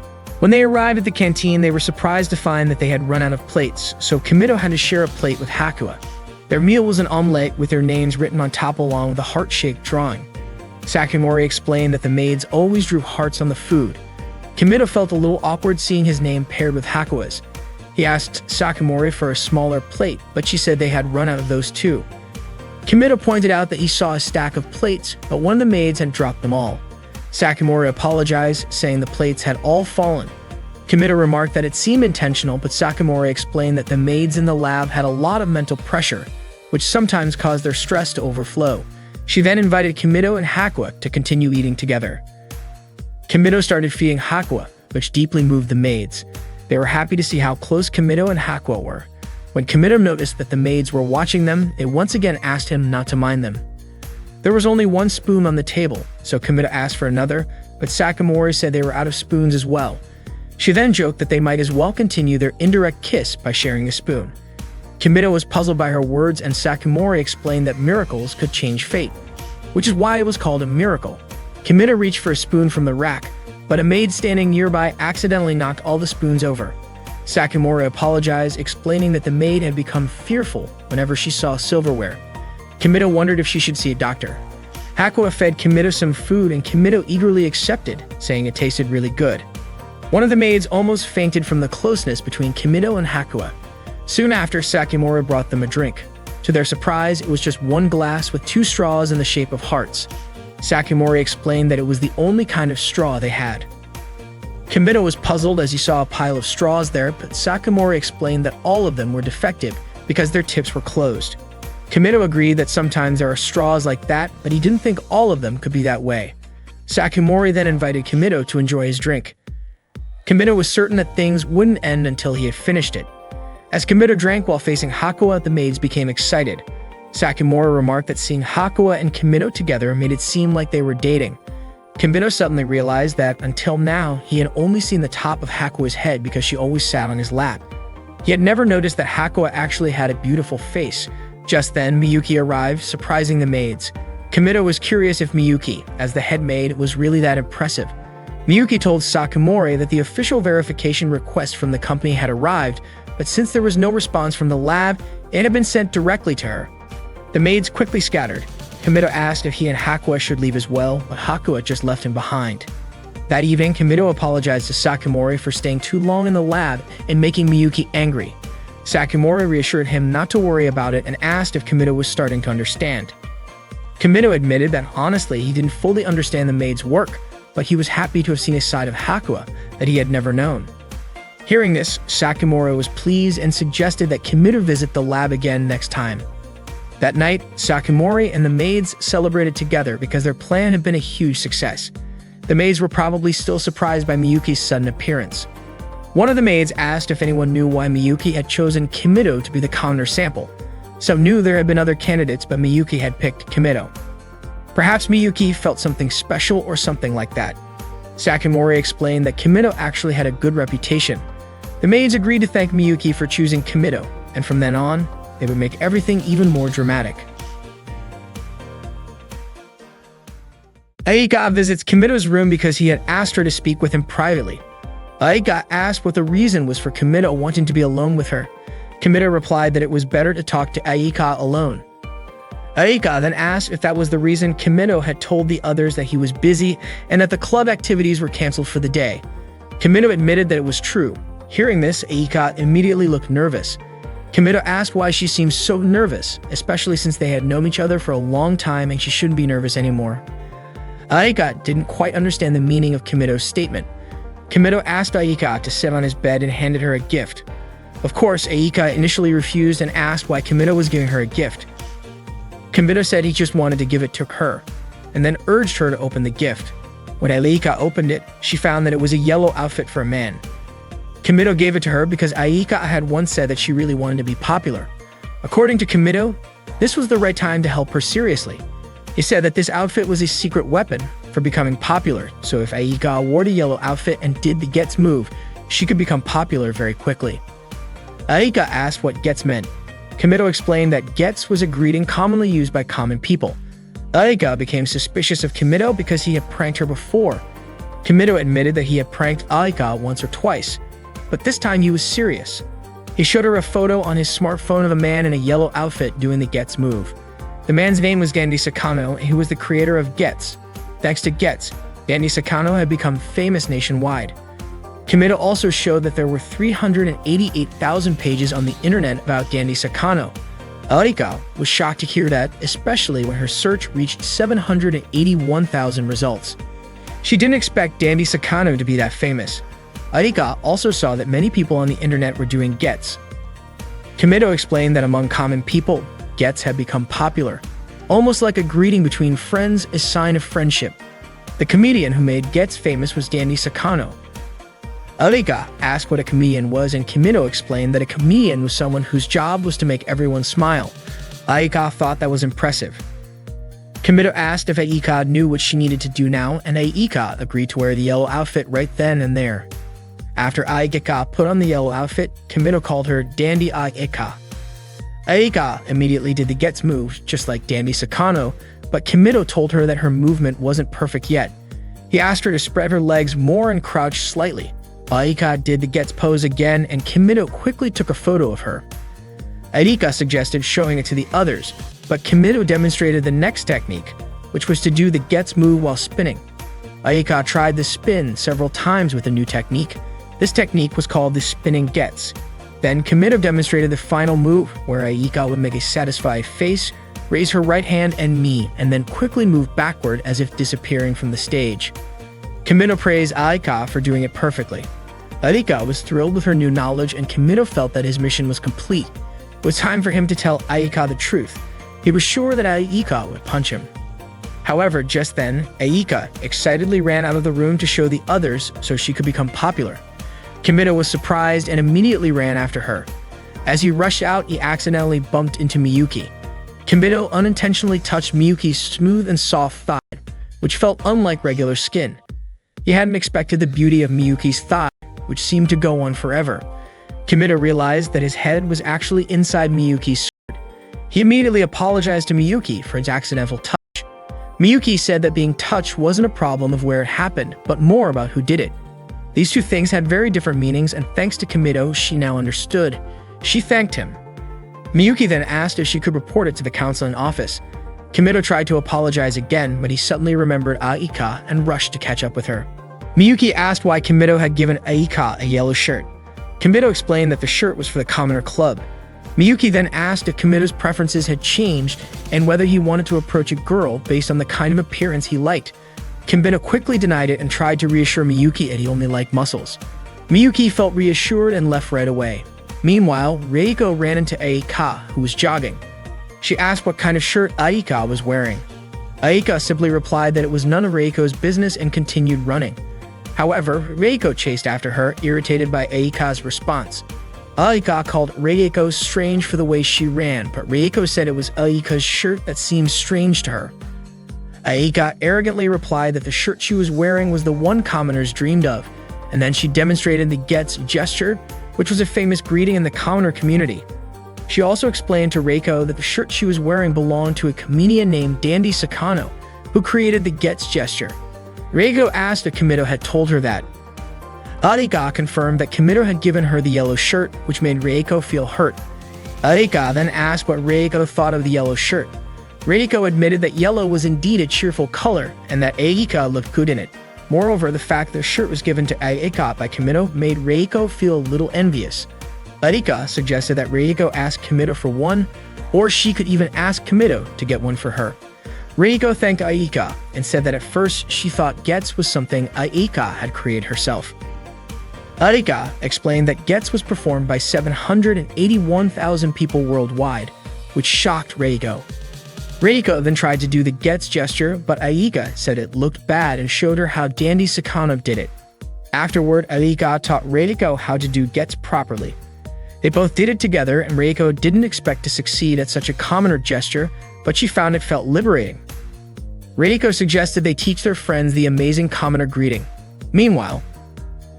Speaker 1: When they arrived at the canteen, they were surprised to find that they had run out of plates, so Kimido had to share a plate with Hakuo. Their meal was an omelette with their names written on top along with a heart-shaped drawing. Sakamori explained that the maids always drew hearts on the food. Kimido felt a little awkward seeing his name paired with Hakuo's. He asked Sakamori for a smaller plate, but she said they had run out of those too. Kimido pointed out that he saw a stack of plates, but one of the maids had dropped them all. Sakamori apologized, saying the plates had all fallen. Kimido remarked that it seemed intentional, but Sakamori explained that the maids in the lab had a lot of mental pressure, which sometimes caused their stress to overflow. She then invited Kimido and Hakuo to continue eating together. Kimido started feeding Hakuo, which deeply moved the maids. They were happy to see how close Kimido and Hakuo were. When Kimido noticed that the maids were watching them, it once again asked him not to mind them. There was only one spoon on the table, so Kimido asked for another, but Sakamori said they were out of spoons as well. She then joked that they might as well continue their indirect kiss by sharing a spoon. Kimido was puzzled by her words, and Sakamori explained that miracles could change fate, which is why it was called a miracle. Kimido reached for a spoon from the rack, but a maid standing nearby accidentally knocked all the spoons over. Sakamori apologized, explaining that the maid had become fearful whenever she saw silverware. Kimido wondered if she should see a doctor. Hakuo fed Kimido some food, and Kimido eagerly accepted, saying it tasted really good. One of the maids almost fainted from the closeness between Kimido and Hakuo. Soon after, Sakamori brought them a drink. To their surprise, it was just one glass with 2 straws in the shape of hearts. Sakamori explained that it was the only kind of straw they had. Kimido was puzzled as he saw a pile of straws there, but Sakamori explained that all of them were defective because their tips were closed. Kimido agreed that sometimes there are straws like that, but he didn't think all of them could be that way. Sakamori then invited Kimido to enjoy his drink. Kimido was certain that things wouldn't end until he had finished it. As Kimido drank while facing Hakuo, the maids became excited. Sakamori remarked that seeing Hakuo and Kimido together made it seem like they were dating. Kimido suddenly realized that, until now, he had only seen the top of Hakuo's head because she always sat on his lap. He had never noticed that Hakuo actually had a beautiful face. Just then, Miyuki arrived, surprising the maids. Kimido was curious if Miyuki, as the head maid, was really that impressive. Miyuki told Sakamori that the official verification request from the company had arrived, but since there was no response from the lab, it had been sent directly to her. The maids quickly scattered. Kimido asked if he and Hakuo should leave as well, but Hakuo just left him behind. That evening, Kimido apologized to Sakamori for staying too long in the lab and making Miyuki angry. Sakamori reassured him not to worry about it and asked if Kimido was starting to understand. Kimido admitted that honestly he didn't fully understand the maid's work, but he was happy to have seen a side of Hakuo that he had never known. Hearing this, Sakamori was pleased and suggested that Kimido visit the lab again next time. That night, Sakamori and the maids celebrated together because their plan had been a huge success. The maids were probably still surprised by Miyuki's sudden appearance. One of the maids asked if anyone knew why Miyuki had chosen Kimido to be the counter sample. Some knew there had been other candidates, but Miyuki had picked Kimido. Perhaps Miyuki felt something special or something like that. Sakamori explained that Kimido actually had a good reputation. The maids agreed to thank Miyuki for choosing Kimido, and from then on, they would make everything even more dramatic. Aika visits Kimito's room because he had asked her to speak with him privately. Aika asked what the reason was for Kimito wanting to be alone with her. Kimito replied that it was better to talk to Aika alone. Aika then asked if that was the reason Kimito had told the others that he was busy and that the club activities were canceled for the day. Kimito admitted that it was true. Hearing this, Aika immediately looked nervous. Kimito asked why she seemed so nervous, especially since they had known each other for a long time and she shouldn't be nervous anymore. Aika didn't quite understand the meaning of Kimito's statement. Kimito asked Aika to sit on his bed and handed her a gift. Of course, Aika initially refused and asked why Kimito was giving her a gift. Kimito said he just wanted to give it to her, and then urged her to open the gift. When Aika opened it, she found that it was a yellow outfit for a man. Kimito gave it to her because Aika had once said that she really wanted to be popular. According to Kimito, this was the right time to help her seriously. He said that this outfit was a secret weapon for becoming popular, so if Aika wore the yellow outfit and did the gets move, she could become popular very quickly. Aika asked what gets meant. Kimito explained that gets was a greeting commonly used by common people. Aika became suspicious of Kimito because he had pranked her before. Kimito admitted that he had pranked Aika once or twice, but this time he was serious. He showed her a photo on his smartphone of a man in a yellow outfit doing the gets move. The man's name was Dandy Sakano, and he was the creator of Gets. Thanks to Gets, Dandy Sakano had become famous nationwide. Kimito also showed that there were 388,000 pages on the internet about Dandy Sakano. Aika was shocked to hear that, especially when her search reached 781,000 results. She didn't expect Dandy Sakano to be that famous. Aika also saw that many people on the internet were doing gets. Kimito explained that among common people, gets had become popular, almost like a greeting between friends, a sign of friendship. The comedian who made gets famous was Dandy Sakano. Aika asked what a comedian was, and Kimito explained that a comedian was someone whose job was to make everyone smile. Aika thought that was impressive. Kimito asked if Aika knew what she needed to do now, and Aika agreed to wear the yellow outfit right then and there. After Aika put on the yellow outfit, Kimito called her Dandy Aika. Aika immediately did the gets move, just like Dandy Sakano, but Kimito told her that her movement wasn't perfect yet. He asked her to spread her legs more and crouch slightly. Aika did the gets pose again, and Kimito quickly took a photo of her. Aika suggested showing it to the others, but Kimito demonstrated the next technique, which was to do the gets move while spinning. Aika tried the spin several times with a new technique. This technique was called the spinning gets. Then Kimito demonstrated the final move, where Aika would make a satisfied face, raise her right hand and knee, and then quickly move backward as if disappearing from the stage. Kimito praised Aika for doing it perfectly. Aika was thrilled with her new knowledge, and Kimito felt that his mission was complete. It was time for him to tell Aika the truth. He was sure that Aika would punch him. However, just then, Aika excitedly ran out of the room to show the others so she could become popular. Kimito was surprised and immediately ran after her. As he rushed out, he accidentally bumped into Miyuki. Kimito unintentionally touched Miyuki's smooth and soft thigh, which felt unlike regular skin. He hadn't expected the beauty of Miyuki's thigh, which seemed to go on forever. Kimito realized that his head was actually inside Miyuki's skirt. He immediately apologized to Miyuki for his accidental touch. Miyuki said that being touched wasn't a problem of where it happened, but more about who did it. These two things had very different meanings, and thanks to Kimito, she now understood. She thanked him. Miyuki then asked if she could report it to the counseling office. Kimito tried to apologize again, but he suddenly remembered Aika and rushed to catch up with her. Miyuki asked why Kimito had given Aika a yellow shirt. Kimito explained that the shirt was for the Commoner Club. Miyuki then asked if Kimito's preferences had changed and whether he wanted to approach a girl based on the kind of appearance he liked. Kimito quickly denied it and tried to reassure Miyuki that he only liked muscles. Miyuki felt reassured and left right away. Meanwhile, Reiko ran into Aika, who was jogging. She asked what kind of shirt Aika was wearing. Aika simply replied that it was none of Reiko's business and continued running. However, Reiko chased after her, irritated by Aika's response. Aika called Reiko strange for the way she ran, but Reiko said it was Aika's shirt that seemed strange to her. Aika arrogantly replied that the shirt she was wearing was the one commoners dreamed of, and then she demonstrated the Gets gesture, which was a famous greeting in the commoner community. She also explained to Reiko that the shirt she was wearing belonged to a comedian named Dandy Sakano, who created the gets gesture. Reiko asked if Kimido had told her that. Arika confirmed that Kimido had given her the yellow shirt, which made Reiko feel hurt. Arika then asked what Reiko thought of the yellow shirt. Reiko admitted that yellow was indeed a cheerful color and that Arika looked good in it. Moreover, the fact the shirt was given to Arika by Kimido made Reiko feel a little envious. Arika suggested that Reiko ask Kimido for one, or she could even ask Kimido to get one for her. Reiko thanked Arika and said that at first she thought gets was something Arika had created herself. Arika explained that gets was performed by 781,000 people worldwide, which shocked Reiko. Reiko then tried to do the gets gesture, but Arika said it looked bad and showed her how Dandy Sakano did it. Afterward, Arika taught Reiko how to do gets properly. They both did it together, and Reiko didn't expect to succeed at such a commoner gesture, but she found it felt liberating. Reiko suggested they teach their friends the amazing commoner greeting. Meanwhile,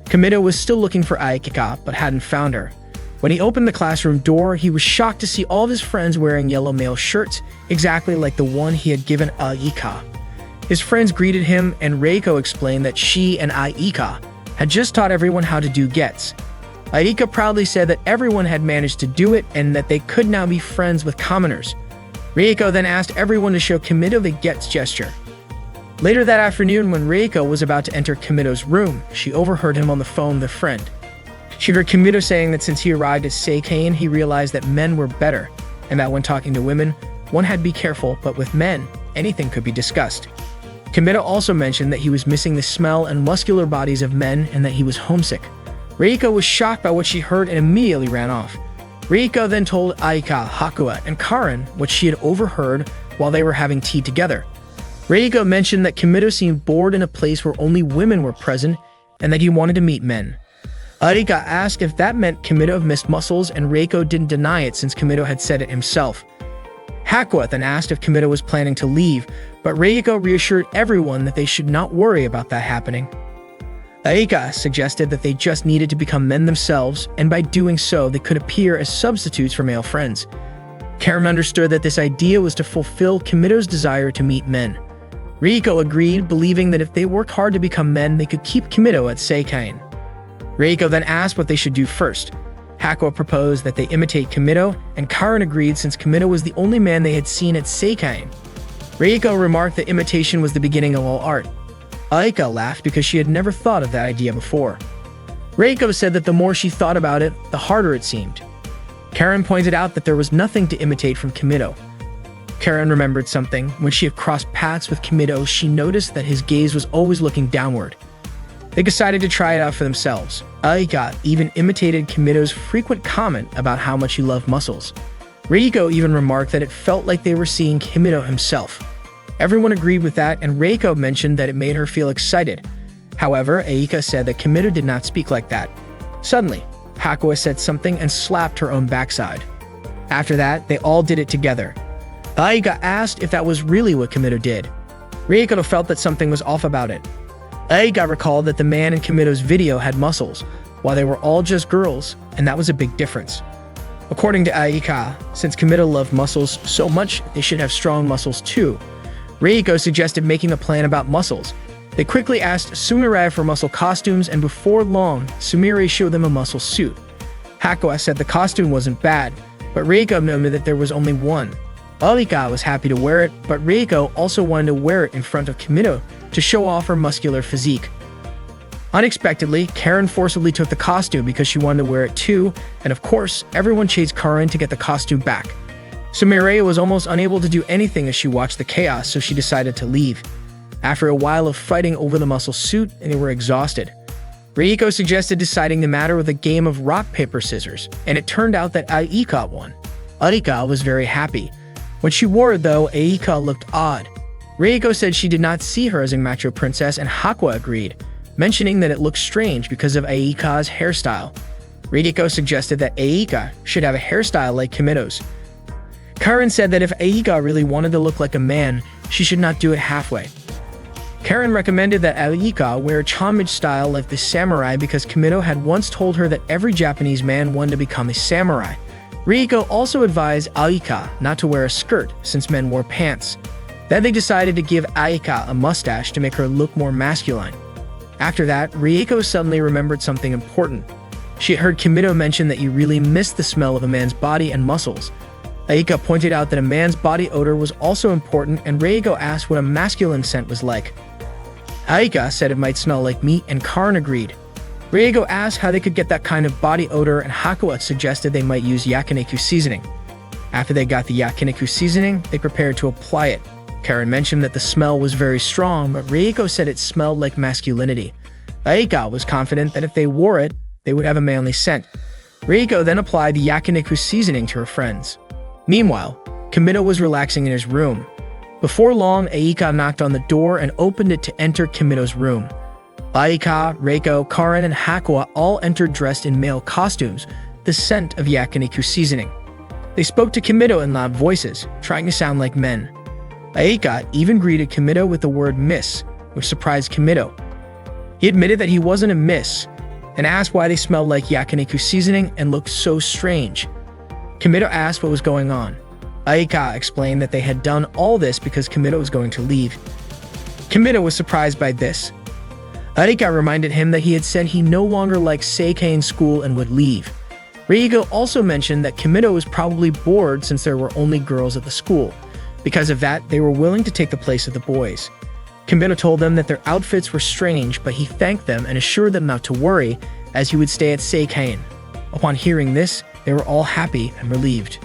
Speaker 1: Kimido was still looking for Arika, but hadn't found her. When he opened the classroom door, he was shocked to see all of his friends wearing yellow male shirts, exactly like the one he had given Arika. His friends greeted him, and Reiko explained that she and Arika had just taught everyone how to do gets. Arika proudly said that everyone had managed to do it and that they could now be friends with commoners. Reiko then asked everyone to show Kimido the gets gesture. Later that afternoon, when Reiko was about to enter Kimido's room, she overheard him on the phone with a friend. She heard Kimido saying that since he arrived at Seikane, he realized that men were better, and that when talking to women, one had to be careful, but with men, anything could be discussed. Kimido also mentioned that he was missing the smell and muscular bodies of men and that he was homesick. Reiko was shocked by what she heard and immediately ran off. Reiko then told Aika, Hakua, and Karen what she had overheard while they were having tea together. Reiko mentioned that Kimido seemed bored in a place where only women were present and that he wanted to meet men. Arika asked if that meant Kimido missed muscles, and Reiko didn't deny it since Kimido had said it himself. Hakua then asked if Kimido was planning to leave, but Reiko reassured everyone that they should not worry about that happening. Arika suggested that they just needed to become men themselves, and by doing so, they could appear as substitutes for male friends. Karen understood that this idea was to fulfill Kimido's desire to meet men. Reiko agreed, believing that if they worked hard to become men, they could keep Kimido at Seikane. Reiko then asked what they should do first. Hakua proposed that they imitate Kimido, and Karen agreed since Kimido was the only man they had seen at Seikane. Reiko remarked that imitation was the beginning of all art. Aika laughed because she had never thought of that idea before. Reiko said that the more she thought about it, the harder it seemed. Karen pointed out that there was nothing to imitate from Kimido. Karen remembered something. When she had crossed paths with Kimido, she noticed that his gaze was always looking downward. They decided to try it out for themselves. Aika even imitated Kimido's frequent comment about how much he loved muscles. Reiko even remarked that it felt like they were seeing Kimido himself. Everyone agreed with that, and Reiko mentioned that it made her feel excited. However, Aika said that Kimido did not speak like that. Suddenly, Hakua said something and slapped her own backside. After that, they all did it together. Aika asked if that was really what Kimido did. Reiko felt that something was off about it. Aika recalled that the man in Kimido's video had muscles, while they were all just girls, and that was a big difference. According to Aika, since Kimido loved muscles so much, they should have strong muscles too. Reiko suggested making a plan about muscles. They quickly asked Sumire for muscle costumes, and before long, Sumire showed them a muscle suit. Hakua said the costume wasn't bad, but Reiko noted that there was only one. Aika was happy to wear it, but Reiko also wanted to wear it in front of Kimido to show off her muscular physique. Unexpectedly, Karen forcibly took the costume because she wanted to wear it too, and of course, everyone chased Karen to get the costume back. Sumire was almost unable to do anything as she watched the chaos, so she decided to leave. After a while of fighting over the muscle suit, they were exhausted. Reiko suggested deciding the matter with a game of rock, paper, scissors, and it turned out that Aika won. Aika was very happy. When she wore it though, Aika looked odd. Reiko said she did not see her as a macho princess, and Hakua agreed, mentioning that it looked strange because of Aika's hairstyle. Reiko suggested that Aika should have a hairstyle like Kimido's. Karen said that if Aika really wanted to look like a man, she should not do it halfway. Karen recommended that Aika wear a homage style like the samurai because Kimido had once told her that every Japanese man wanted to become a samurai. Reiko also advised Aika not to wear a skirt since men wore pants. Then they decided to give Aika a mustache to make her look more masculine. After that, Rieko suddenly remembered something important. She had heard Kimido mention that you really missed the smell of a man's body and muscles. Aika pointed out that a man's body odor was also important, and Rieko asked what a masculine scent was like. Aika said it might smell like meat, and Karin agreed. Rieko asked how they could get that kind of body odor, and Hakuwa suggested they might use yakiniku seasoning. After they got the yakiniku seasoning, they prepared to apply it. Karin mentioned that the smell was very strong, but Rieko said it smelled like masculinity. Aika was confident that if they wore it, they would have a manly scent. Rieko then applied the yakiniku seasoning to her friends. Meanwhile, Kimido was relaxing in his room. Before long, Aika knocked on the door and opened it to enter Kimido's room. Aika, Reiko, Karin, and Hakuwa all entered dressed in male costumes, the scent of yakiniku seasoning. They spoke to Kimido in loud voices, trying to sound like men. Aika even greeted Kimido with the word miss, which surprised Kimido. He admitted that he wasn't a miss, and asked why they smelled like yakiniku seasoning and looked so strange. Kimido asked what was going on. Aika explained that they had done all this because Kimido was going to leave. Kimido was surprised by this. Aika reminded him that he had said he no longer liked Seikei in school and would leave. Rieko also mentioned that Kimido was probably bored since there were only girls at the school. Because of that, they were willing to take the place of the boys. Kimido told them that their outfits were strange, but he thanked them and assured them not to worry, as he would stay at Seikei. Upon hearing this, they were all happy and relieved.